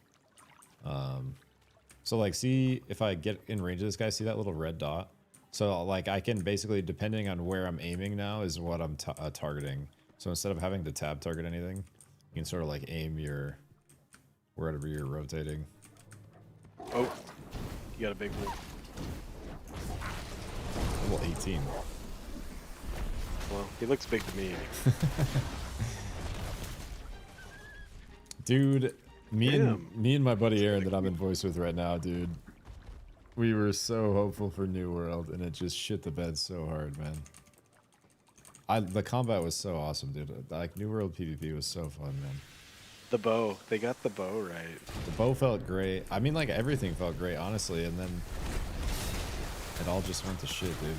So like, see if I get in range of this guy, see that little red dot? So like I can basically, depending on where I'm aiming now, is what I'm targeting. So instead of having to tab target anything, you can sort of like aim your wherever you're rotating. Oh, you got a big wolf. Level 18. Well, he looks big to me. Dude, me and my buddy Aaron that I'm in voice with right now, dude. We were so hopeful for New World, and it just shit the bed so hard, man. The combat was so awesome, dude. Like New World PvP was so fun, man. The bow, they got the bow right. The bow felt great. I mean, like everything felt great, honestly, and then it all just went to shit, dude.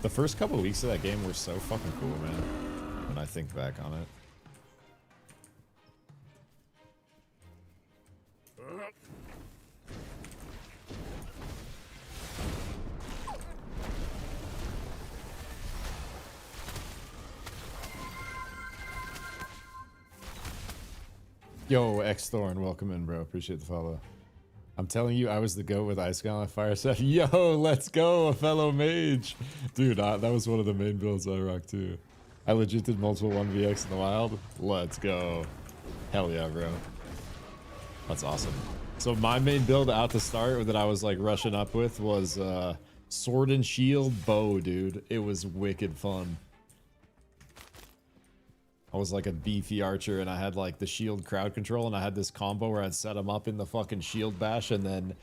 The first couple of weeks of that game were so fucking cool, man, when I think back on it. Yo, X-Thorn, welcome in, bro. Appreciate the follow. I'm telling you, I was the GOAT with Ice Gauntlet Fire Set. Yo, let's go, a fellow mage. Dude, that was one of the main builds I rocked too. I legit did multiple 1vx in the wild. Let's go. Hell yeah, bro. That's awesome. So my main build out to start that I was like rushing up with was sword and shield bow, dude. It was wicked fun. I was like a beefy archer, and I had like the shield crowd control, and I had this combo where I'd set them up in the fucking shield bash and then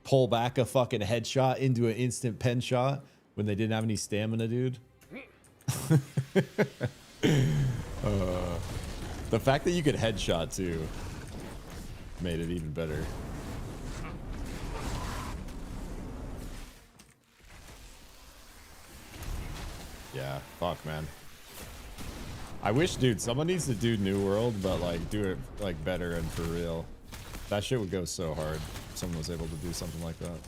pull back a fucking headshot into an instant pen shot when they didn't have any stamina, dude. The fact that you could headshot too made it even better. Yeah, fuck, man. I wish, dude, someone needs to do New World, but like do it like better and for real. That shit would go so hard if someone was able to do something like that.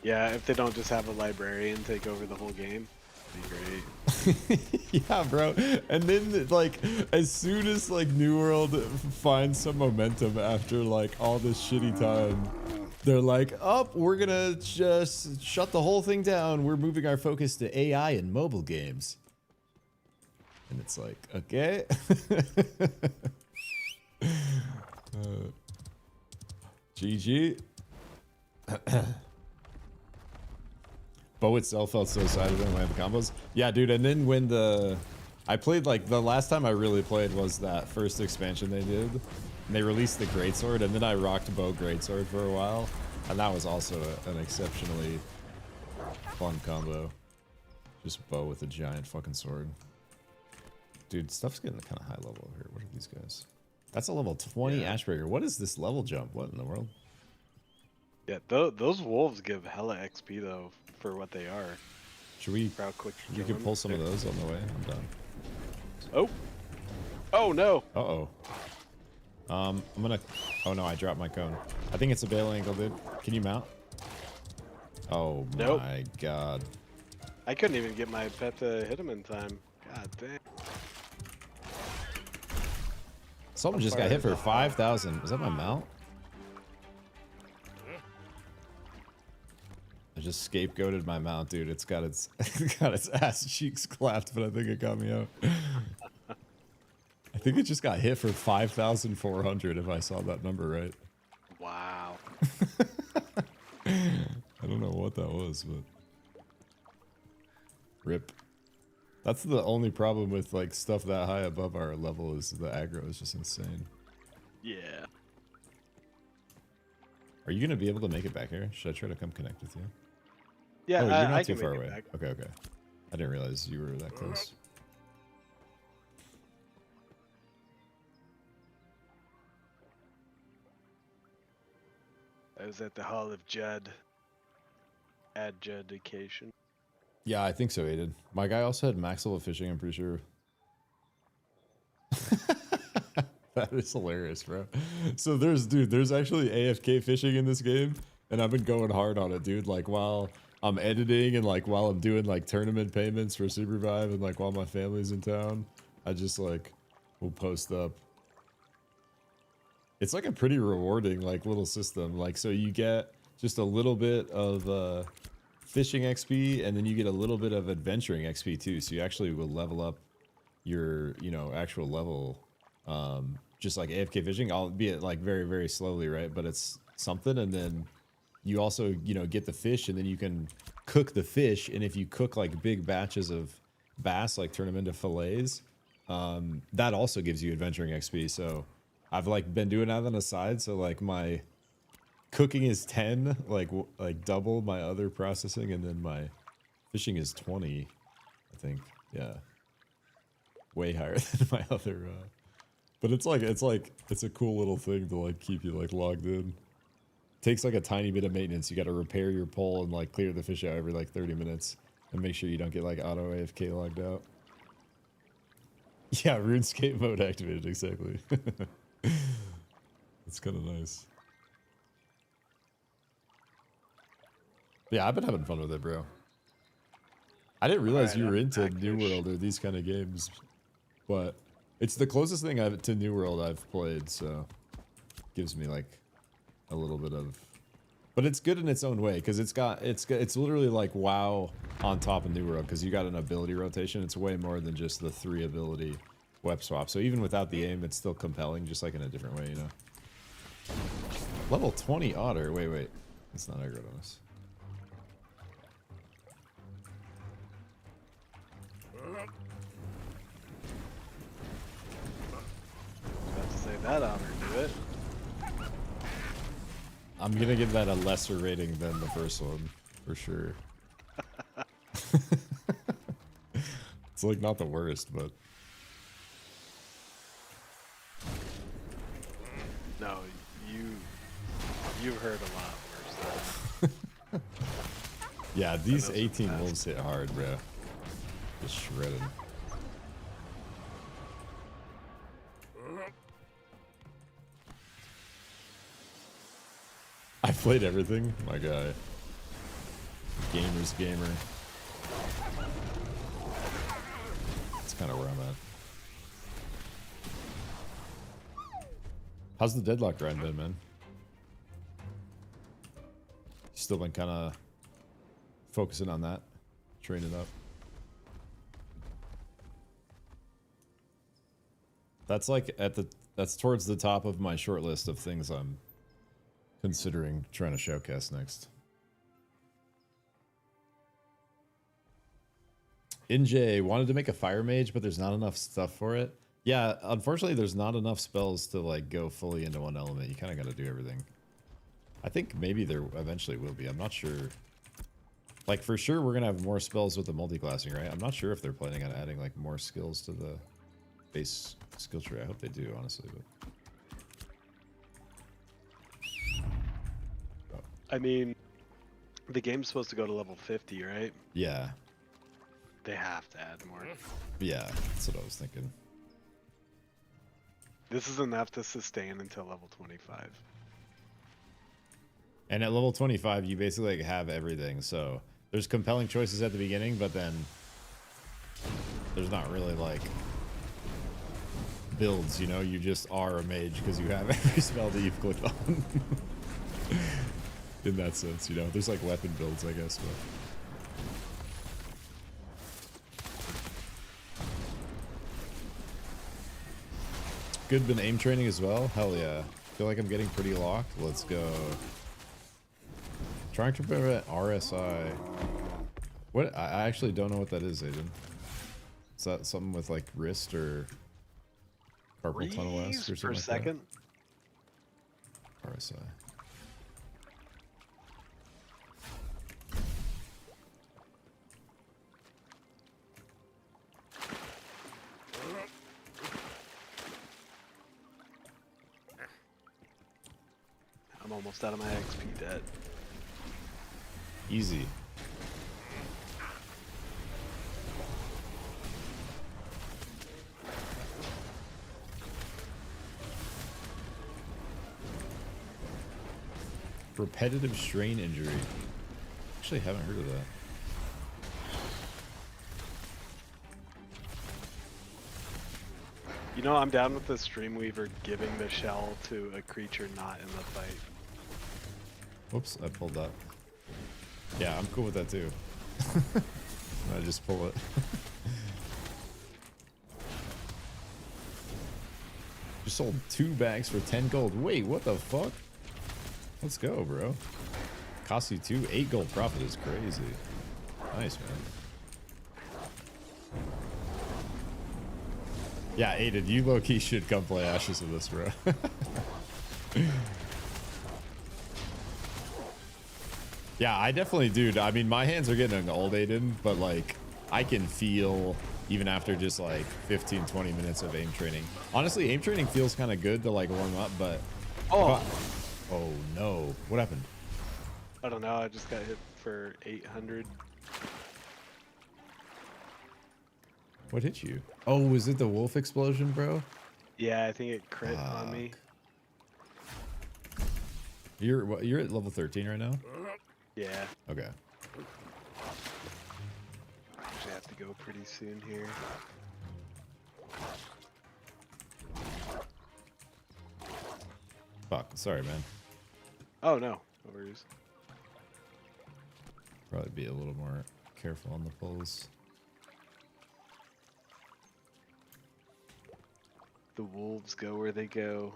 Yeah, if they don't just have a librarian take over the whole game, it'd be great. Yeah, bro. And then like as soon as like New World finds some momentum after like all this shitty time, they're like, oh, we're gonna just shut the whole thing down. We're moving our focus to AI and mobile games. And it's like, okay. GG. Bow itself felt so excited when I had the combos. Yeah, dude, and then when I played, like, the last time I really played was that first expansion they did. And they released the Greatsword, and then I rocked Bow Greatsword for a while. And that was also an exceptionally fun combo. Just Bow with a giant fucking sword. Dude, stuff's getting kind of high level over here. What are these guys? That's a level 20 Ashbreaker. What is this level jump? What in the world? Yeah, those wolves give hella XP though for what they are. Should we? Quick You can pull some of those on the way. I'm done. Oh. Oh no. Uh-oh. I'm gonna... Oh no, I dropped my cone. I think it's a bail angle, dude. Can you mount? Oh my god. I couldn't even get my pet to hit him in time. God damn. Someone just got hit for 5,000. Is that my mount? I just scapegoated my mount, dude. It's got its it's got its ass cheeks clapped, but I think it got me out. I think it just got hit for 5,400 if I saw that number right. Wow. I don't know what that was, but rip. That's the only problem with like stuff that high above our level is the aggro is just insane. Yeah. Are you gonna be able to make it back here? Should I try to come connect with you? Yeah, Oh, you're not I too can far make it away. back. Okay, okay. I didn't realize you were that close. I was at the Hall of Judd. Adjudication. Yeah, I think so, Aiden. My guy also had max level fishing, I'm pretty sure. That is hilarious, bro. So there's actually AFK fishing in this game, and I've been going hard on it, dude. Like while I'm editing and like while I'm doing like tournament payments for Supervive and like while my family's in town, I just like will post up. It's like a pretty rewarding like little system. Like so you get just a little bit of fishing XP, and then you get a little bit of adventuring XP too. So you actually will level up your, you know, actual level, just like AFK fishing, albeit like very, very slowly, right? But it's something. And then you also, you know, get the fish, and then you can cook the fish. And if you cook like big batches of bass, like turn them into fillets, that also gives you adventuring XP. So I've like been doing that on the side. So like my cooking is 10, like double my other processing, and then my fishing is 20, I think. Yeah, way higher than my other. But it's a cool little thing to like keep you like logged in. Takes like a tiny bit of maintenance. You got to repair your pole and like clear the fish out every like 30 minutes, and make sure you don't get like auto AFK logged out. Yeah, RuneScape mode activated, exactly. It's kind of nice. Yeah, I've been having fun with it, bro. I didn't realize you were into New World or these kind of games, but it's the closest thing to New World I've played, so gives me like a little bit of, but it's good in its own way because it's literally like WoW on top of New World because you got an ability rotation. It's way more than just the 3 ability web swap. So even without the aim, it's still compelling, just like in a different way, you know. Level 20 otter. Wait, it's not aggro on us. About to say that otter do it. I'm gonna give that a lesser rating than the first one, for sure. It's like not the worst, but No, you've heard a lot worse than yeah, these 18 wolves hit hard, bro. Just shredded. I played everything, my guy. Gamer's gamer. That's kind of where I'm at. How's the deadlock grind been, man? Still been kind of focusing on that, training up. That's like that's towards the top of my short list of things I'm considering trying to showcase next. NJ wanted to make a fire mage, but there's not enough stuff for it. Yeah, unfortunately, there's not enough spells to like go fully into one element. You kind of got to do everything. I think maybe there eventually will be. I'm not sure. Like for sure, we're gonna have more spells with the multi-classing, right? I'm not sure if they're planning on adding like more skills to the base skill tree. I hope they do, honestly. But I mean, the game's supposed to go to level 50, right? yeah, They have to add more. yeah, that's what I was thinking. This is enough to sustain until level 25. And at level 25, you basically like have everything. So there's compelling choices at the beginning, but then there's not really like builds, you know? You just are a mage because you have every spell that you've clicked on. in that sense, you know. There's like weapon builds, I guess, but good been aim training as well. Hell yeah. Feel like I'm getting pretty locked. Let's go. Trying to prevent RSI. What? I actually don't know what that is, Aiden. Is that something with like wrist or carpal tunnel-esque or something per like second. That? RSI. I'm almost out of my XP debt. Easy. Repetitive strain injury. Actually, haven't heard of that. You know, I'm down with the Streamweaver giving the shell to a creature not in the fight. Whoops, I pulled that. Yeah, I'm cool with that too. I just pull it. Just sold 2 bags for 10 gold. Wait, what the fuck? Let's go, bro. Cost you 2. 8 gold profit is crazy. Nice, man. Yeah, Aiden, you low-key should come play Ashes with us, bro. Yeah, I definitely do. I mean, my hands are getting old, Aiden, but like, I can feel, even after just like 15, 20 minutes of aim training. Honestly, aim training feels kind of good to like warm up, but... Oh no. What happened? I don't know, I just got hit for 800. What hit you? Oh, was it the wolf explosion, bro? Yeah, I think it crit on me. You're at level 13 right now? Yeah. Okay. I actually have to go pretty soon here. Fuck, sorry, man. Oh no, no worries. Probably be a little more careful on the pulls. The wolves go where they go.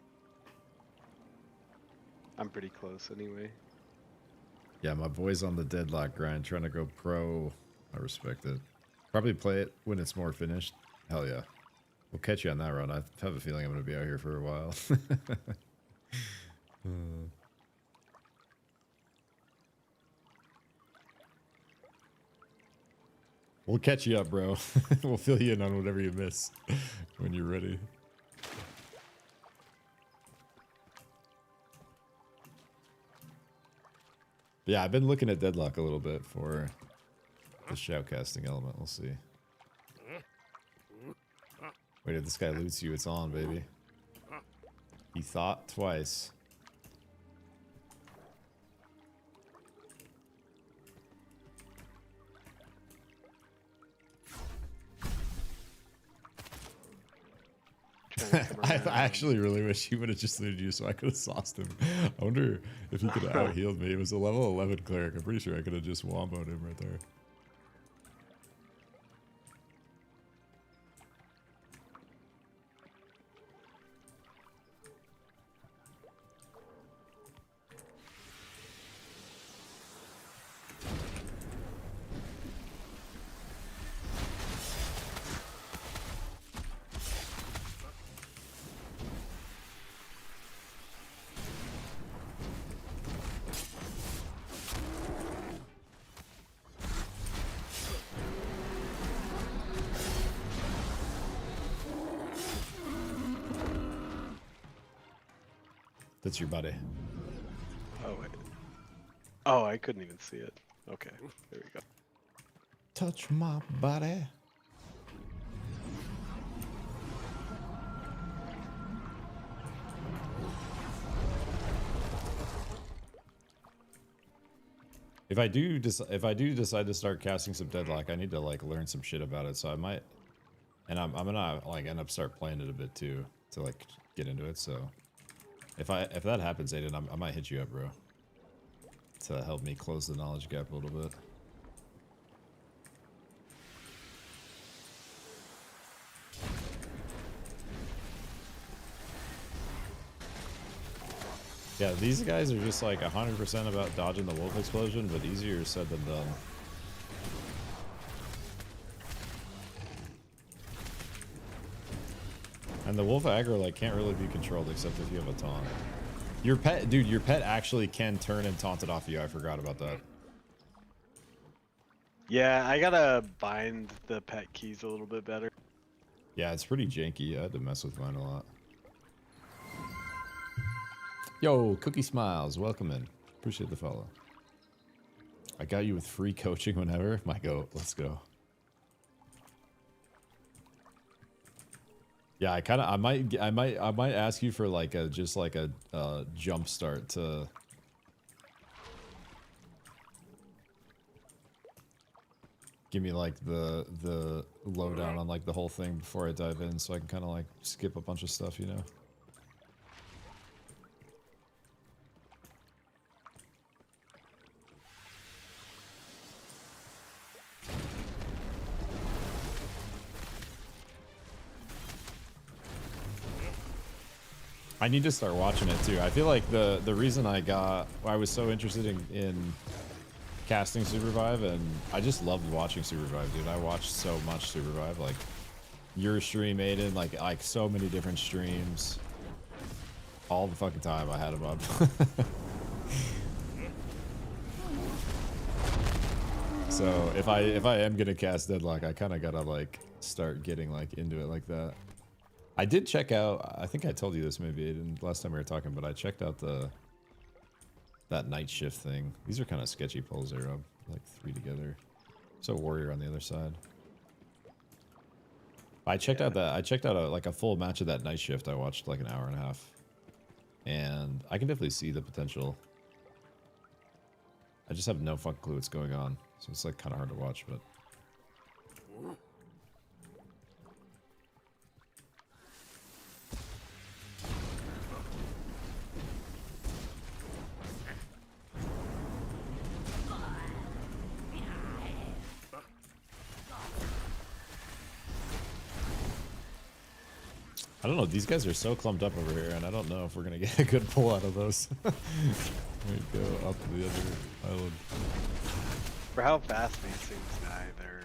I'm pretty close anyway. Yeah, my boy's on the deadlock grind, trying to go pro. I respect it. Probably play it when it's more finished. Hell yeah. We'll catch you on that run. I have a feeling I'm going to be out here for a while. We'll catch you up, bro. We'll fill you in on whatever you miss when you're ready. Yeah, I've been looking at Deadlock a little bit for the shoutcasting element. We'll see. Wait, if this guy loots you, it's on, baby. He thought twice. I actually really wish he would have just looted you so I could have sauced him. I wonder if he could have out-healed me. It was a level 11 cleric. I'm pretty sure I could have just womboed him right there. That's your buddy. Oh, wait. Oh, I couldn't even see it. Okay, there we go. Touch my body. If I do decide to start casting some Deadlock, I need to like learn some shit about it. So I might, and I'm gonna like end up start playing it a bit too to like get into it. So if that happens, Aiden, I might hit you up, bro. to help me close the knowledge gap a little bit. Yeah, these guys are just like 100% about dodging the wolf explosion, but easier said than done. And the wolf aggro like can't really be controlled except if you have a taunt. Your pet, dude, your pet actually can turn and taunt it off you. I forgot about that. Yeah, I gotta bind the pet keys a little bit better. Yeah, it's pretty janky. I had to mess with mine a lot. Yo, Cookie Smiles, welcome in. Appreciate the follow. I got you with free coaching whenever. My goat, let's go. Yeah, I might ask you for like a just like a jump start to. Give me like the lowdown on like the whole thing before I dive in, so I can kind of like skip a bunch of stuff, you know. I need to start watching it too. I feel like the reason I was so interested in casting Supervive, and I just loved watching Supervive, dude. I watched so much Supervive, like your stream, Aiden, like so many different streams. All the fucking time I had him up. So if I am gonna cast Deadlock, I kind of gotta like start getting like into it like that. I did check out, I think I told you this maybe Aiden, last time we were talking, but I checked out that night shift thing. These are kind of sketchy pulls there, Rob. Like 3 together. So warrior on the other side. I checked out like a full match of that night shift. I watched like an hour and a half. And I can definitely see the potential. I just have no fucking clue what's going on. So it's like kind of hard to watch, but I don't know, these guys are so clumped up over here, and I don't know if we're gonna get a good pull out of those. Let me go up to the other island. For how fast these things die, they're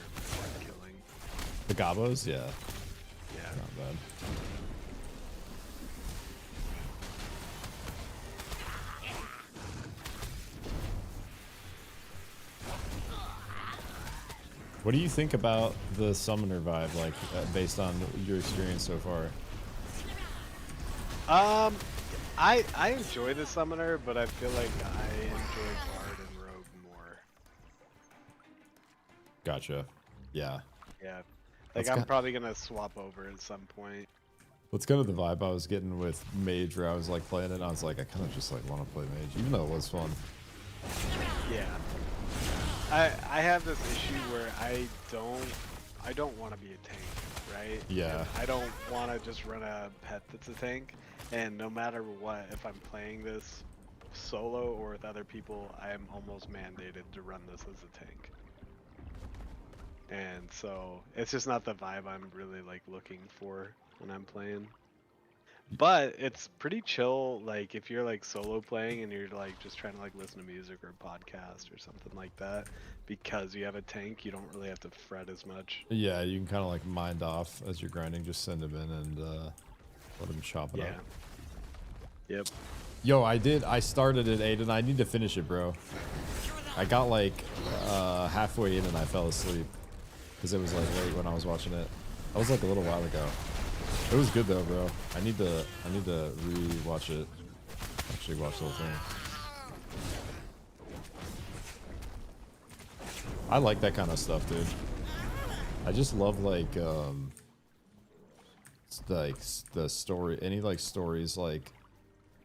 killing. The gobos? Yeah. Yeah. Not bad. What do you think about the summoner vibe, like, based on your experience so far? I enjoy the summoner, but I feel like I enjoy Bard and Rogue more. Gotcha. Yeah. Yeah. Like, I'm probably gonna swap over at some point. That's kind of the vibe I was getting with Mage, where I was like playing it, and I was like, I kind of just like want to play Mage, even though it was fun. Yeah. I have this issue where I don't want to be a tank, right? Yeah. And I don't want to just run a pet that's a tank, and no matter what, if I'm playing this solo or with other people, I am almost mandated to run this as a tank. And so it's just not the vibe I'm really like looking for when I'm playing. But it's pretty chill, like if you're like solo playing and you're like just trying to like listen to music or a podcast or something like that, because you have a tank, you don't really have to fret as much. Yeah, you can kind of like mind off as you're grinding, just send him in and let him chop it up. Yep. Yo, I started it, Aiden. I need to finish it, bro. I got like halfway in and I fell asleep because it was like late when I was watching it. That was like a little while ago. It was good though, bro. I need to re-watch it. Actually watch the whole thing. I like that kind of stuff, dude. I just love like the story, any like stories like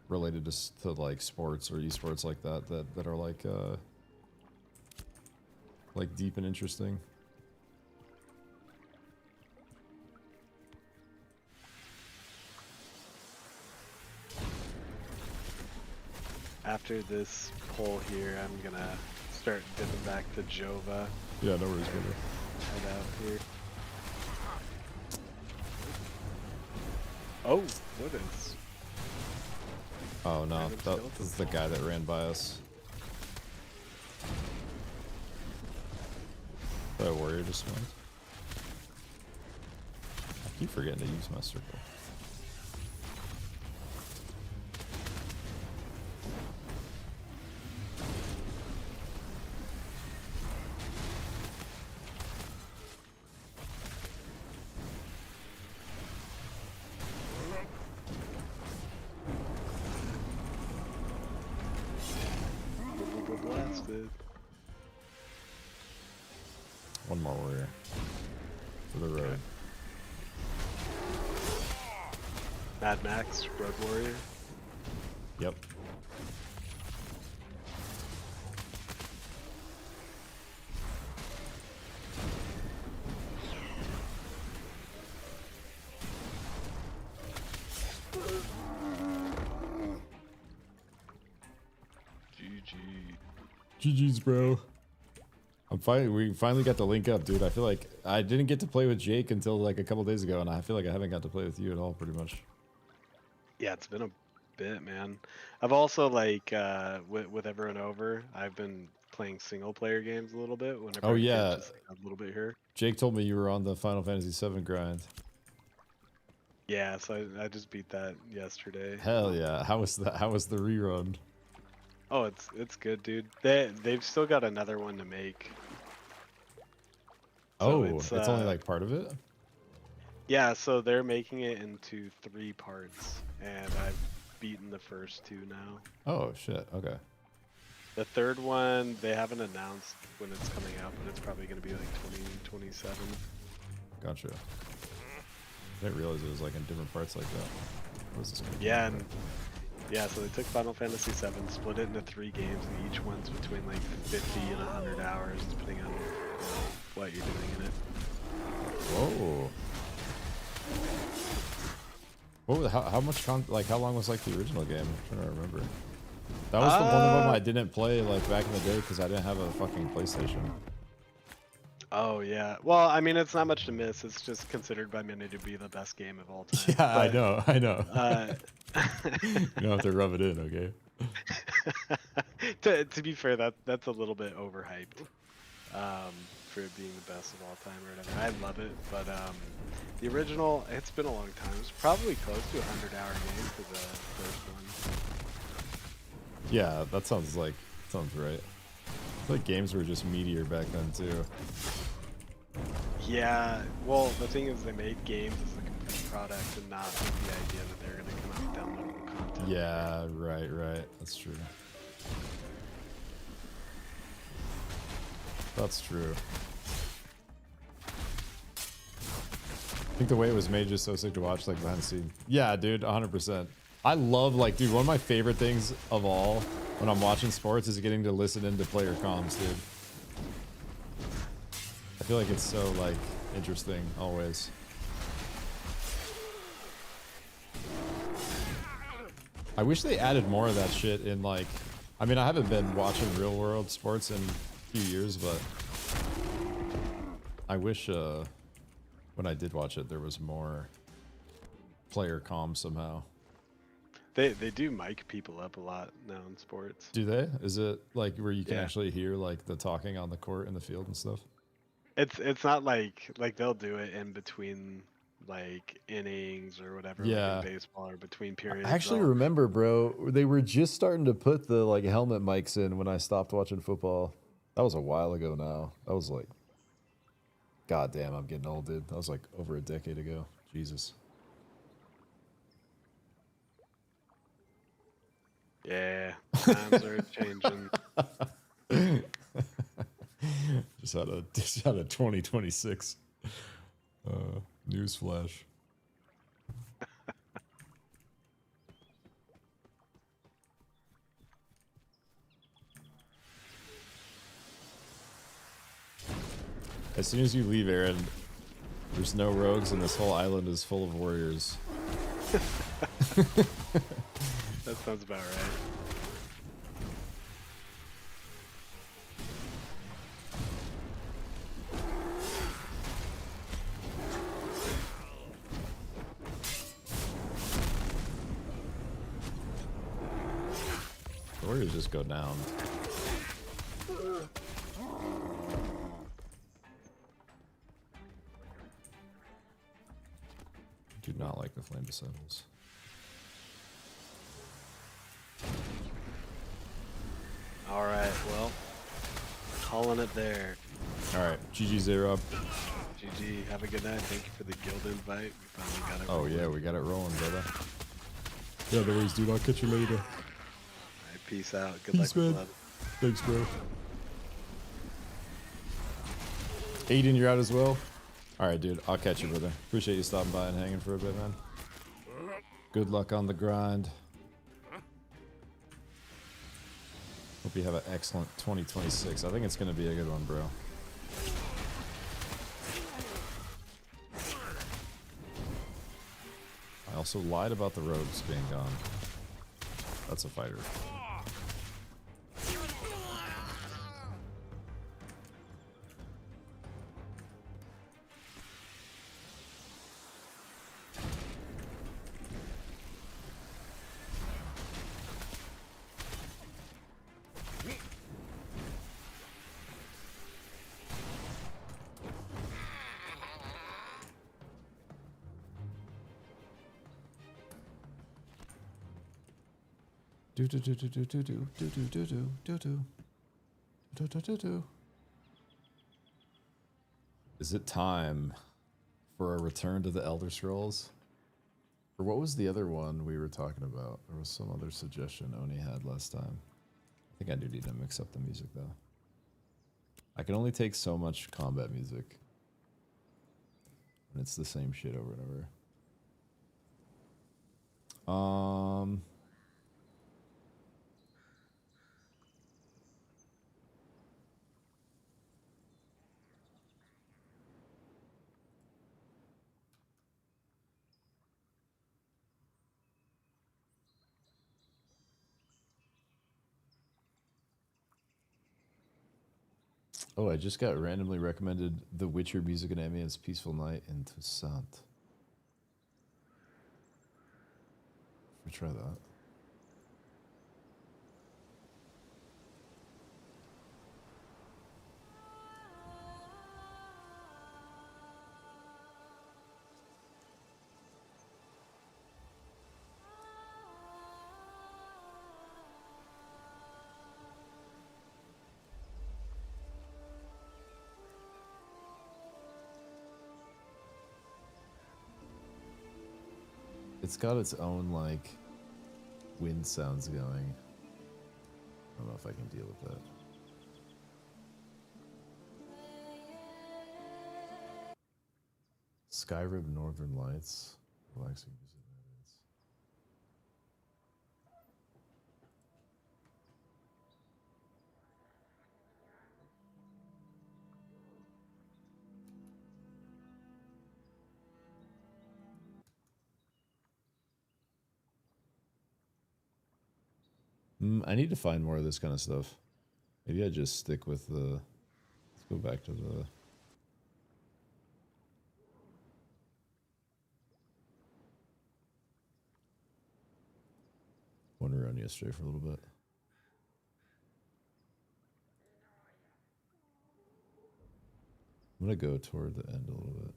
related to like sports or esports like that are like deep and interesting. After this pull here, I'm gonna start dipping back to Jova. Yeah, no worries, brother. Head out here. Oh, what is? Oh no, Random that skeleton is the fall. guy that ran by us. That warrior just went. I keep forgetting to use my circle. Blasted. One more warrior for the road. Mad Max, Road Warrior. Yep. GG. GG's, bro. We finally got to link up, dude. I feel like I didn't get to play with Jake until like a couple days ago, and I feel like I haven't got to play with you at all, pretty much. Yeah, it's been a bit, man. I've also like with everyone over, I've been playing single player games a little bit whenever Oh I yeah, get just like, a little bit here. Jake told me you were on the Final Fantasy VII grind. Yeah, so I just beat that yesterday. Hell yeah! How was that? How was the rerun? Oh, it's good, dude. They've still got another one to make. So Oh, it's only like part of it. yeah, so they're making it into 3 parts, and I've beaten the first 2 now. Oh shit. Okay. The third one, they haven't announced when it's coming out, but it's probably going to be like 2027. Gotcha. I didn't realize it was like in different parts like that. What is this gonna be? Yeah, and yeah, so they took Final Fantasy VII, split it into 3 games, and each one's between like 50 and 100 hours, depending on what you're doing in it. Whoa. What was, how much how long was like the original game? I'm trying to remember. That was the one of them I didn't play like back in the day because I didn't have a fucking PlayStation. Oh yeah, well, I mean, it's not much to miss. It's just considered by many to be the best game of all time. Yeah, but, I know. Uh, You don't have to rub it in, okay? to be fair, that's a little bit overhyped for it being the best of all time or whatever. I love it, but the original, it's been a long time. It's probably close to a 100-hour game for the first one. Yeah, that sounds right. I feel like games were just meteor back then too. Yeah, well, the thing is, they made games as a complete product and not with the idea that they're going to come out with downloadable content. Yeah, right. That's true. That's true. I think the way it was made just so sick to watch, like behind the scene. Yeah, dude, 100%. I love, like, dude, one of my favorite things of all when I'm watching sports is getting to listen into player comms, dude. I feel like it's so, like, interesting always. I wish they added more of that shit in, like, I mean, I haven't been watching real world sports in a few years, but I wish, when I did watch it, there was more player comms somehow. They do mic people up a lot now in sports. Do they? Is it like where you can actually hear like the talking on the court and the field and stuff? It's not like they'll do it in between like innings or whatever, Yeah. like in baseball, or between periods. I actually remember, bro, they were just starting to put the like helmet mics in when I stopped watching football. That was a while ago now. That was like, god damn, I'm getting old, dude. That was like over a decade ago. Jesus. Yeah, times are changing. just had a 2026 news flash. As soon as you leave, Aaron, there's no rogues and this whole island is full of warriors. That sounds about right. The warriors just go down. Do not like the flame disciples. All right, well, calling it there. All right, GG Zerob. GG. Have a good night. Thank you for the guild invite. We finally got it. Oh rolling. yeah, we got it rolling, brother. Yeah, no worries, dude. I'll catch you later. All right, peace out. Good Peace, luck man. with love. Thanks, bro. Aiden, you're out as well? Alright, dude. I'll catch you, brother. Appreciate you stopping by and hanging for a bit, man. Good luck on the grind. Hope you have an excellent 2026. I think it's going to be a good one, bro. I also lied about the rogues being gone. That's a fighter. Do do do do do do do do do do do do do do do do. Is it time for a return to the Elder Scrolls? Or what was the other one we were talking about? There was some other suggestion Oni had last time. I think I do need to mix up the music though. I can only take so much combat music. And it's the same shit over and over. Oh, I just got randomly recommended The Witcher music and ambience Peaceful Night in Toussaint. We try that. It's got its own, like, wind sounds going. I don't know if I can deal with that. Skyrim Northern Lights. Relaxing music. I need to find more of this kind of stuff. Maybe I just stick with the... Let's go back to the... one we were on yesterday for a little bit. I'm gonna go toward the end a little bit.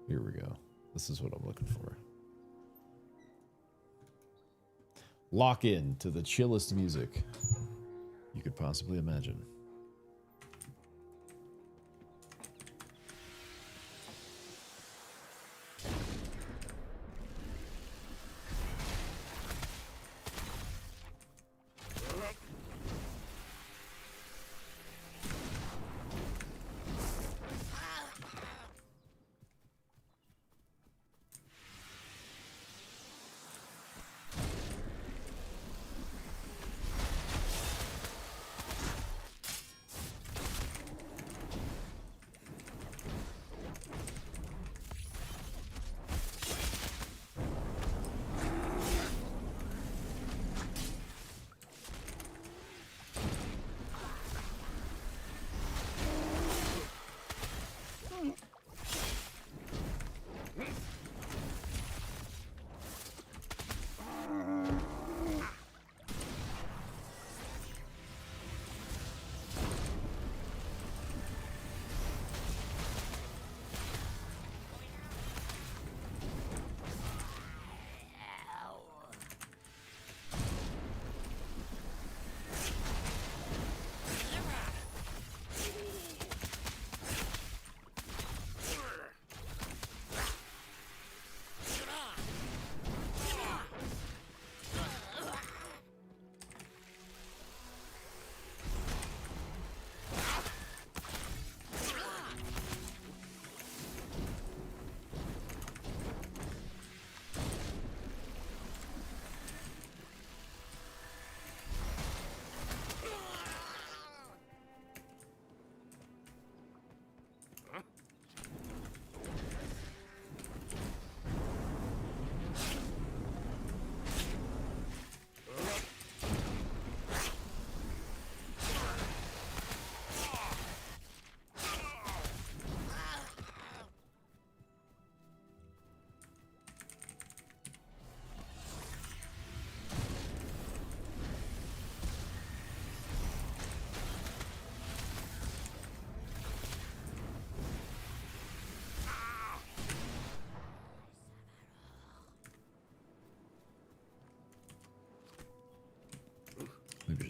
Here we go. This is what I'm looking for. Lock in to the chillest music you could possibly imagine.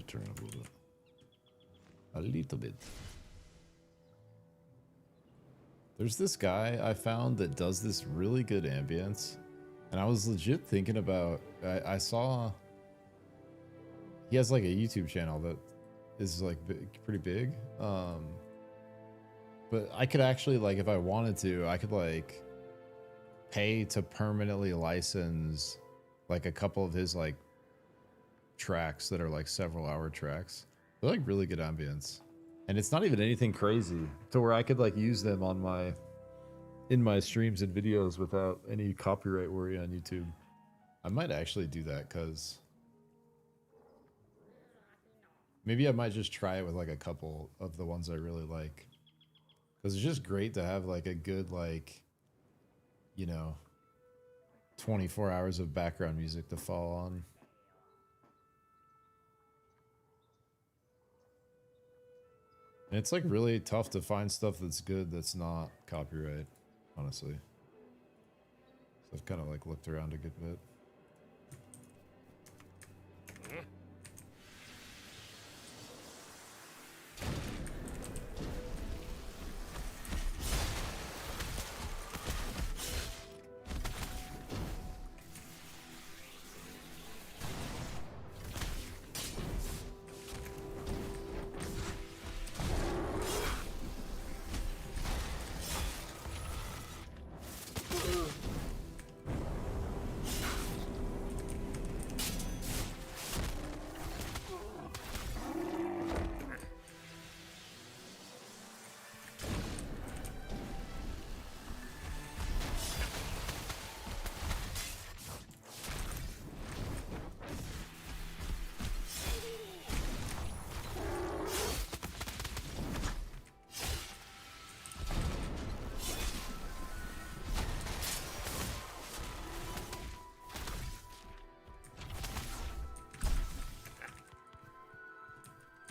should turn up a little bit. A little bit. There's this guy I found that does this really good ambience. And I was legit thinking about... I saw... He has like a YouTube channel that is like pretty big. But I could actually, like, if I wanted to, I could like pay to permanently license like a couple of his like tracks that are like several hour tracks. They're like really good ambience. And it's not even anything crazy to where I could like use them on in my streams and videos without any copyright worry on YouTube. I might actually do that because maybe I might just try it with like a couple of the ones I really like. Because it's just great to have like a good, like, you know, 24 hours of background music to fall on. And it's like really tough to find stuff that's good that's not copyright, honestly. So I've kind of like looked around a good bit.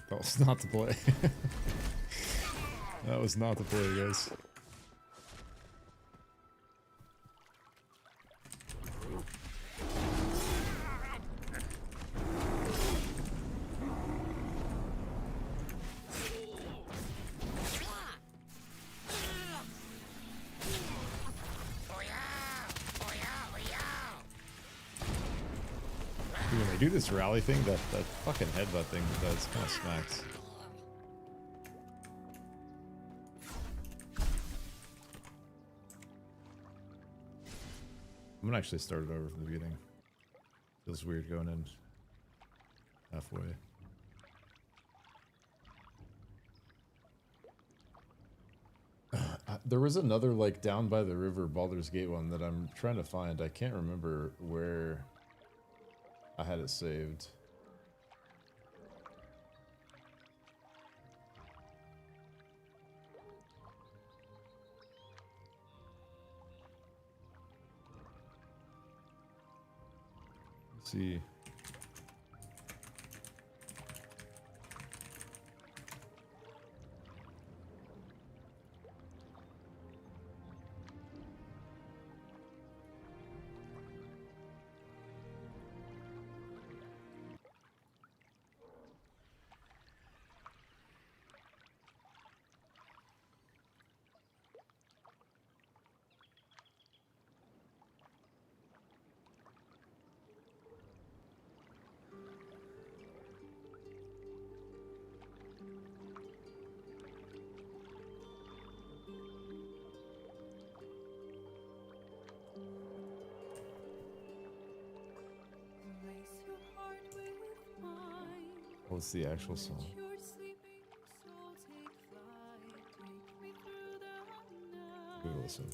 That was not the play. That was not the play, guys. Dude, when they do this rally thing, that fucking headbutt thing does kind of smacks. I'm gonna actually start it over from the beginning. Feels weird going in halfway. There was another like down by the river Baldur's Gate one that I'm trying to find. I can't remember where I had it saved. Let's see. What's the actual song? Give it a listen.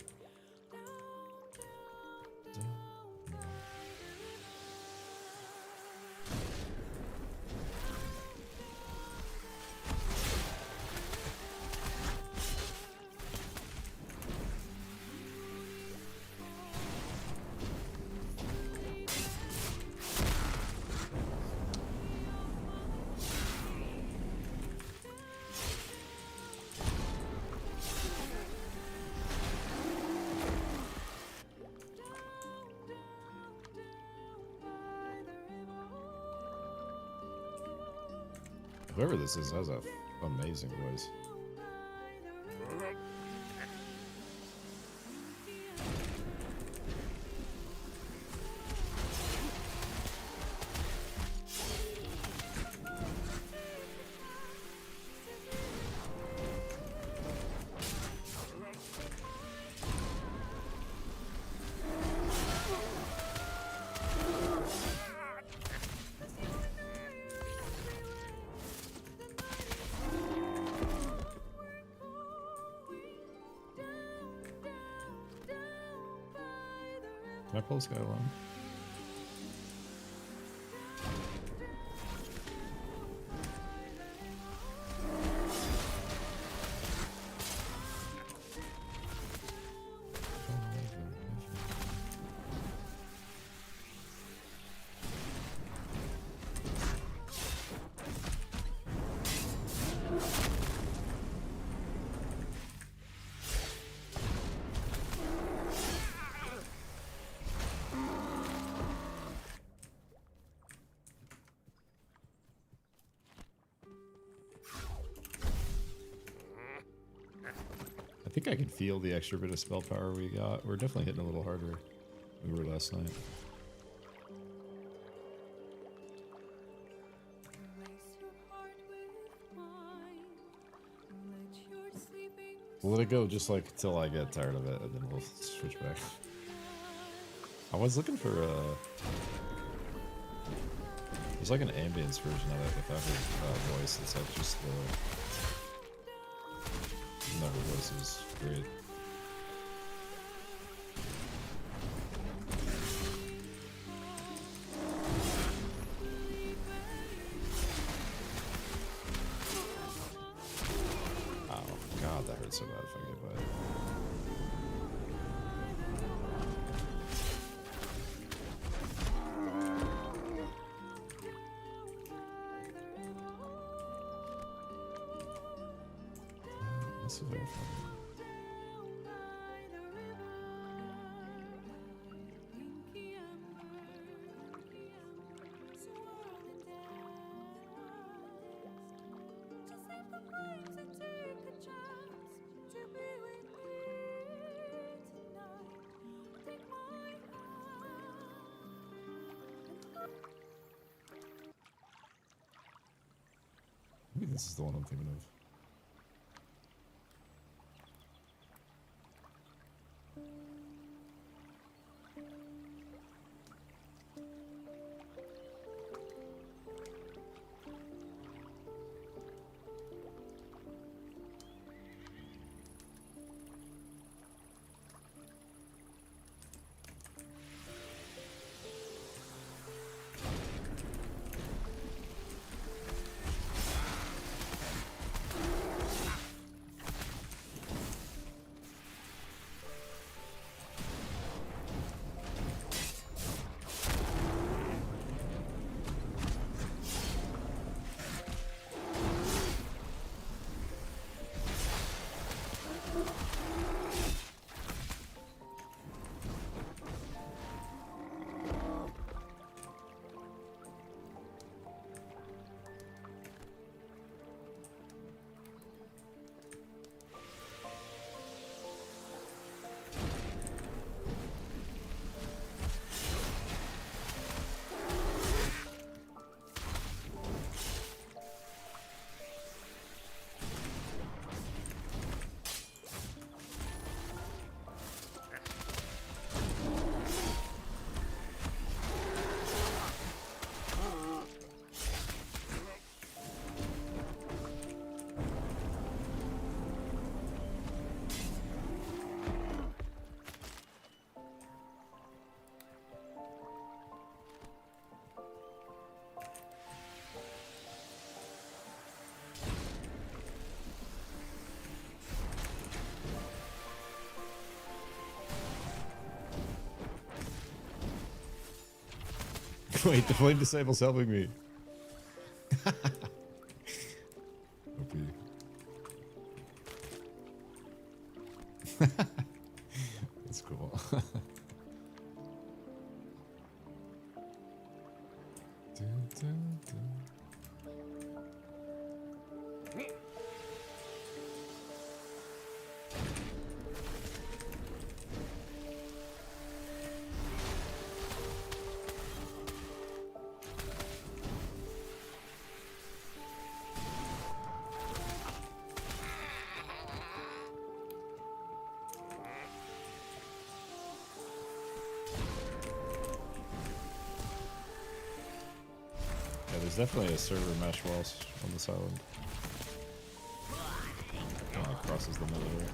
Whoever this is has a amazing voice. Can I pull this guy along? I think I can feel the extra bit of spell power we got. We're definitely hitting a little harder than we were last night. We'll let it go just like till I get tired of it, and then we'll switch back. I was looking for there's like an ambience version of it without her voice. It's like just the no, her voice is great. Oh god, that hurts so bad if I get by it. This is very funny. Maybe this is the one I'm thinking of. Wait, the flame disciple's helping me. OP. That's cool. Yeah, there's definitely a server mesh wall on this island. Oh, it crosses the middle here.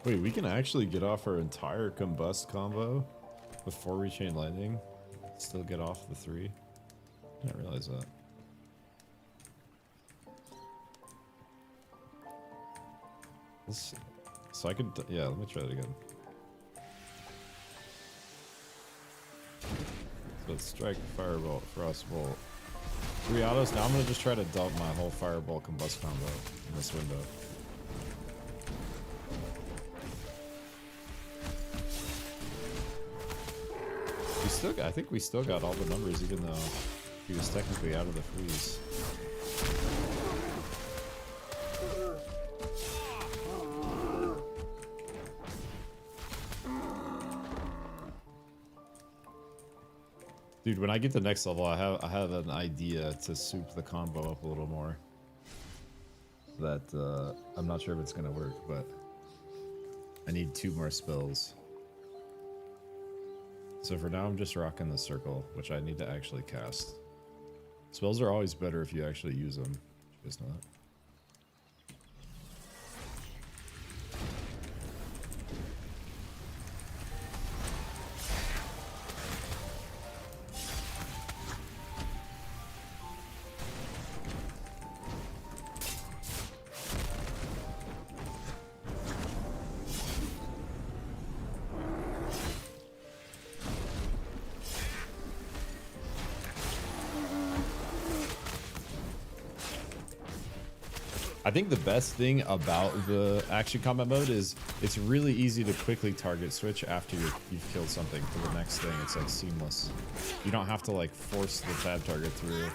Wait, we can actually get off our entire combust combo before we chain lightning. Still get off the 3. I didn't realize that. So I could, yeah, let me try it again. So it's strike, firebolt, frostbolt. 3 autos. Now I'm gonna just try to dump my whole firebolt combust combo in this window. I think we still got all the numbers, even though he was technically out of the freeze. Dude, when I get to the next level, I have an idea to soup the combo up a little more. That I'm not sure if it's gonna work, but I need 2 more spells. So for now, I'm just rocking the circle, which I need to actually cast. Spells are always better if you actually use them. Just not. I think the best thing about the action combat mode is it's really easy to quickly target switch after you've killed something for the next thing. It's like seamless. You don't have to like force the tab target through.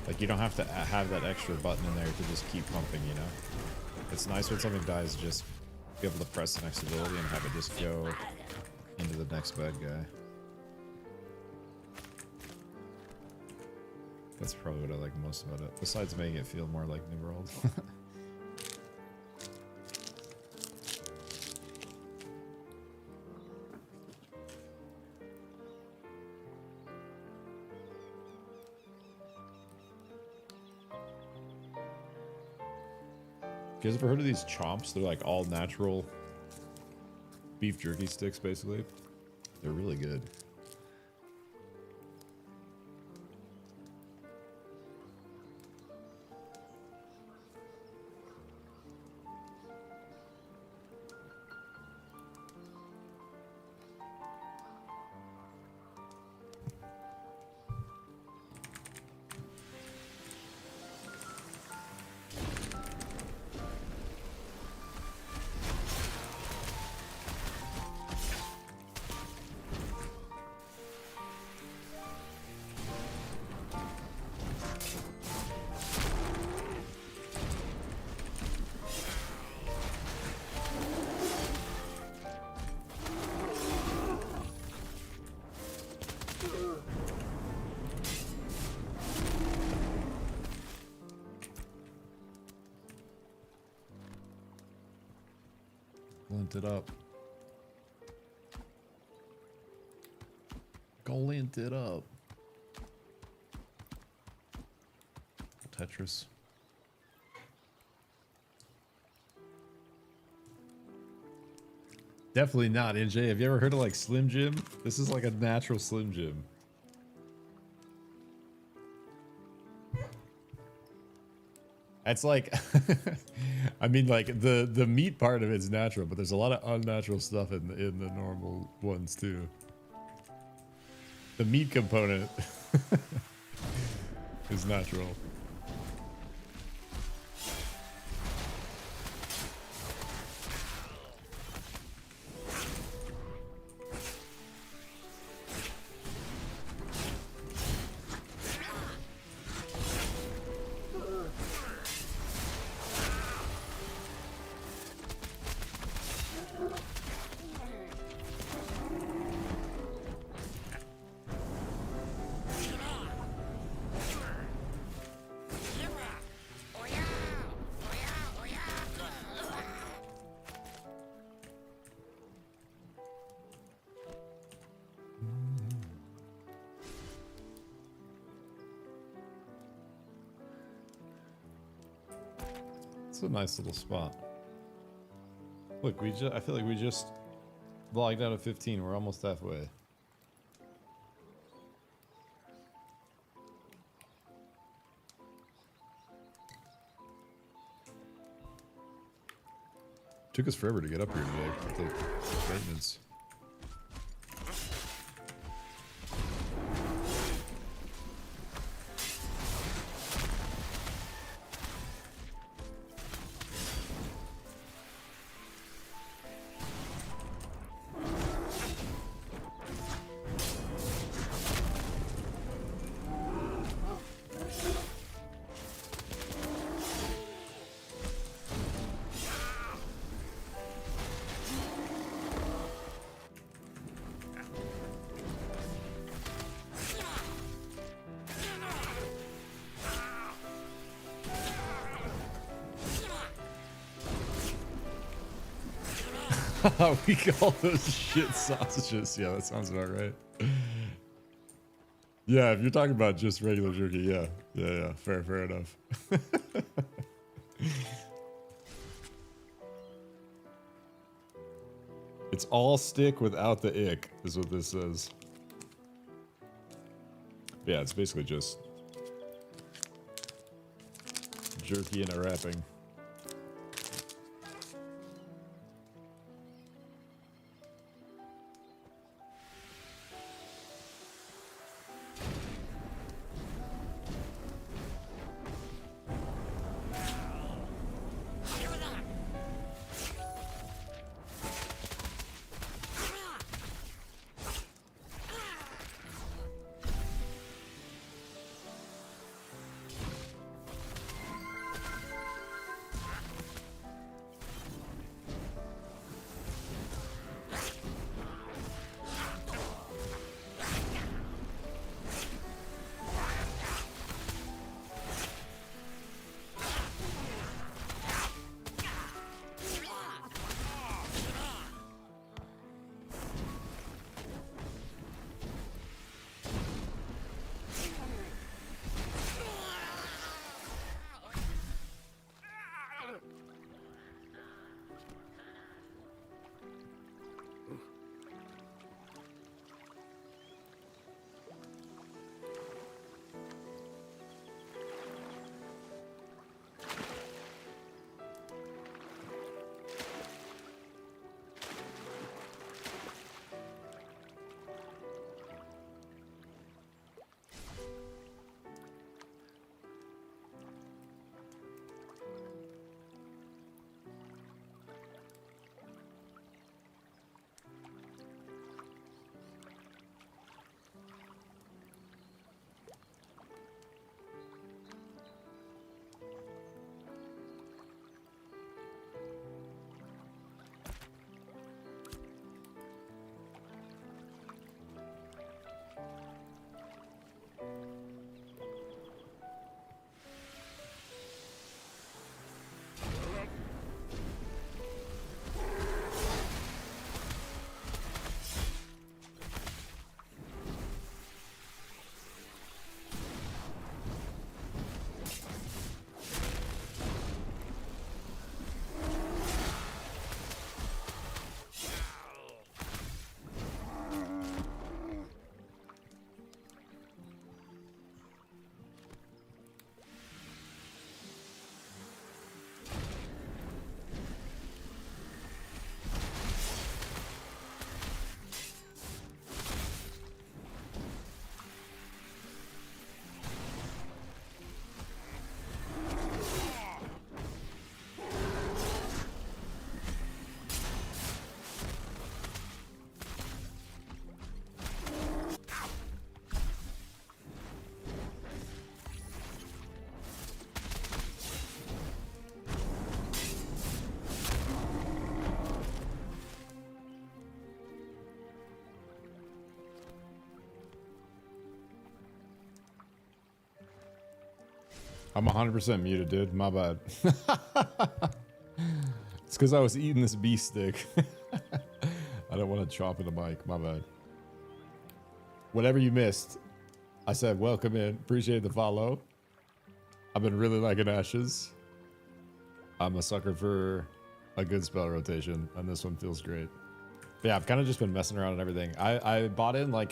Like you don't have to have that extra button in there to just keep pumping, you know? It's nice when something dies, just be able to press the next ability and have it just go into the next bad guy. That's probably what I like most about it, besides making it feel more like New World. You guys ever heard of these chomps? They're like all natural beef jerky sticks, basically. They're really good. Glint it up. Glint it up. Tetris. Definitely not, NJ. Have you ever heard of like Slim Jim? This is like a natural Slim Jim. It's like, I mean, like the meat part of it's natural, but there's a lot of unnatural stuff in the normal ones too. The meat component is natural. It's a nice little spot. Look, I feel like we just logged out of 15. We're almost halfway. Took us forever to get up here today with the maintenance. We call those shit sausages. Yeah, that sounds about right. Yeah, if you're talking about just regular jerky, yeah. Yeah, fair enough. It's all stick without the ick, is what this says. Yeah, it's basically just jerky in a wrapping. I'm 100% muted, dude. My bad. It's because I was eating this beef stick. I don't want to chop in the mic. My bad. Whatever you missed, I said welcome in. Appreciate the follow. I've been really liking Ashes. I'm a sucker for a good spell rotation, and this one feels great. But yeah, I've kind of just been messing around and everything. I bought in like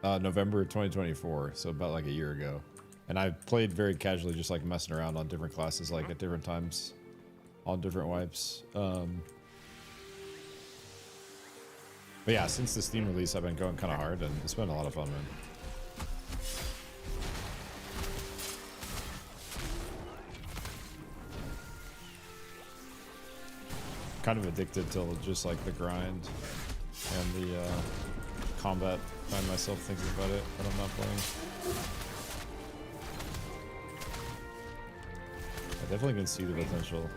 November 2024, so about like a year ago. And I played very casually, just like messing around on different classes, like at different times, on different wipes. But yeah, since the Steam release, I've been going kind of hard, and it's been a lot of fun, man. Kind of addicted to just like the grind and the combat. Find myself thinking about it when I'm not playing. I definitely can see the potential.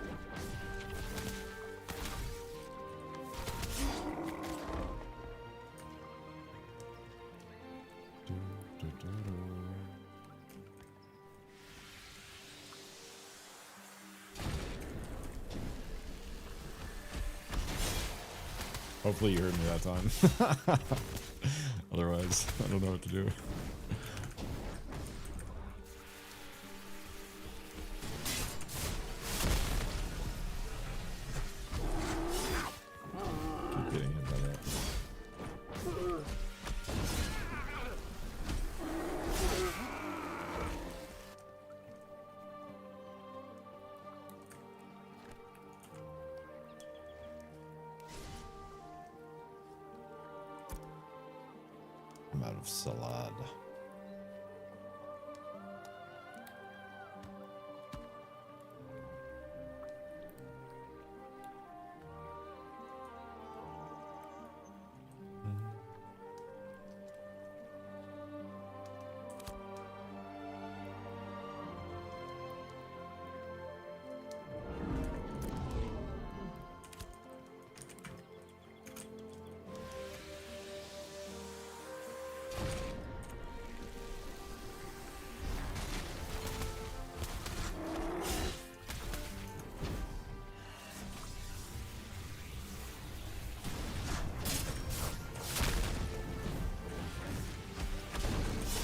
Hopefully you heard me that time. Otherwise, I don't know what to do. Keep getting hit by that. I'm out of salad.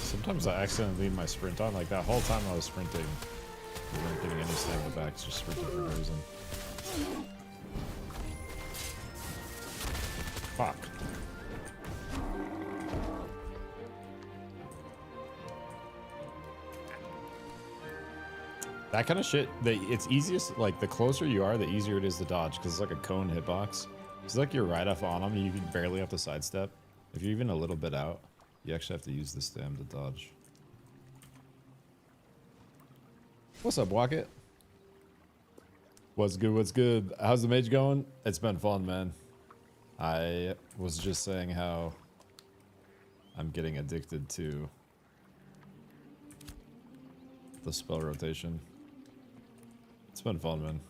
Sometimes I accidentally leave my sprint on. Like that whole time I was sprinting, we weren't getting any stamina back, just sprinting for no reason. Fuck. That kind of shit, it's easiest, like the closer you are, the easier it is to dodge, because it's like a cone hitbox. It's like you're right up on them, you can barely have to sidestep. If you're even a little bit out, you actually have to use the stem to dodge. What's up, Wocket? What's good, what's good? How's the mage going? It's been fun, man. I was just saying how I'm getting addicted to the spell rotation. It's been fun, man.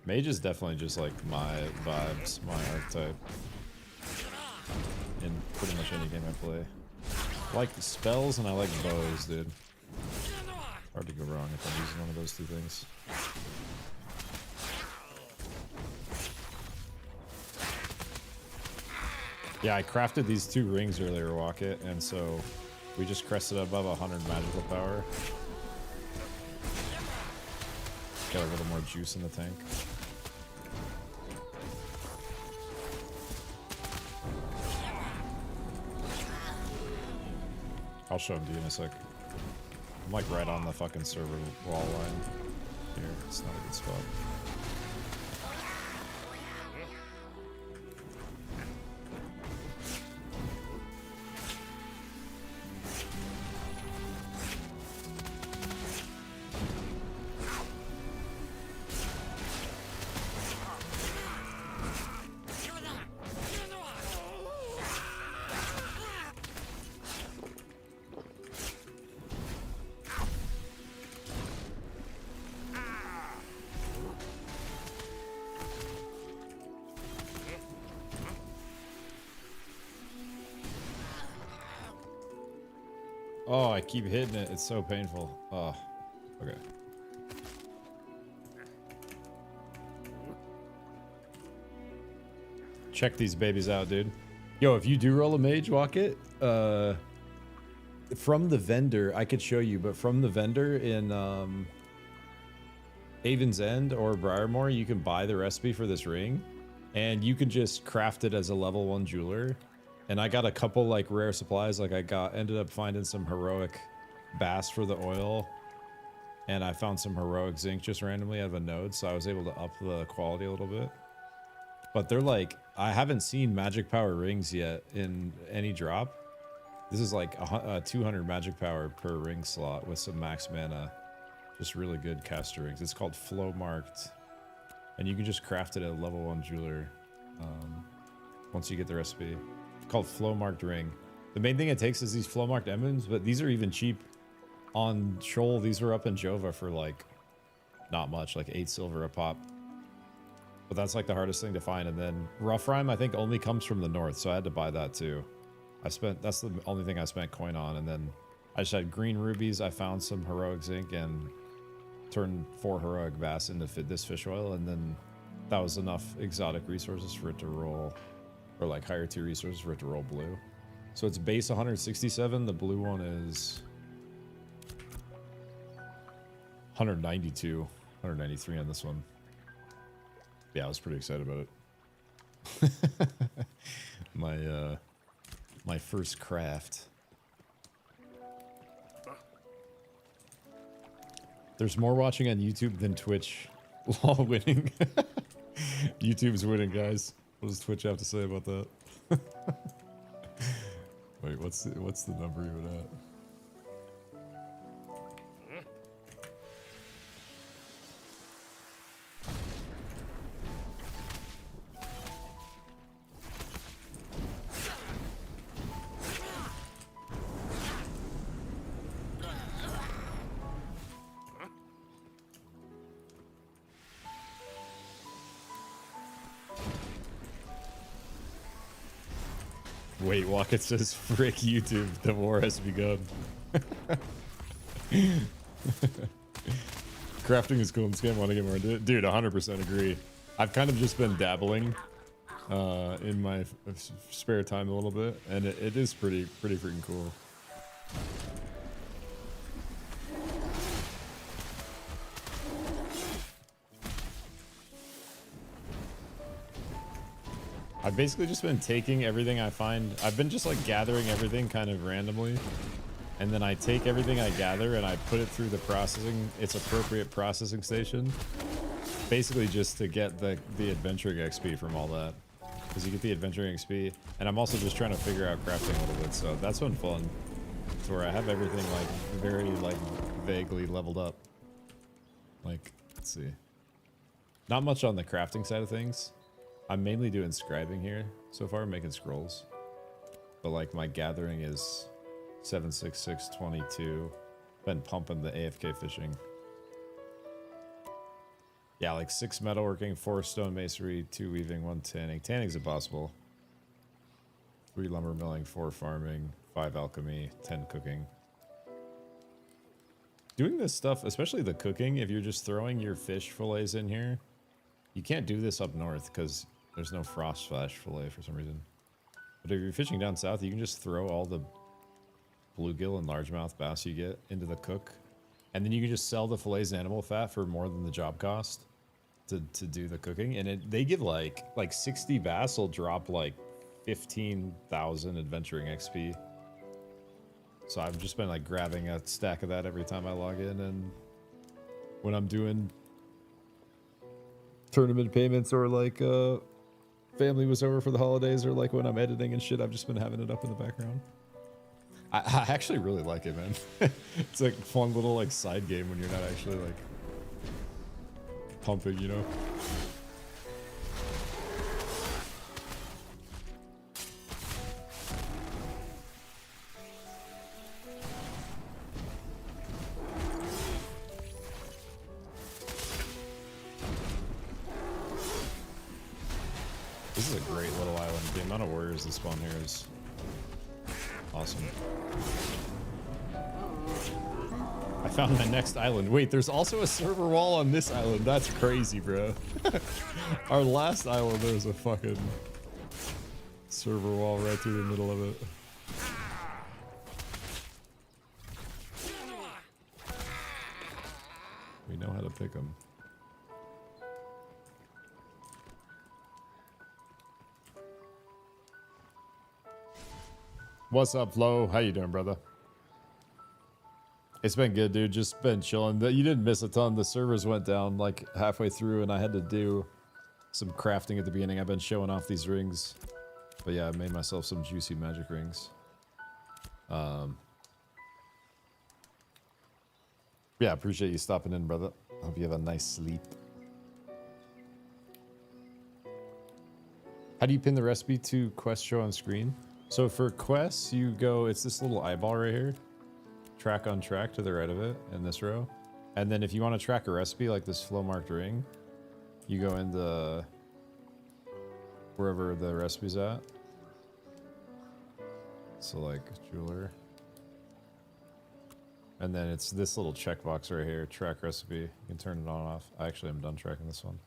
Mage is definitely just like my vibes, my archetype. In pretty much any game I play. I like spells and I like bows, dude. Hard to go wrong if I'm using one of those two things. Yeah, I crafted these 2 rings earlier, Wocket, and so we just crested above 100 magical power. Got a little more juice in the tank. I'll show them to you in a sec. I'm like right on the fucking server wall line here. It's not a good spot. Oh, I keep hitting it. It's so painful. Oh, okay. Check these babies out, dude. Yo, if you do roll a mage walk it, from the vendor, I could show you, but from the vendor in Haven's End or Briarmore, you can buy the recipe for this ring, and you can just craft it as a level 1 jeweler. And I got a couple like rare supplies, like ended up finding some heroic bass for the oil, and I found some heroic zinc just randomly out of a node, so I was able to up the quality a little bit. But they're like, I haven't seen magic power rings yet in any drop. This is like 200 magic power per ring slot with some max mana. Just really good caster rings. It's called Flow Marked, and you can just craft it at a level 1 jeweler once you get the recipe. It's called Flow Marked ring. The main thing it takes is these Flow Marked emblems, but these are even cheap on Shoal. These were up in Jova for like not much, like 8 silver a pop. But that's like the hardest thing to find. And then Rough Rhyme, I think, only comes from the north, so I had to buy that too. That's the only thing I spent coin on. And then I just had green rubies. I found some heroic zinc and turned 4 heroic bass into this fish oil, and then that was enough exotic resources for it to roll, or like higher tier resources for it to roll blue. So it's base 167. The blue one is 192, 193 on this one. Yeah, I was pretty excited about it. My first craft. There's more watching on YouTube than Twitch. Law winning. YouTube's winning, guys. What does Twitch have to say about that? Wait, what's the number even at? Wait, Walkett says, frick YouTube, the war has begun. Crafting is cool in this game, want to get more into it? Dude, 100% agree. I've kind of just been dabbling in my spare time a little bit, and it is pretty freaking cool. I've basically just been taking everything I find. I've been just like gathering everything kind of randomly, and then I take everything I gather and I put it through its appropriate processing station, basically just to get the adventuring XP from all that, because you get the adventuring XP, and I'm also just trying to figure out crafting a little bit, so that's been fun. To where I have everything like very like vaguely leveled up. Like, let's see, not much on the crafting side of things. I'm mainly doing scribing here so far, making scrolls. But like my gathering is 76622. Been pumping the AFK fishing. Yeah, like 6 metalworking, 4 stone masonry, 2 weaving, 1 tanning. Tanning's impossible. 3 lumber milling, 4 farming, 5 alchemy, 10 cooking. Doing this stuff, especially the cooking, if you're just throwing your fish fillets in here, you can't do this up north because there's no frost flash fillet for some reason. But if you're fishing down south, you can just throw all the bluegill and largemouth bass you get into the cook, and then you can just sell the fillets and animal fat for more than the job cost to do the cooking. And they give like 60 bass will drop like 15,000 adventuring XP. So I've just been like grabbing a stack of that every time I log in, and when I'm doing tournament payments, or like family was over for the holidays, or like when I'm editing and shit, I've just been having it up in the background. I actually really like it, man. It's like a fun little like side game when you're not actually like pumping, you know? This is a great little island. The amount of warriors that spawn here is awesome. I found my next island. Wait, there's also a server wall on this island. That's crazy, bro. Our last island, there was a fucking server wall right through the middle of it. We know how to pick them. What's up, Flo? How you doing, brother? It's been good, dude. Just been chilling. You didn't miss a ton. The servers went down like halfway through, and I had to do some crafting at the beginning. I've been showing off these rings. But yeah, I made myself some juicy magic rings. Yeah, appreciate you stopping in, brother. Hope you have a nice sleep. How do you pin the recipe to quest show on screen? So for quests, you go, it's this little eyeball right here. Track on track to the right of it in this row. And then if you want to track a recipe like this flow marked ring, you go in the wherever the recipe's at. So like jeweler. And then it's this little checkbox right here, track recipe. You can turn it on and off. I actually am done tracking this one.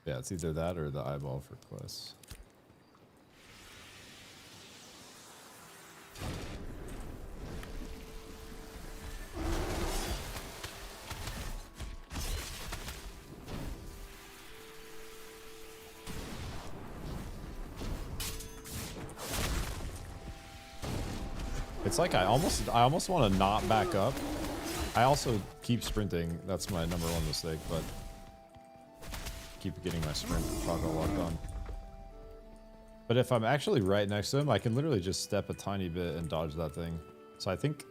Yeah, it's either that or the eyeball for quests. It's like I almost want to not back up. I also keep sprinting. That's my number one mistake, but keep getting my sprint toggle locked on. But if I'm actually right next to him, I can literally just step a tiny bit and dodge that thing. So I think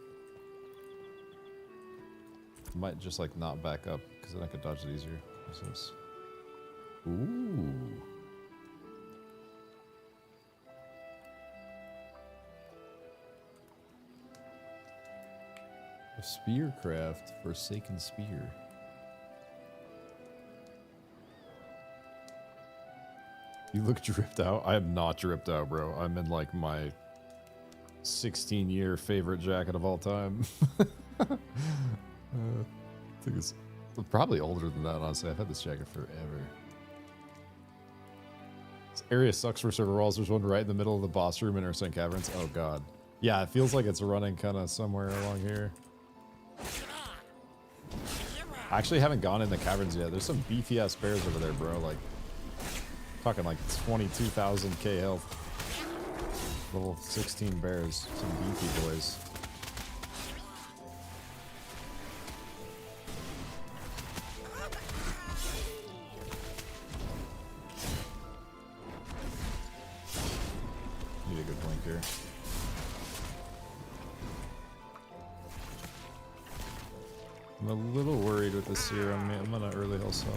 I might just like not back up because then I could dodge it easier. Ooh. A spearcraft, Forsaken Spear. You look dripped out. I am not dripped out, bro. I'm in like my 16-year favorite jacket of all time. I think it's probably older than that, honestly. I've had this jacket forever. This area sucks for server walls. There's one right in the middle of the boss room in Ursine Caverns. Oh, God. Yeah, it feels like it's running kind of somewhere along here. I actually haven't gone in the caverns yet. There's some beefy ass bears over there, bro. Like, talking like 22,000 K health. Level 16 bears. Some beefy boys. Need a good blink here. I'm a little worried with the serum. I'm on an early health cell.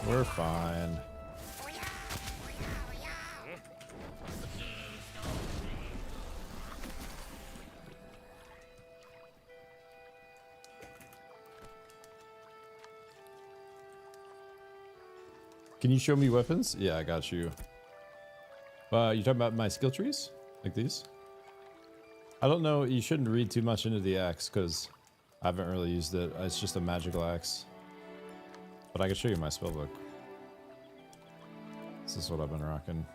We're fine. Can you show me weapons? Yeah, I got you. You talking about my skill trees? Like these? I don't know. You shouldn't read too much into the axe because I haven't really used it. It's just a magical axe. But I can show you my spellbook. This is what I've been rocking.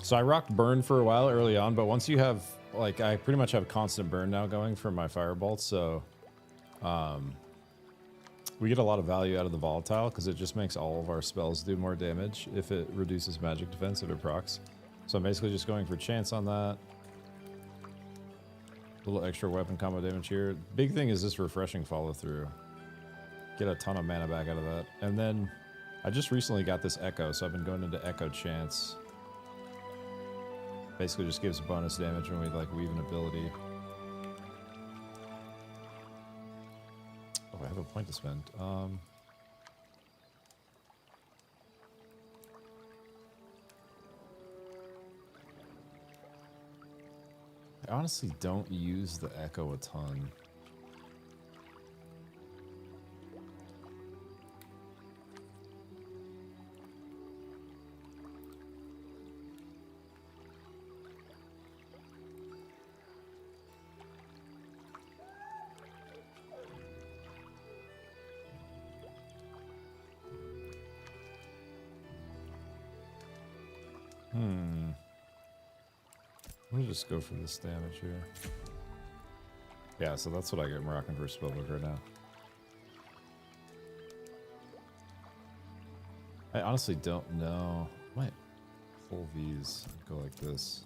So I rocked burn for a while early on, but once you have, like, I pretty much have constant burn now going for my firebolts, so we get a lot of value out of the volatile because it just makes all of our spells do more damage if it reduces magic defense, if it procs. So I'm basically just going for chance on that. A little extra weapon combo damage here. Big thing is this refreshing follow through. Get a ton of mana back out of that. And then I just recently got this Echo, so I've been going into Echo Chance. Basically just gives bonus damage when we like weave an ability. Oh, I have a point to spend. I honestly don't use the echo a ton. Let me just go for this damage here. Yeah, so that's what I get rocking for spellbook right now. I honestly don't know. I might full V's and go like this.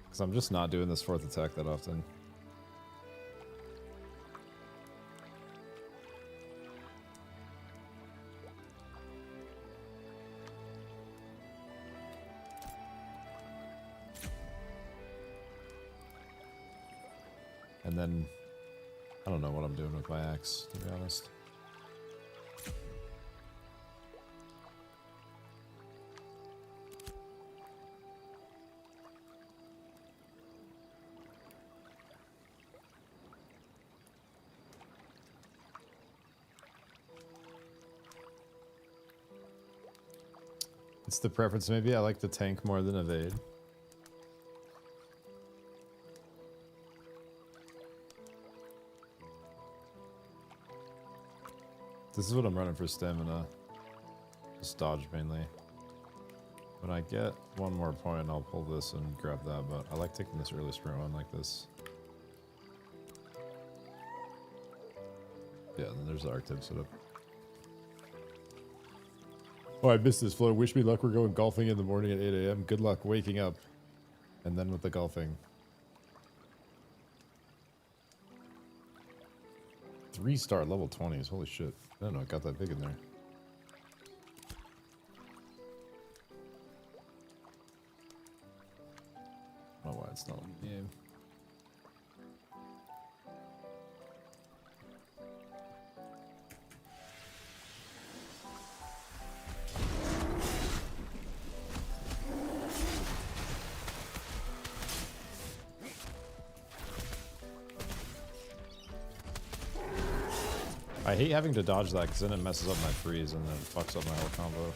Because I'm just not doing this fourth attack that often. And then, I don't know what I'm doing with my axe, to be honest. It's the preference, maybe. I like the tank more than evade. This is what I'm running for stamina. Just dodge mainly. When I get one more point, I'll pull this and grab that, but I like taking this early sprint one like this. Yeah, and then there's the Arctic setup. Oh, I missed this flow. Wish me luck. We're going golfing in the morning at 8 a.m. Good luck waking up. And then with the golfing. 3-star level 20s. Holy shit. I don't know. It got that big in there. I don't know why it's not in the game. I hate having to dodge that because then it messes up my freeze and then it fucks up my whole combo.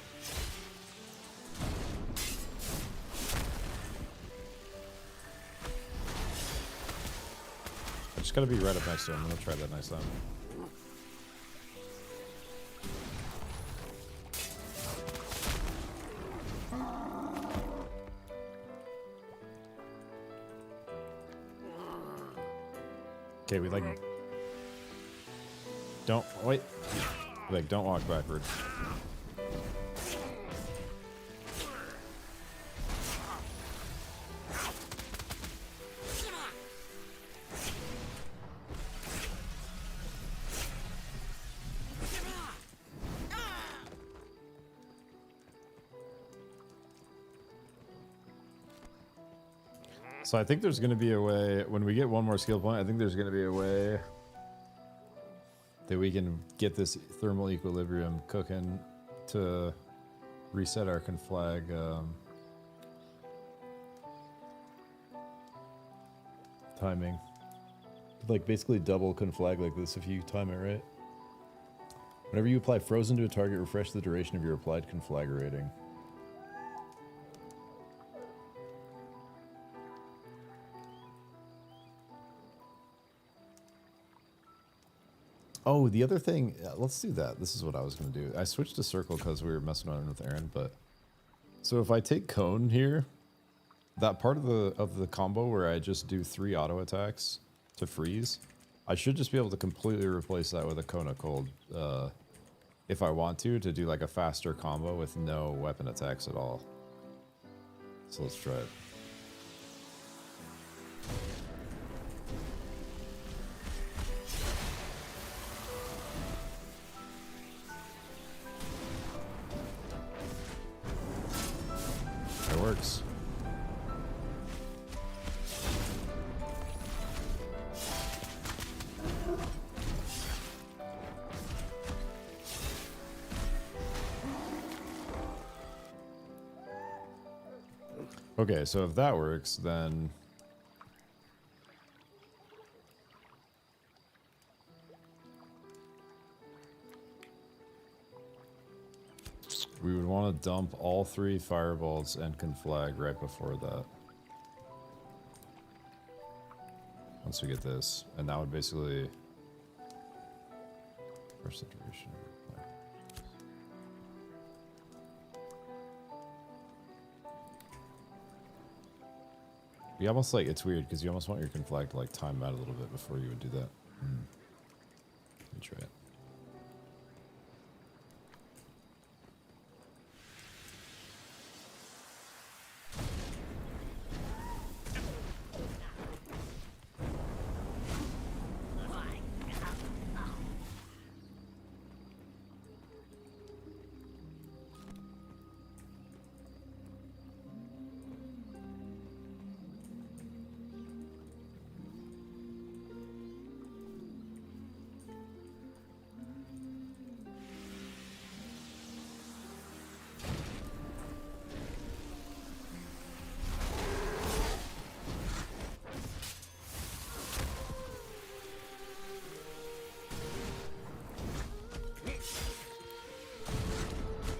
I just gotta be right up next to him. I'm gonna try that next time. Okay, we like... Don't... Wait. Like, don't walk backwards. So I think there's going to be a way, when we get one more skill point, I think there's going to be a way that we can get this thermal equilibrium cooking to reset our conflag timing. Like basically double conflag like this if you time it right. Whenever you apply frozen to a target, refresh the duration of your applied conflag rating. Oh, the other thing, let's do that. This is what I was going to do. I switched to circle because we were messing around with Aaron, but... So if I take cone here, that part of the combo where I just do 3 auto attacks to freeze, I should just be able to completely replace that with a cone of cold. If I want to do like a faster combo with no weapon attacks at all. So let's try it. It works. Okay, so if that works, then We would want to dump all 3 firebolts and conflag right before that. Once we get this, and that would basically where's the duration of your play? You almost like it's weird because you almost want your conflag to like time out a little bit before you would do that. Let me try it.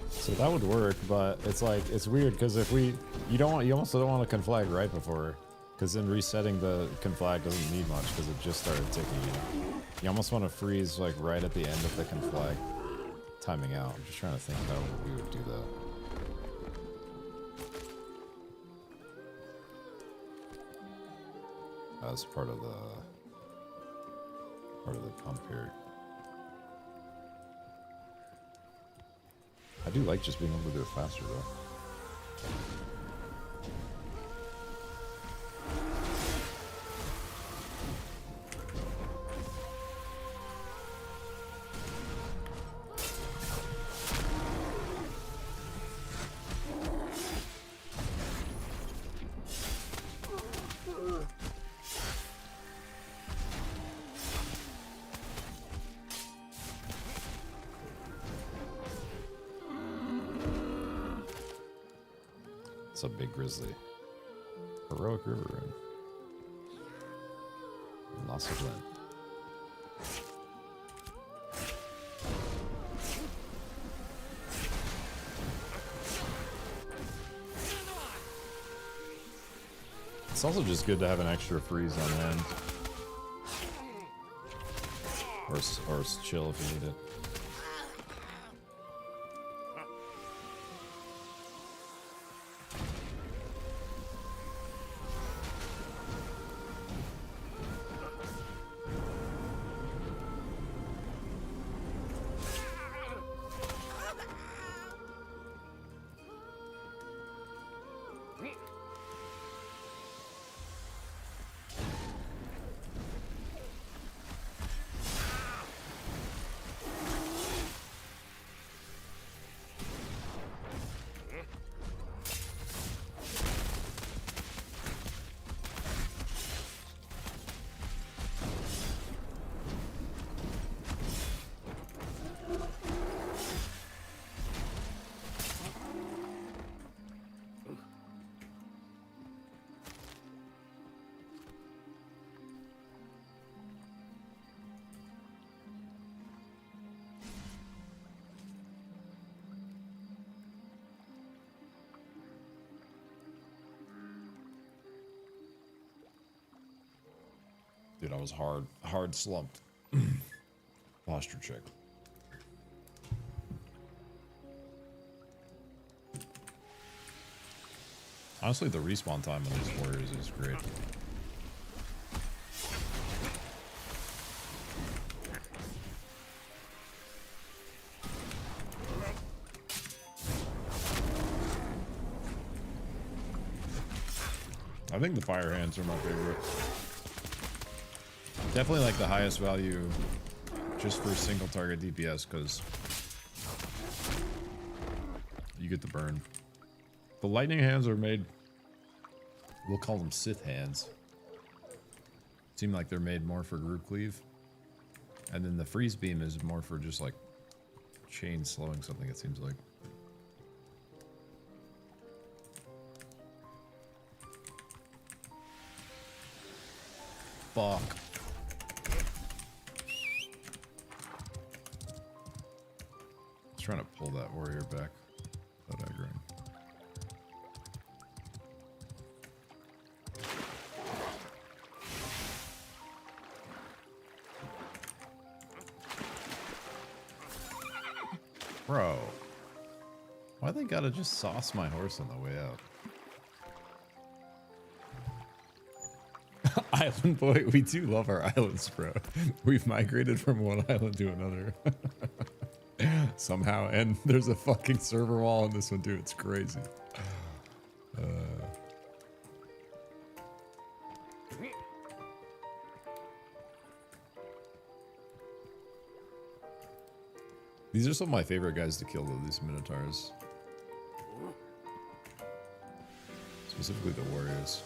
So that would work, but it's like it's weird because if you almost don't want to conflag right before, because then resetting the conflag doesn't need much because it just started ticking. You almost want to freeze like right at the end of the conflag timing out. I'm just trying to think how we would do that as part of the pump here. I do like just being able to do it faster though. A big grizzly. Heroic river rune. Lost of Lynn. It's also just good to have an extra freeze on hand. Or chill if you need it. Dude, I was hard slumped. Posture check. Honestly, the respawn time on these warriors is great. I think the fire hands are my favorite. Definitely like the highest value just for single target DPS because you get the burn. The lightning hands are made, we'll call them Sith hands. Seem like they're made more for group cleave. And then the freeze beam is more for just like chain slowing something, it seems like. Fuck. Trying to pull that warrior back. Bro. Why they gotta just sauce my horse on the way out? Island boy, we do love our islands, bro. We've migrated from one island to another. Somehow, and there's a fucking server wall on this one too. It's crazy. These are some of my favorite guys to kill though, these Minotaurs. Specifically the warriors.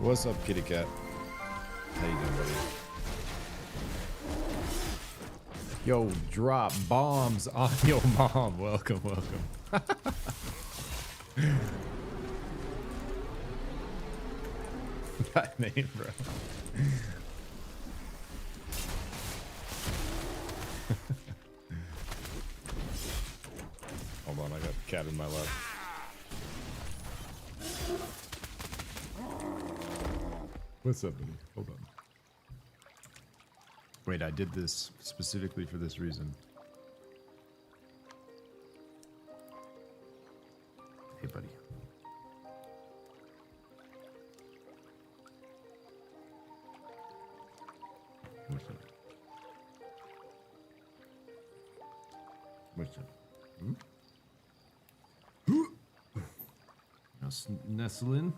What's up, kitty cat? How you doing, buddy? Yo, drop bombs on your mom. Welcome, welcome. That name, bro. Hold on, I got a cat in my lap. What's up, buddy? Hold on. Wait, I did this specifically for this reason. Hey, buddy. What's up? What's up? Hmm? Now nestle in.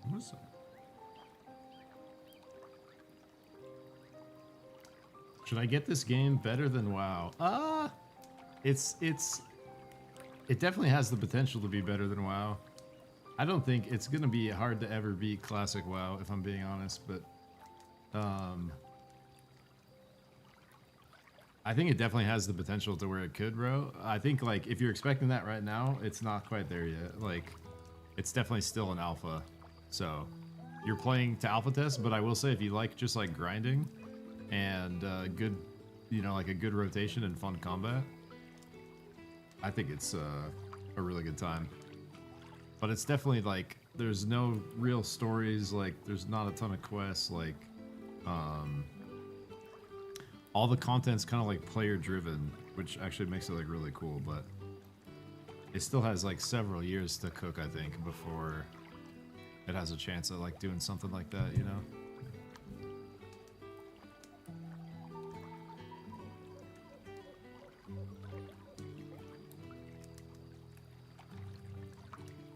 What's up? Should I get this game better than WoW? It definitely has the potential to be better than WoW. I don't think it's gonna be hard to ever beat classic WoW, if I'm being honest, but I think it definitely has the potential to where it could, bro. I think like if you're expecting that right now, it's not quite there yet. Like it's definitely still an alpha. So you're playing to alpha test, but I will say if you like just like grinding and good, you know, like a good rotation and fun combat, I think it's a really good time. But it's definitely like there's no real stories, like there's not a ton of quests, like all the content's kind of like player driven, which actually makes it like really cool, but it still has like several years to cook, I think, before it has a chance at like doing something like that, you know?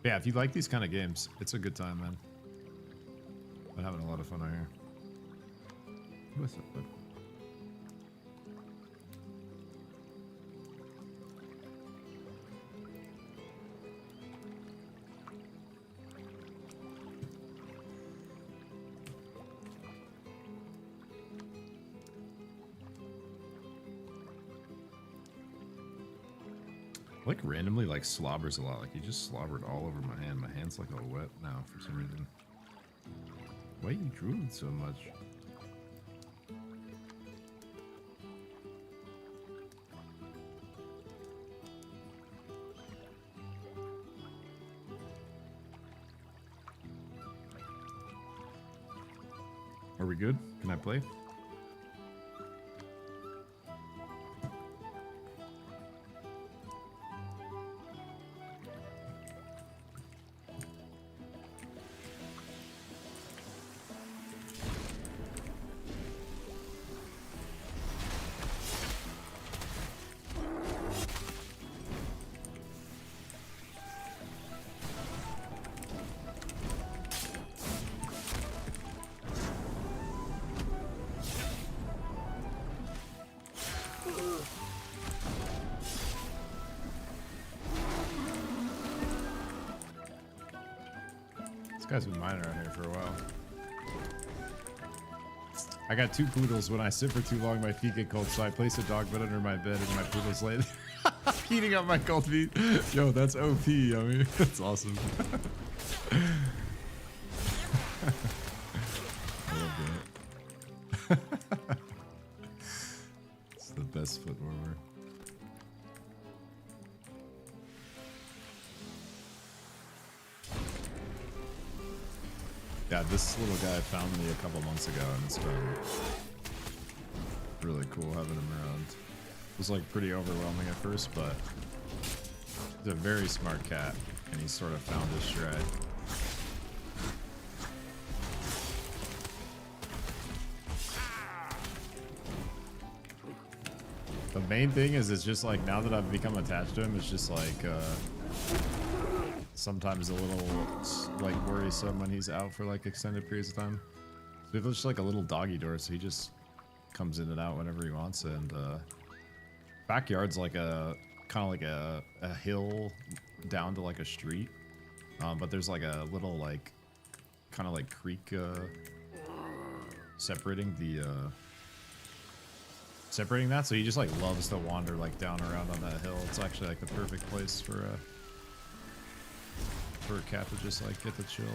Yeah, if you like these kind of games, it's a good time, man. I'm having a lot of fun out here. What's up, bud? Like randomly like slobbers a lot. Like he just slobbered all over my hand. My hand's like all wet now for some reason. Why are you drooling so much? Are we good? Can I play? This guy's been mining around here for a while. I got 2 poodles. When I sit for too long, my feet get cold, so I place a dog bed under my bed and my poodles lay there, heating up my cold feet. Yo, that's OP. I mean, that's awesome. I love that. It's the best foot warmer. Yeah, this little guy found me a couple months ago, and it's been really cool having him around. It was like pretty overwhelming at first, but he's a very smart cat, and he sort of found his stride. The main thing is, it's just like, now that I've become attached to him, it's just like, sometimes a little, like, worrisome when he's out for, like, extended periods of time. So we have just, like, a little doggy door, so he just comes in and out whenever he wants, and, backyard's like a, kind of like a hill down to, like, a street. But there's, like, a little, like, kind of, like, creek, separating the, separating that, so he just like loves to wander like down around on that hill. It's actually like the perfect place for a cat to just like get to chill.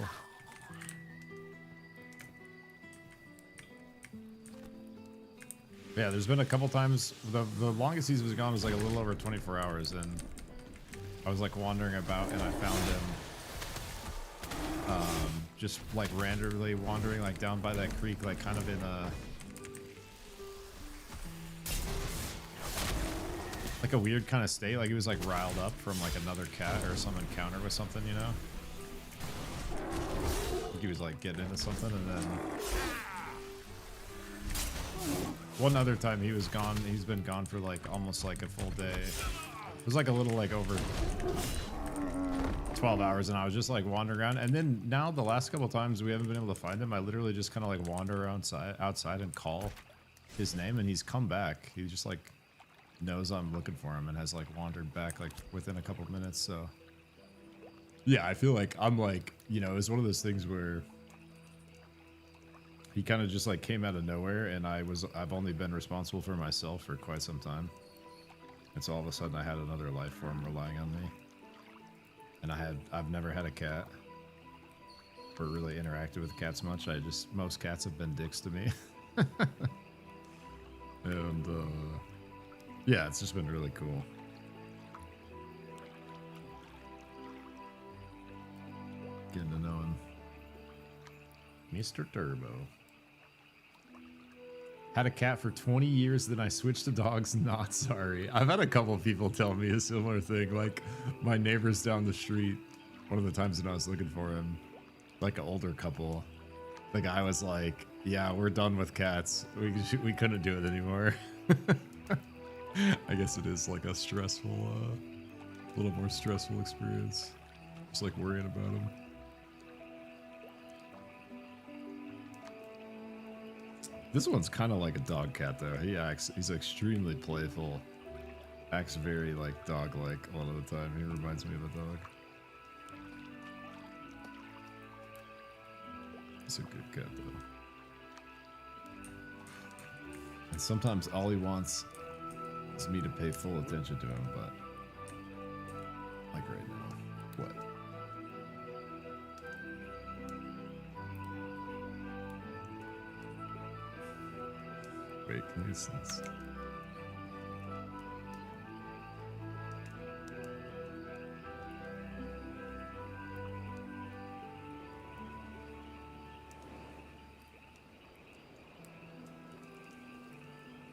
Yeah, there's been a couple times, the longest he was gone was like a little over 24 hours, and I was like wandering about and I found him just like randomly wandering like down by that creek, like kind of in a like a weird kind of state, like he was like riled up from like another cat or some encounter with something, you know? Like he was like getting into something, and then one other time he was gone, he's been gone for like almost like a full day. It was like a little like over 12 hours, and I was just like wandering around, and then now the last couple times we haven't been able to find him, I literally just kind of like wander outside and call his name, and he's come back. He just like knows I'm looking for him and has like wandered back like within a couple minutes. So yeah, I feel like I'm like, you know, it's one of those things where he kind of just like came out of nowhere, and I've only been responsible for myself for quite some time, and so all of a sudden I had another life form relying on me, and I've never had a cat or really interacted with cats much. Most cats have been dicks to me. And yeah, it's just been really cool. Getting to know him. Mr. Turbo. Had a cat for 20 years, then I switched to dogs. Not sorry. I've had a couple of people tell me a similar thing. Like my neighbors down the street, one of the times when I was looking for him, like an older couple, the guy was like, yeah, we're done with cats. We couldn't do it anymore. I guess it is like a stressful, a little more stressful experience. Just like worrying about him. This one's kind of like a dog cat though. He's extremely playful. Acts very like dog-like a lot of the time. He reminds me of a dog. He's a good cat though. And sometimes all he wants is me to pay full attention to him, but like right now. What? Fake nuisance.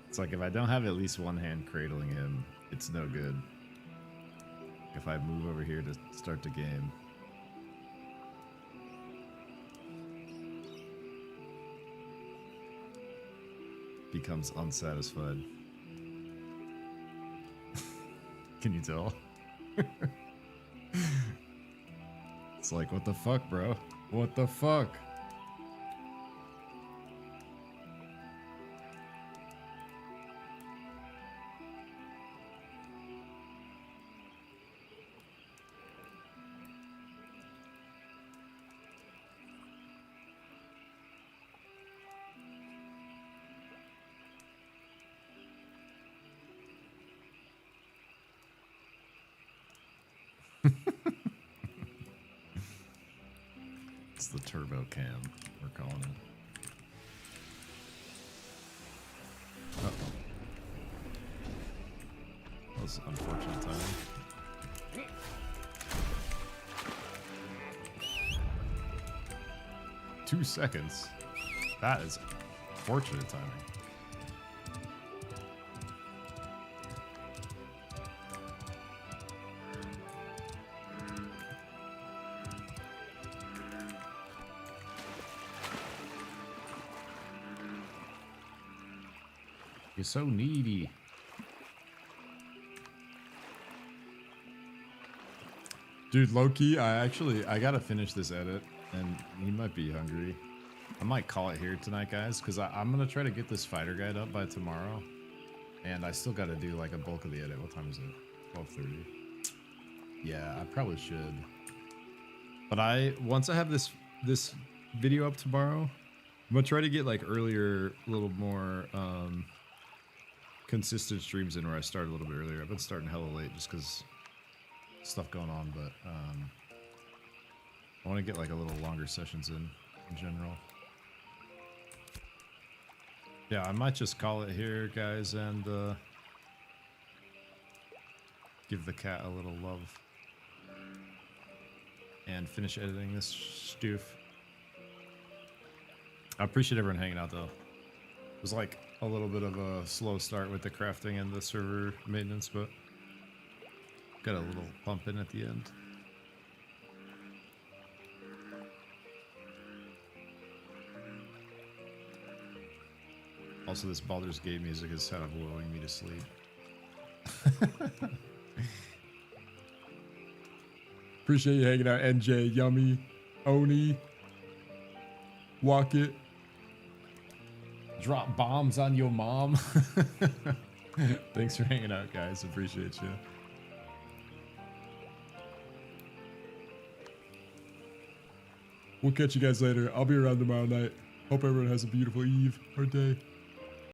It's like if I don't have at least one hand cradling him, it's no good. If I move over here to start the game. Becomes unsatisfied. Can you tell? It's like, what the fuck, bro? What the fuck? It's the turbo cam, we're calling it. Uh-oh. That was unfortunate timing. 2 seconds. That is fortunate timing. You're so needy. Dude, low-key, I gotta finish this edit, and you might be hungry. I might call it here tonight, guys, because I'm gonna try to get this fighter guide up by tomorrow. And I still gotta do like a bulk of the edit. What time is it? 12:30. Yeah, I probably should. But once I have this video up tomorrow, I'm gonna try to get like earlier, a little more consistent streams in where I start a little bit earlier. I've been starting hella late just because stuff going on, but I want to get like a little longer sessions in general. Yeah, I might just call it here, guys, and give the cat a little love and finish editing this stoof. I appreciate everyone hanging out, though. It was like a little bit of a slow start with the crafting and the server maintenance, but got a little bump in at the end. Also, this Baldur's Gate music is kind of lulling me to sleep. Appreciate you hanging out, NJ, Yummy, Oni, Walk It. Drop bombs on your mom. Thanks for hanging out, guys. Appreciate you. We'll catch you guys later. I'll be around tomorrow night. Hope everyone has a beautiful eve or day.